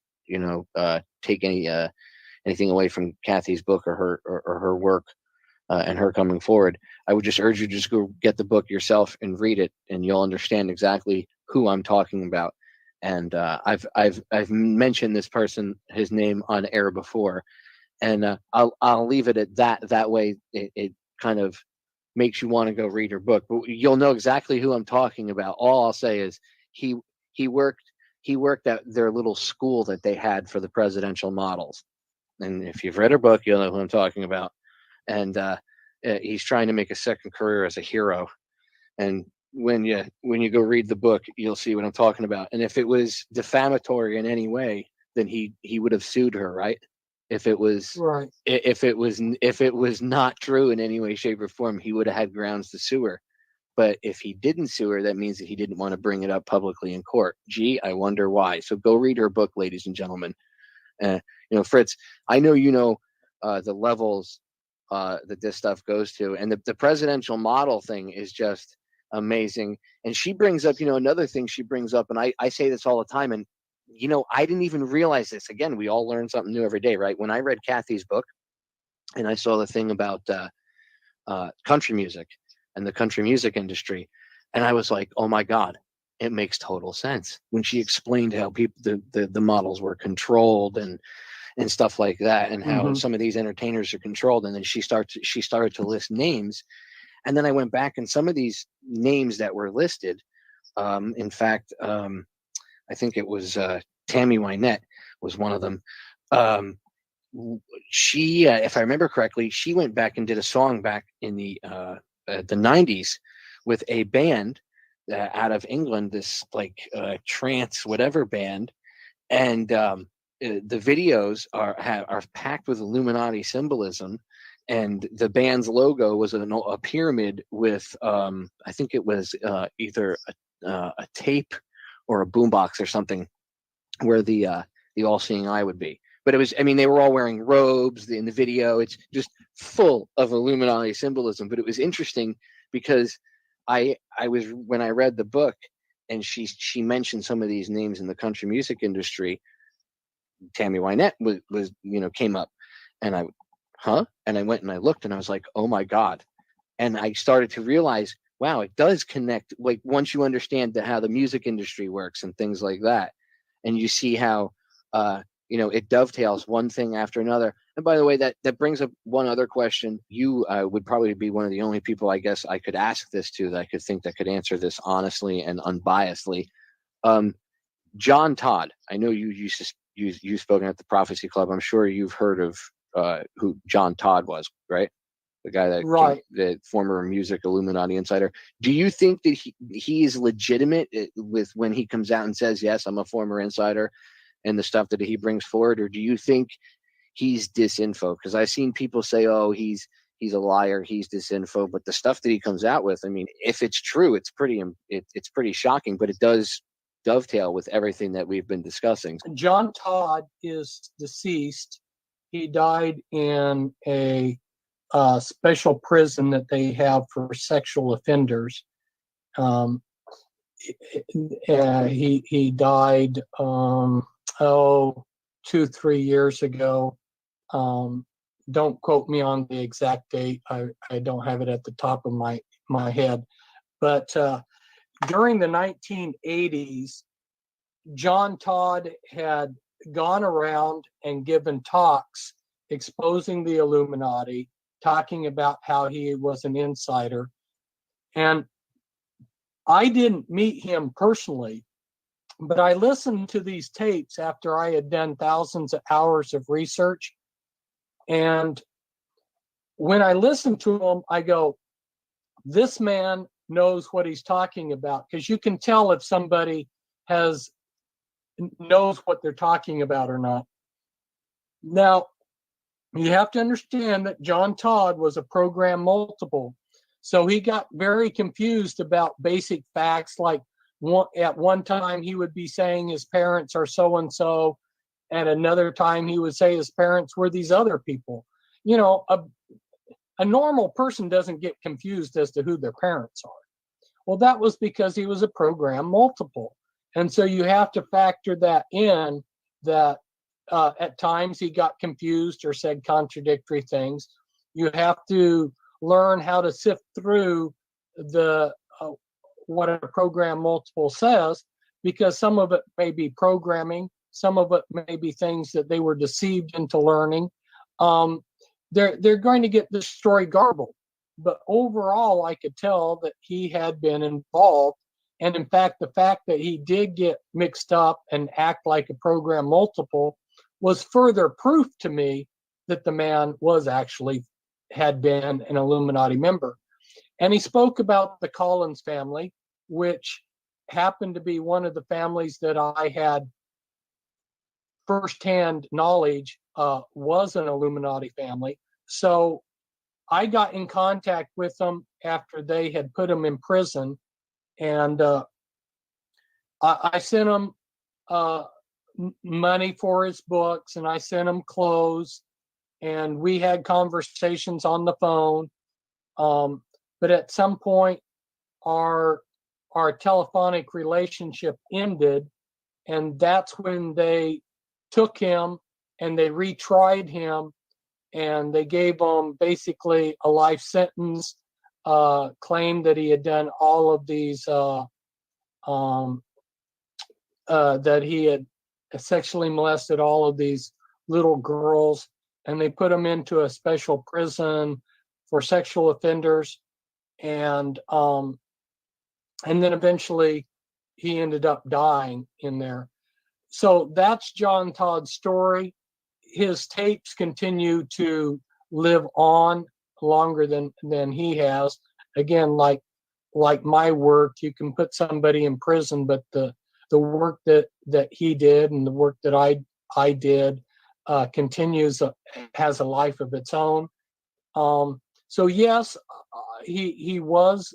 take anything away from Cathy's book or her work and her coming forward, I would just urge you to just go get the book yourself and read it, and you'll understand exactly who I'm talking about. And I've mentioned this person, his name, on air before, and I'll leave it at that. That way, it kind of makes you want to go read her book. But you'll know exactly who I'm talking about. All I'll say is he worked at their little school that they had for the presidential models. And if you've read her book, you'll know who I'm talking about. And he's trying to make a second career as a hero. And when you go read the book, you'll see what I'm talking about. And if it was defamatory in any way, then he would have sued her, right? If it was right. If it was not true in any way, shape, or form, he would have had grounds to sue her. But if he didn't sue her, that means that he didn't want to bring it up publicly in court. Gee, I wonder why. So go read her book, ladies and gentlemen. Fritz, I know the levels that this stuff goes to, and the presidential model thing is just amazing. And she brings up, another thing she brings up, and I say this all the time, and I didn't even realize this. Again, we all learn something new every day, right? When I read Cathy's book and I saw the thing about country music and the country music industry, and I was like, oh my God, it makes total sense when she explained how people, the models were controlled and stuff like that, and how some of these entertainers are controlled. And then she started to list names. And then I went back, and some of these names that were listed, in fact, I think it was Tammy Wynette was one of them. She, if I remember correctly, she went back and did a song back in the 90s with a band out of England, this like trance whatever band, and the videos are packed with Illuminati symbolism. And the band's logo was a pyramid with, I think it was either a tape or a boombox or something, where the all-seeing eye would be. But it was, they were all wearing robes in the video. It's just full of Illuminati symbolism. But it was interesting because I was, when I read the book and she mentioned some of these names in the country music industry, Tammy Wynette was came up, and and I went and I looked, and I was like, oh my God. And I started to realize, wow, it does connect. Like, once you understand how the music industry works and things like that, and you see how it dovetails one thing after another. And by the way, that brings up one other question. You would probably be one of the only people, I guess, I could ask this to, that I could think that could answer this honestly and unbiasedly. John Todd, I know you've spoken at the Prophecy Club. I'm sure you've heard of who John Todd was, right? The guy that Right. the former music Illuminati insider. Do you think that he is legitimate with when he comes out and says, yes, I'm a former insider, and the stuff that he brings forward, or do you think he's disinfo? Because I've seen people say, oh, he's a liar, he's disinfo, but the stuff that he comes out with, I mean, if it's true, it's pretty shocking, but it does dovetail with everything that we've been discussing. John Todd is deceased. He died in a special prison that they have for sexual offenders. He died 2-3 years ago. Don't quote me on the exact date. I don't have it at the top of my head. But during the 1980s, John Todd had gone around and given talks exposing the Illuminati, talking about how he was an insider. And I didn't meet him personally, but I listened to these tapes after I had done thousands of hours of research. And when I listened to him, I go, this man knows what he's talking about, because you can tell if somebody knows what they're talking about or not. Now, you have to understand that John Todd was a program multiple. So he got very confused about basic facts, like at one time he would be saying his parents are so-and-so. At another time he would say his parents were these other people. A normal person doesn't get confused as to who their parents are. Well, that was because he was a program multiple. And so you have to factor that in, that at times he got confused or said contradictory things. You have to learn how to sift through what a program multiple says, because some of it may be programming, some of it may be things that they were deceived into learning. They're going to get the story garbled. But overall, I could tell that he had been involved. And in fact, the fact that he did get mixed up and act like a program multiple was further proof to me that the man had been an Illuminati member. And he spoke about the Collins family, which happened to be one of the families that I had firsthand knowledge was an Illuminati family. So I got in contact with them after they had put him in prison, and I sent him money for his books, and I sent him clothes, and we had conversations on the phone. But at some point, our telephonic relationship ended, and that's when they took him and they retried him, and they gave him basically a life sentence, claimed that he had done all of these, that he had sexually molested all of these little girls, and they put him into a special prison for sexual offenders. And then eventually he ended up dying in there. So that's John Todd's story. His tapes continue to live on longer than he has. Again, like my work, you can put somebody in prison, but the work that he did and the work that I did continues, has a life of its own. So yes, he was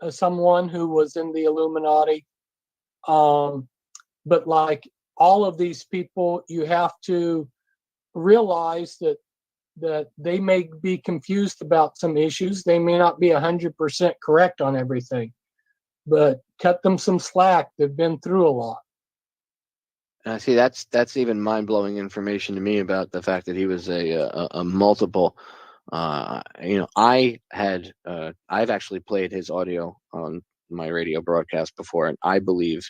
someone who was in the Illuminati. But like all of these people, you have to realize that they may be confused about some issues. They may not be 100% correct on everything, but cut them some slack. They've been through a lot. See, that's even mind-blowing information to me about the fact that he was a multiple. I've actually played his audio on my radio broadcast before, and I believe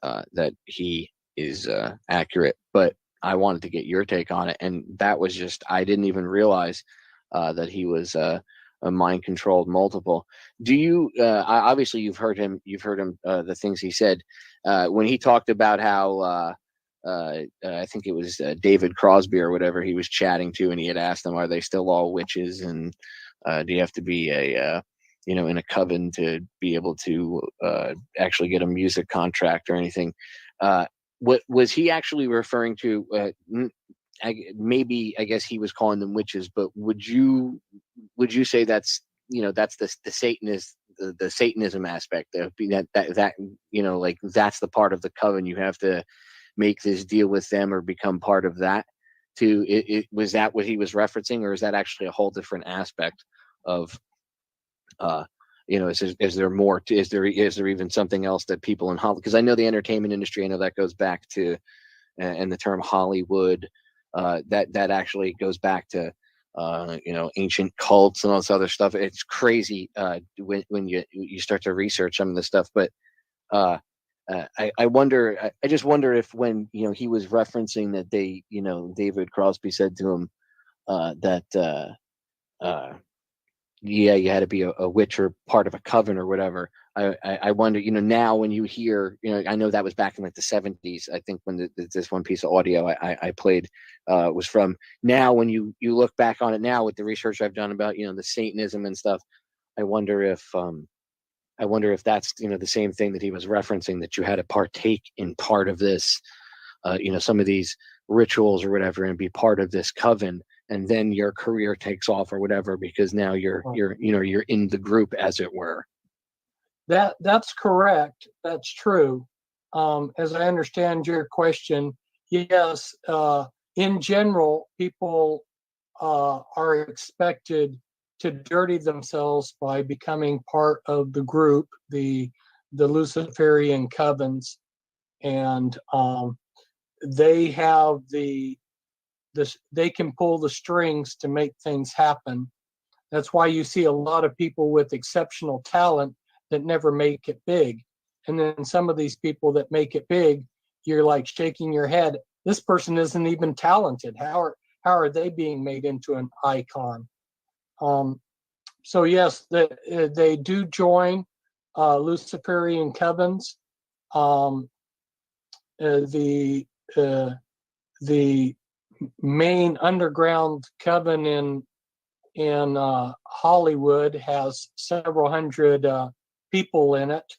that he is accurate, but I wanted to get your take on it. And that was just, I didn't even realize that he was a mind controlled multiple. Do you obviously you've heard him the things he said when he talked about how I think it was David Crosby or whatever he was chatting to, and he had asked them, are they still all witches, and do you have to be a in a coven to be able to actually get a music contract or anything? What was he actually referring to? I guess he was calling them witches, but would you say that's that's the Satanist, the Satanism aspect of that like that's the part of the coven you have to make this deal with them or become part of that too? Was that what he was referencing, or is that actually a whole different aspect of is there more to, is there even something else that people in Hollywood, because I know the entertainment industry, I know that goes back to and the term Hollywood that actually goes back to ancient cults and all this other stuff. It's crazy when you start to research some of this stuff. But I wonder, I just wonder if when he was referencing that they David Crosby said to him that you had to be a witch or part of a coven or whatever. I wonder, now when you hear, I know that was back in like the 70s, I think, when this one piece of audio I played was from. Now, when you look back on it now with the research I've done about, the Satanism and stuff, I wonder if that's, the same thing that he was referencing, that you had to partake in part of this, some of these rituals or whatever, and be part of this coven. And then your career takes off or whatever, because now you're in the group, as it were. That's correct. That's true. As I understand your question, yes, in general, people are expected to dirty themselves by becoming part of the group, the Luciferian covens, and they have they can pull the strings to make things happen. That's why you see a lot of people with exceptional talent that never make it big. And then some of these people that make it big, you're like shaking your head. This person isn't even talented. How are they being made into an icon? So yes, they do join Luciferian covens. The main underground coven in Hollywood has several hundred people in it,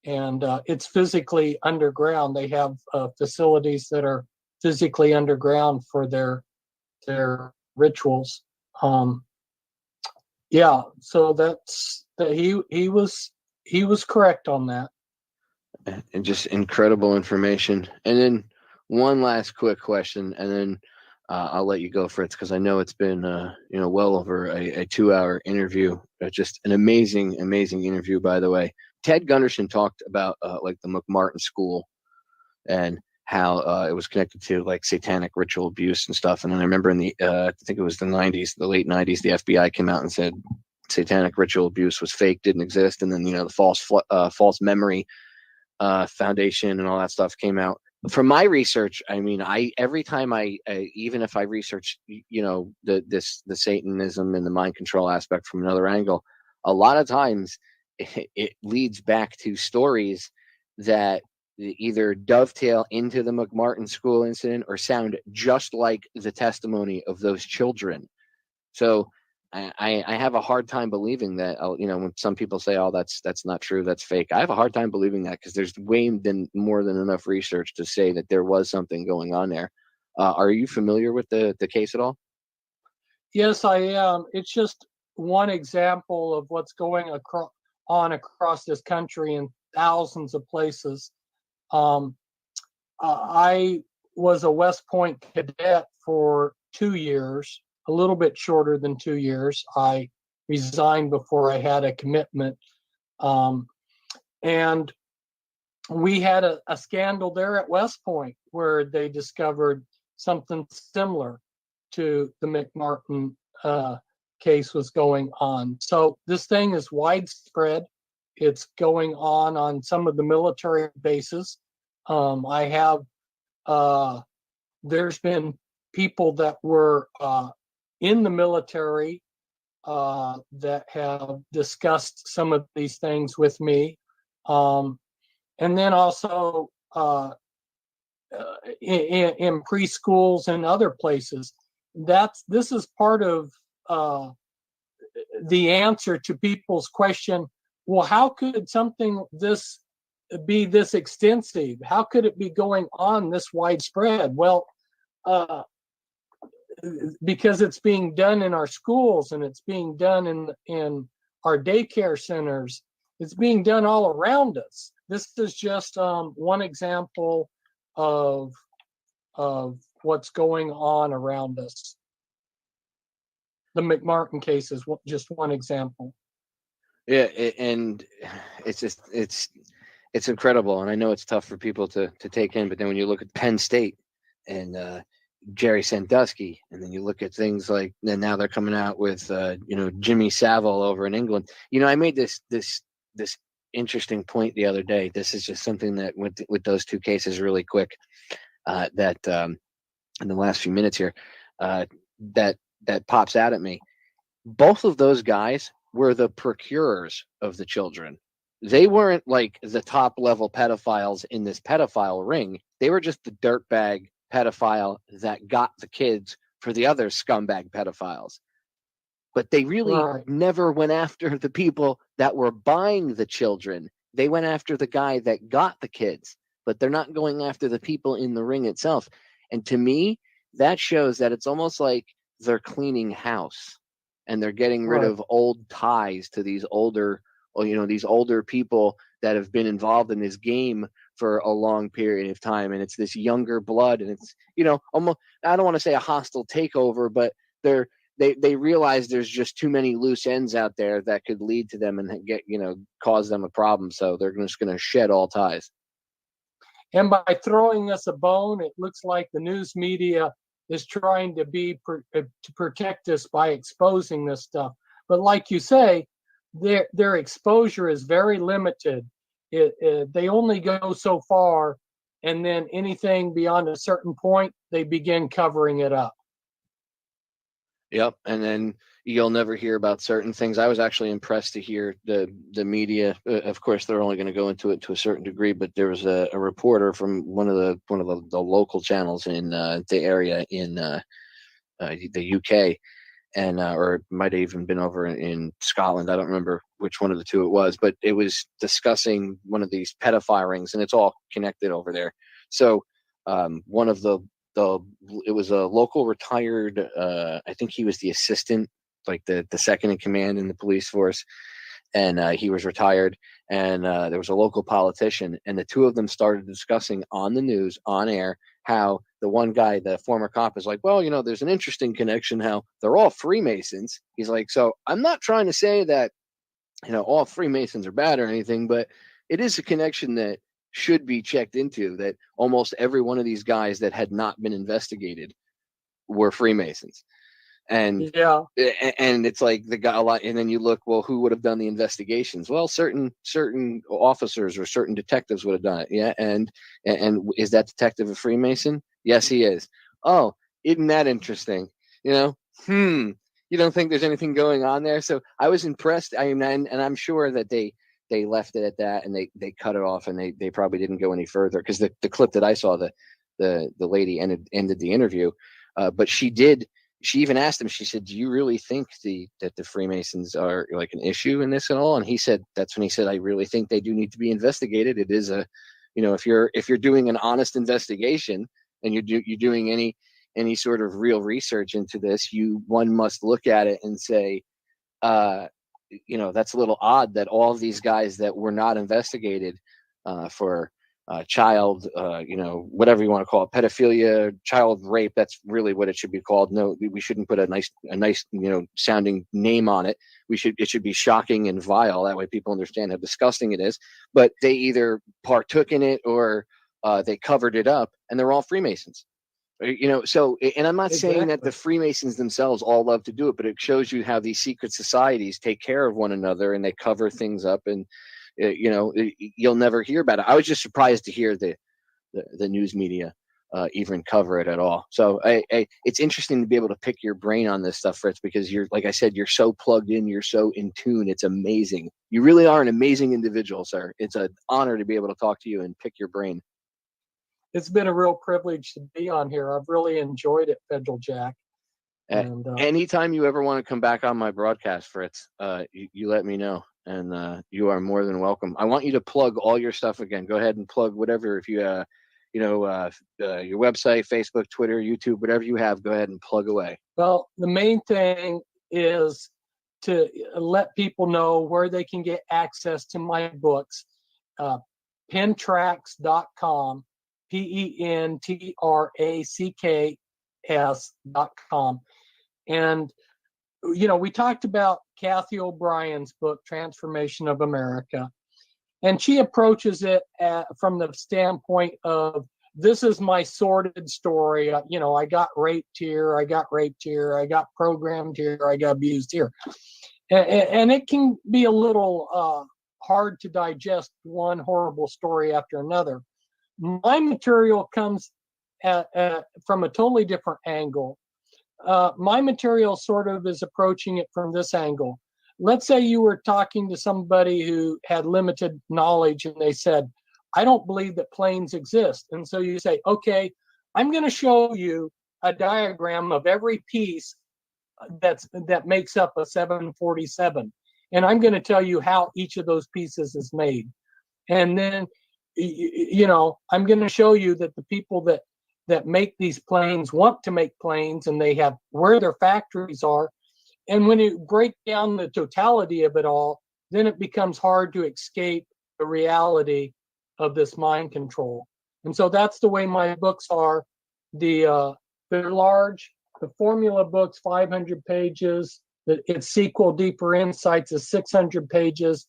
and it's physically underground. They have facilities that are physically underground for their rituals. Yeah, so that's that. He was correct on that. And just incredible information. And then one last quick question, and then I'll let you go, Fritz, because I know it's been well over a 2-hour interview. Just an amazing interview, by the way. Ted Gunderson talked about like the McMartin School and how it was connected to like satanic ritual abuse and stuff. And then I remember in the I think it was the late 90s, the FBI came out and said satanic ritual abuse was fake, didn't exist. And then the false memory foundation and all that stuff came out. From my research, I mean, every time even if I research, the Satanism and the mind control aspect from another angle, a lot of times it leads back to stories that either dovetail into the McMartin School incident or sound just like the testimony of those children. So I have a hard time believing that, when some people say, oh, that's not true, that's fake. I have a hard time believing that, because there's more than enough research to say that there was something going on there. Are you familiar with the case at all? Yes, I am. It's just one example of what's going on across this country in thousands of places. I was a West Point cadet for 2 years, a little bit shorter than 2 years. I resigned before I had a commitment. And we had a scandal there at West Point where they discovered something similar to the McMartin case was going on. So this thing is widespread. It's going on some of the military bases. I have There's been people that were in the military that have discussed some of these things with me. And then also in preschools and other places. This is part of the answer to people's question, well, how could something this be this extensive? How could it be going on this widespread? Well, because it's being done in our schools, and it's being done in our daycare centers. It's being done all around us. This is just one example of what's going on around us. The McMartin case is just one example. Yeah, and it's incredible, and I know it's tough for people to take in. But then when you look at Penn State and Jerry Sandusky, and then you look at things like, and now they're coming out with Jimmy Savile over in England. I made this interesting point the other day. This is just something that with those two cases really quick that in the last few minutes here that pops out at me. Both of those guys were the procurers of the children. They weren't like the top level pedophiles in this pedophile ring. They were just the dirtbag pedophile that got the kids for the other scumbag pedophiles. But they really never went after the people that were buying the children. They went after the guy that got the kids, but they're not going after the people in the ring itself. And to me, that shows that it's almost like they're cleaning house, and they're getting rid of old ties to these older, these older people that have been involved in this game for a long period of time. And it's this younger blood, and it's, almost, I don't want to say a hostile takeover, but they realize there's just too many loose ends out there that could lead to them and cause them a problem. So they're just going to shed all ties. And by throwing us a bone, it looks like the news media is trying to protect us by exposing this stuff. But like you say, their exposure is very limited. They only go so far, and then anything beyond a certain point, they begin covering it up. Yep, and then you'll never hear about certain things. I was actually impressed to hear the media. Of course, they're only going to go into it to a certain degree, but there was a reporter from one of the local channels in the area in the UK, and or it might have even been over in Scotland. I don't remember which one of the two it was, but it was discussing one of these pedophile rings, and it's all connected over there. So one of it was a local retired, I think he was the assistant, like the second in command in the police force. And he was retired, and there was a local politician, and the two of them started discussing on the news, on air, how the one guy, the former cop, is like, well, there's an interesting connection, how they're all Freemasons. He's like, so I'm not trying to say that, all Freemasons are bad or anything, but it is a connection that should be checked into, that almost every one of these guys that had not been investigated were Freemasons. And it's like the guy a lot, and then you look, well, who would have done the investigations? Well, certain officers or certain detectives would have done it. Yeah. And is that detective a Freemason? Yes, he is. Oh, isn't that interesting? You don't think there's anything going on there? So I was impressed. And I'm sure that they left it at that, and they cut it off, and they probably didn't go any further, because the clip that I saw, the lady ended the interview, but she even asked him, she said, do you really think that the Freemasons are like an issue in this at all? And he said, that's when he said, I really think they do need to be investigated. It is if you're doing an honest investigation, and you're doing any sort of real research into this, one must look at it and say, that's a little odd that all of these guys that were not investigated for child, whatever you want to call it, pedophilia, child rape. That's really what it should be called. No, we shouldn't put a nice, sounding name on it. It should be shocking and vile. That way people understand how disgusting it is. But they either partook in it or they covered it up, and they're all Freemasons. So, and I'm not saying that the Freemasons themselves all love to do it, but it shows you how these secret societies take care of one another, and they cover things up, and you'll never hear about it. I was just surprised to hear the news media even cover it at all. So it's interesting to be able to pick your brain on this stuff, Fritz, because you're, like I said, you're so plugged in, you're so in tune. It's amazing. You really are an amazing individual, sir. It's an honor to be able to talk to you and pick your brain. It's been a real privilege to be on here. I've really enjoyed it, Federal Jack. And anytime you ever want to come back on my broadcast, Fritz, you let me know, and you are more than welcome. I want you to plug all your stuff again. Go ahead and plug whatever, if you your website, Facebook, Twitter, YouTube, whatever you have, go ahead and plug away. Well, the main thing is to let people know where they can get access to my books. Pentracks.com, pentracks.com. And, we talked about Cathy O'Brien's book, Transformation of America. And she approaches it from the standpoint of, this is my sordid story. I got raped here, I got programmed here, I got abused here. And it can be a little hard to digest one horrible story after another. My material comes from a totally different angle. My material sort of is approaching it from this angle. Let's say you were talking to somebody who had limited knowledge and they said, I don't believe that planes exist. And so you say, okay, I'm going to show you a diagram of every piece that makes up a 747. And I'm going to tell you how each of those pieces is made. And then, I'm going to show you that the people that make these planes want to make planes, and they have where their factories are. And when you break down the totality of it all, then it becomes hard to escape the reality of this mind control. And so that's the way my books are. They're large. The formula book's 500 pages. Its sequel, Deeper Insights, is 600 pages.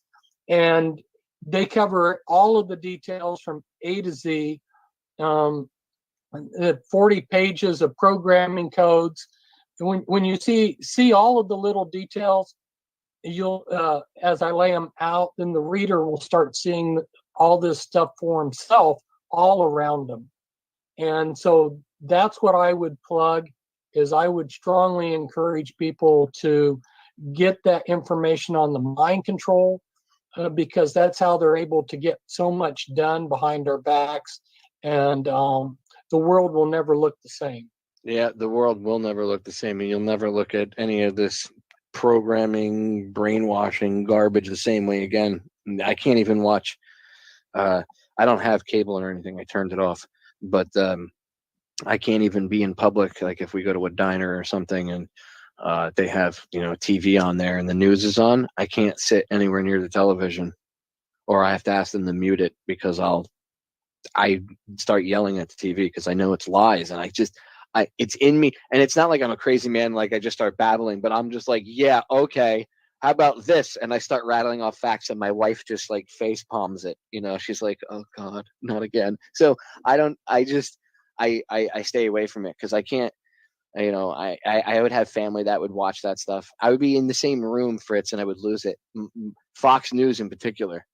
And they cover all of the details from A to Z. 40 pages of programming codes. When you see all of the little details, you'll as I lay them out, then the reader will start seeing all this stuff for himself all around them. And so that's what I would plug, is I would strongly encourage people to get that information on the mind control, because that's how they're able to get so much done behind our backs, and the world will never look the same. Yeah, the world will never look the same, and you'll never look at any of this programming, brainwashing garbage the same way again. I can't even watch. I don't have cable or anything. I turned it off. But I can't even be in public. Like if we go to a diner or something and they have TV on there and the news is on, I can't sit anywhere near the television, or I have to ask them to mute it because I start yelling at the TV because I know it's lies, and it's in me. And it's not like I'm a crazy man, like I just start babbling, but I'm just like, yeah, okay, how about this? And I start rattling off facts, and my wife just like face palms it. She's like, oh God, not again. So I stay away from it because I can't. I would have family that would watch that stuff. I would be in the same room, Fritz, and I would lose it. Fox News in particular.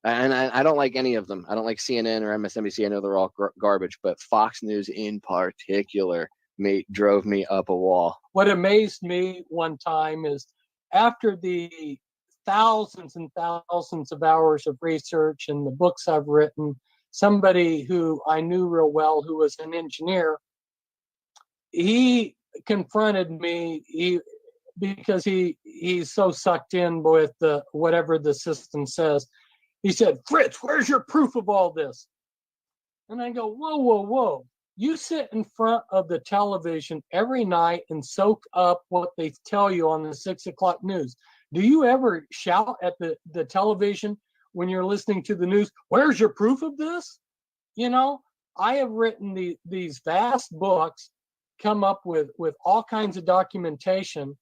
And I don't like any of them. I don't like CNN or MSNBC. I know they're all garbage, but Fox News in particular drove me up a wall. What amazed me one time is, after the thousands and thousands of hours of research and the books I've written, somebody who I knew real well, who was an engineer, he confronted me because he's so sucked in with whatever the system says. He said, Fritz, where's your proof of all this? And I go, whoa. You sit in front of the television every night and soak up what they tell you on the 6 o'clock news. Do you ever shout at the television when you're listening to the news, where's your proof of this? I have written these vast books, come up with all kinds of documentation,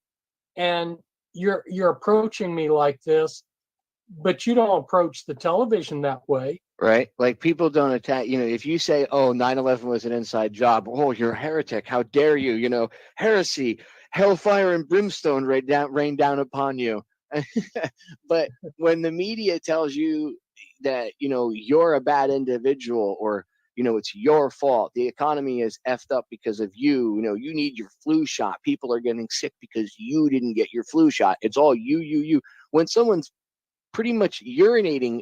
and you're approaching me like this, but you don't approach the television that way. Right? Like people don't attack, if you say, oh, 9/11 was an inside job, oh, you're a heretic, how dare you, heresy, hellfire and brimstone rain down upon you. But when the media tells you that, you're a bad individual, or, it's your fault. The economy is effed up because of you. You need your flu shot. People are getting sick because you didn't get your flu shot. It's all you. When someone's pretty much urinating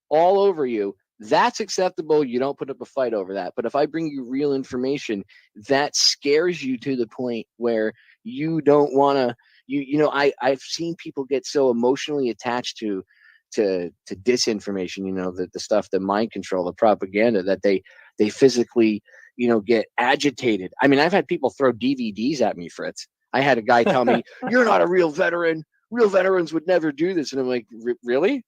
all over you, that's acceptable. You don't put up a fight over that. But if I bring you real information, that scares you to the point where you don't want to, I've seen people get so emotionally attached to disinformation, the stuff, the mind control, the propaganda, that they physically, get agitated. I mean, I've had people throw DVDs at me, Fritz. I had a guy tell me, "You're not a real veteran. Real veterans would never do this." And I'm like, really?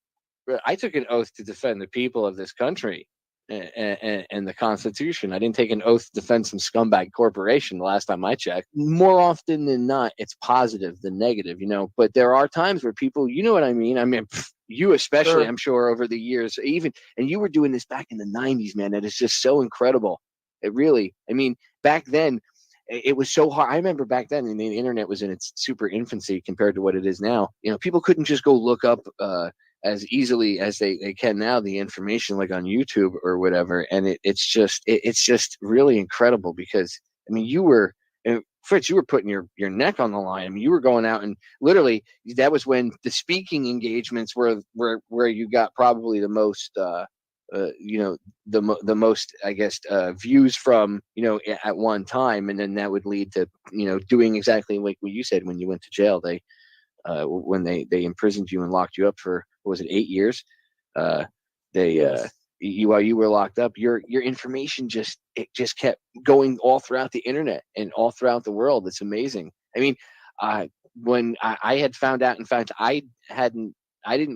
I took an oath to defend the people of this country and the Constitution. I didn't take an oath to defend some scumbag corporation the last time I checked. More often than not, it's positive than negative, but there are times where people, you know what I mean? I mean, you especially, Sure. I'm sure over the years, and you were doing this back in the 90s, man. That is just so incredible. It really, I mean, back then, it was so hard. I remember back then, and the internet was in its super infancy compared to what it is now. People couldn't just go look up as easily as they can now the information, like on YouTube or whatever. And it's just really incredible because, I mean, Fritz, you were putting your neck on the line. I mean, you were going out and literally, that was when the speaking engagements were where you got probably the most the most, I guess, views from, at one time. And then that would lead to, doing exactly like what you said when you went to jail. They, when they imprisoned you and locked you up for, what was it, 8 years? Yes. While you were locked up, your information just kept going all throughout the internet and all throughout the world. It's amazing. I mean, when I had found out, in fact, I didn't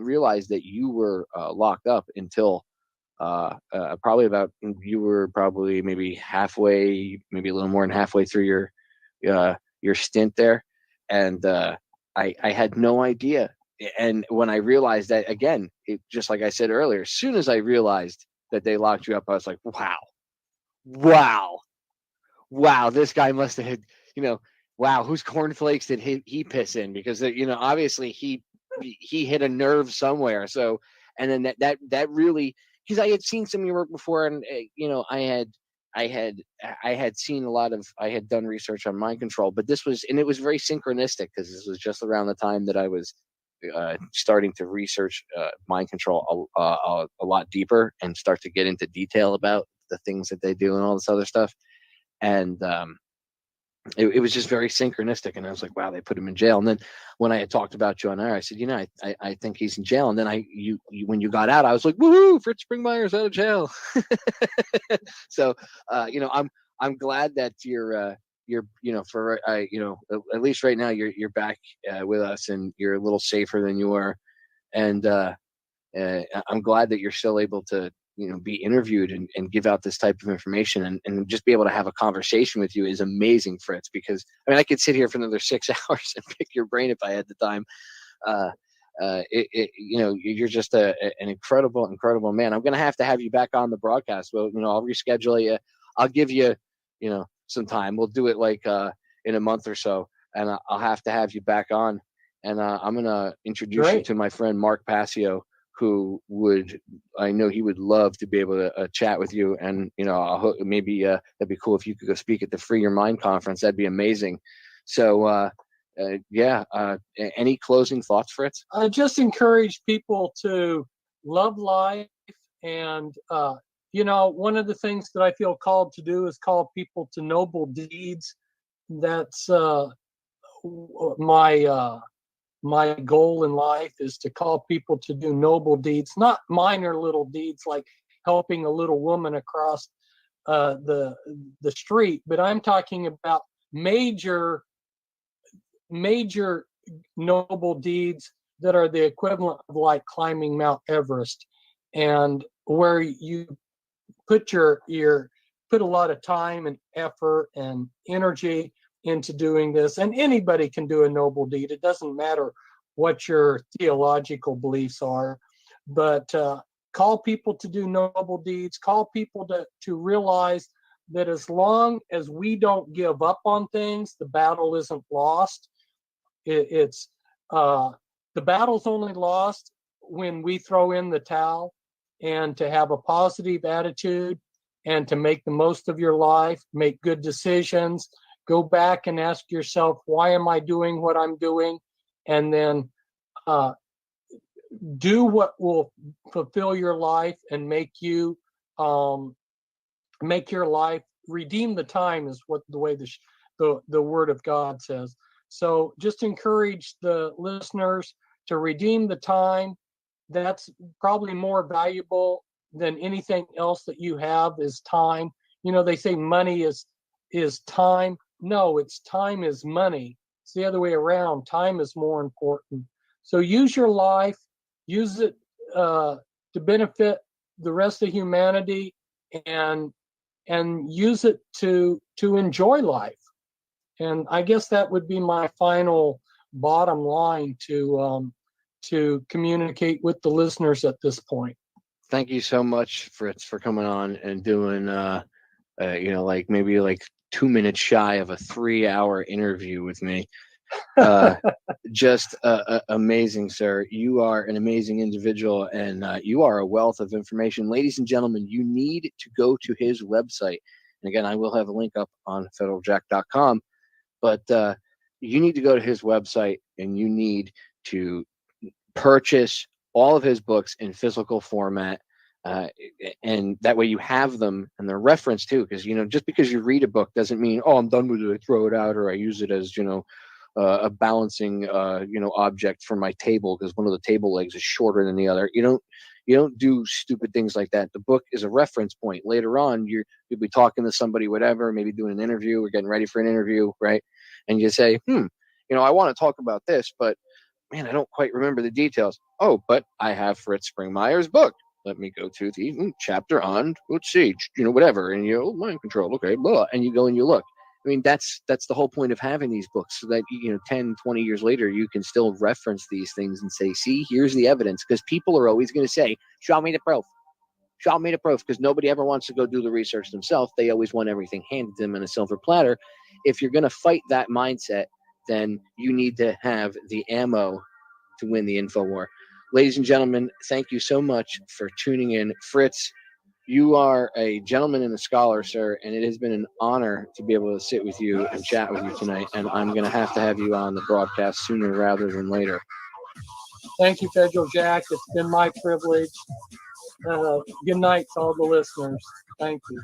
realize that you were locked up until you were probably maybe halfway, maybe a little more than halfway through your stint there. And I had no idea. And when I realized that, again, just like I said earlier, as soon as I realized that they locked you up, I was like, wow, this guy must have had, wow, whose cornflakes did he piss in? Because, obviously he hit a nerve somewhere. So, and then that really, because I had seen some of your work before, and I had seen a lot of, I had done research on mind control, but it was very synchronistic because this was just around the time that I was starting to research mind control a lot deeper and start to get into detail about the things that they do and all this other stuff. And it was just very synchronistic. And I was like, wow, they put him in jail. And then when I had talked about you on air, I said, I think he's in jail. And then when you got out, I was like, woohoo, Fritz Springmeier's out of jail. So, I'm glad that you're for at least right now you're back with us, and you're a little safer than you were. And I'm glad that you're still able to, be interviewed and give out this type of information, and just be able to have a conversation with you is amazing, Fritz, because I mean, I could sit here for another 6 hours and pick your brain if I had the time. You're just an incredible man. I'm going to have you back on the broadcast. Well, I'll reschedule you. I'll give you, some time. We'll do it like in a month or so, and I'll have you back on. And I'm going to introduce you to my friend Mark Passio, who I know he would love to be able to chat with you. And, maybe that'd be cool if you could go speak at the Free Your Mind conference. That'd be amazing. So, any closing thoughts, Fritz? I just encourage people to love life. And, one of the things that I feel called to do is call people to noble deeds. That's my goal in life, is to call people to do noble deeds, not minor little deeds like helping a little woman across the street, but I'm talking about major noble deeds that are the equivalent of like climbing Mount Everest, and where you put put a lot of time and effort and energy into doing this. And anybody can do a noble deed. It doesn't matter what your theological beliefs are, but call people to do noble deeds, call people to realize that as long as we don't give up on things, the battle isn't lost. The battle's only lost when we throw in the towel. And to have a positive attitude and to make the most of your life, make good decisions, go back and ask yourself, why am I doing what I'm doing? And then do what will fulfill your life and make your life, redeem the time is what the way the word of God says. So just encourage the listeners to redeem the time. That's probably more valuable than anything else that you have is time. You know, they say money is time. No, it's time is money. It's the other way around. Time is more important. So use your life, use it to benefit the rest of humanity, and use it to enjoy life. And I guess that would be my final bottom line to communicate with the listeners at this point. Thank you so much, Fritz, for coming on and doing, like maybe like 2 minutes shy of a 3-hour interview with me. Just amazing, sir. You are an amazing individual, and you are a wealth of information. Ladies and gentlemen, you need to go to his website. And again, I will have a link up on federaljack.com, but you need to go to his website, and you need to purchase all of his books in physical format, and that way you have them and they're referenced too, because just because you read a book doesn't mean, oh, I'm done with it, I throw it out, or I use it as a balancing object for my table because one of the table legs is shorter than the other. You don't do stupid things like that. The book is a reference point. Later on, you'll be talking to somebody, whatever, maybe doing an interview or getting ready for an interview, right? And you say, I want to talk about this, but man, I don't quite remember the details. Oh, but I have Fritz Springmeier's book. Let me go to the chapter on, let's see, whatever. And mind control. Okay, blah. And you go and you look. I mean, that's the whole point of having these books, so that 10, 20 years later, you can still reference these things and say, see, here's the evidence. Because people are always going to say, show me the proof. Show me the proof, because nobody ever wants to go do the research themselves. They always want everything handed to them in a silver platter. If you're going to fight that mindset, then you need to have the ammo to win the info war. Ladies and gentlemen, thank you so much for tuning in. Fritz, you are a gentleman and a scholar, sir, and it has been an honor to be able to sit with you and chat with you tonight, and I'm going to have you on the broadcast sooner rather than later. Thank you, Federal Jack. It's been my privilege. Good night to all the listeners. Thank you.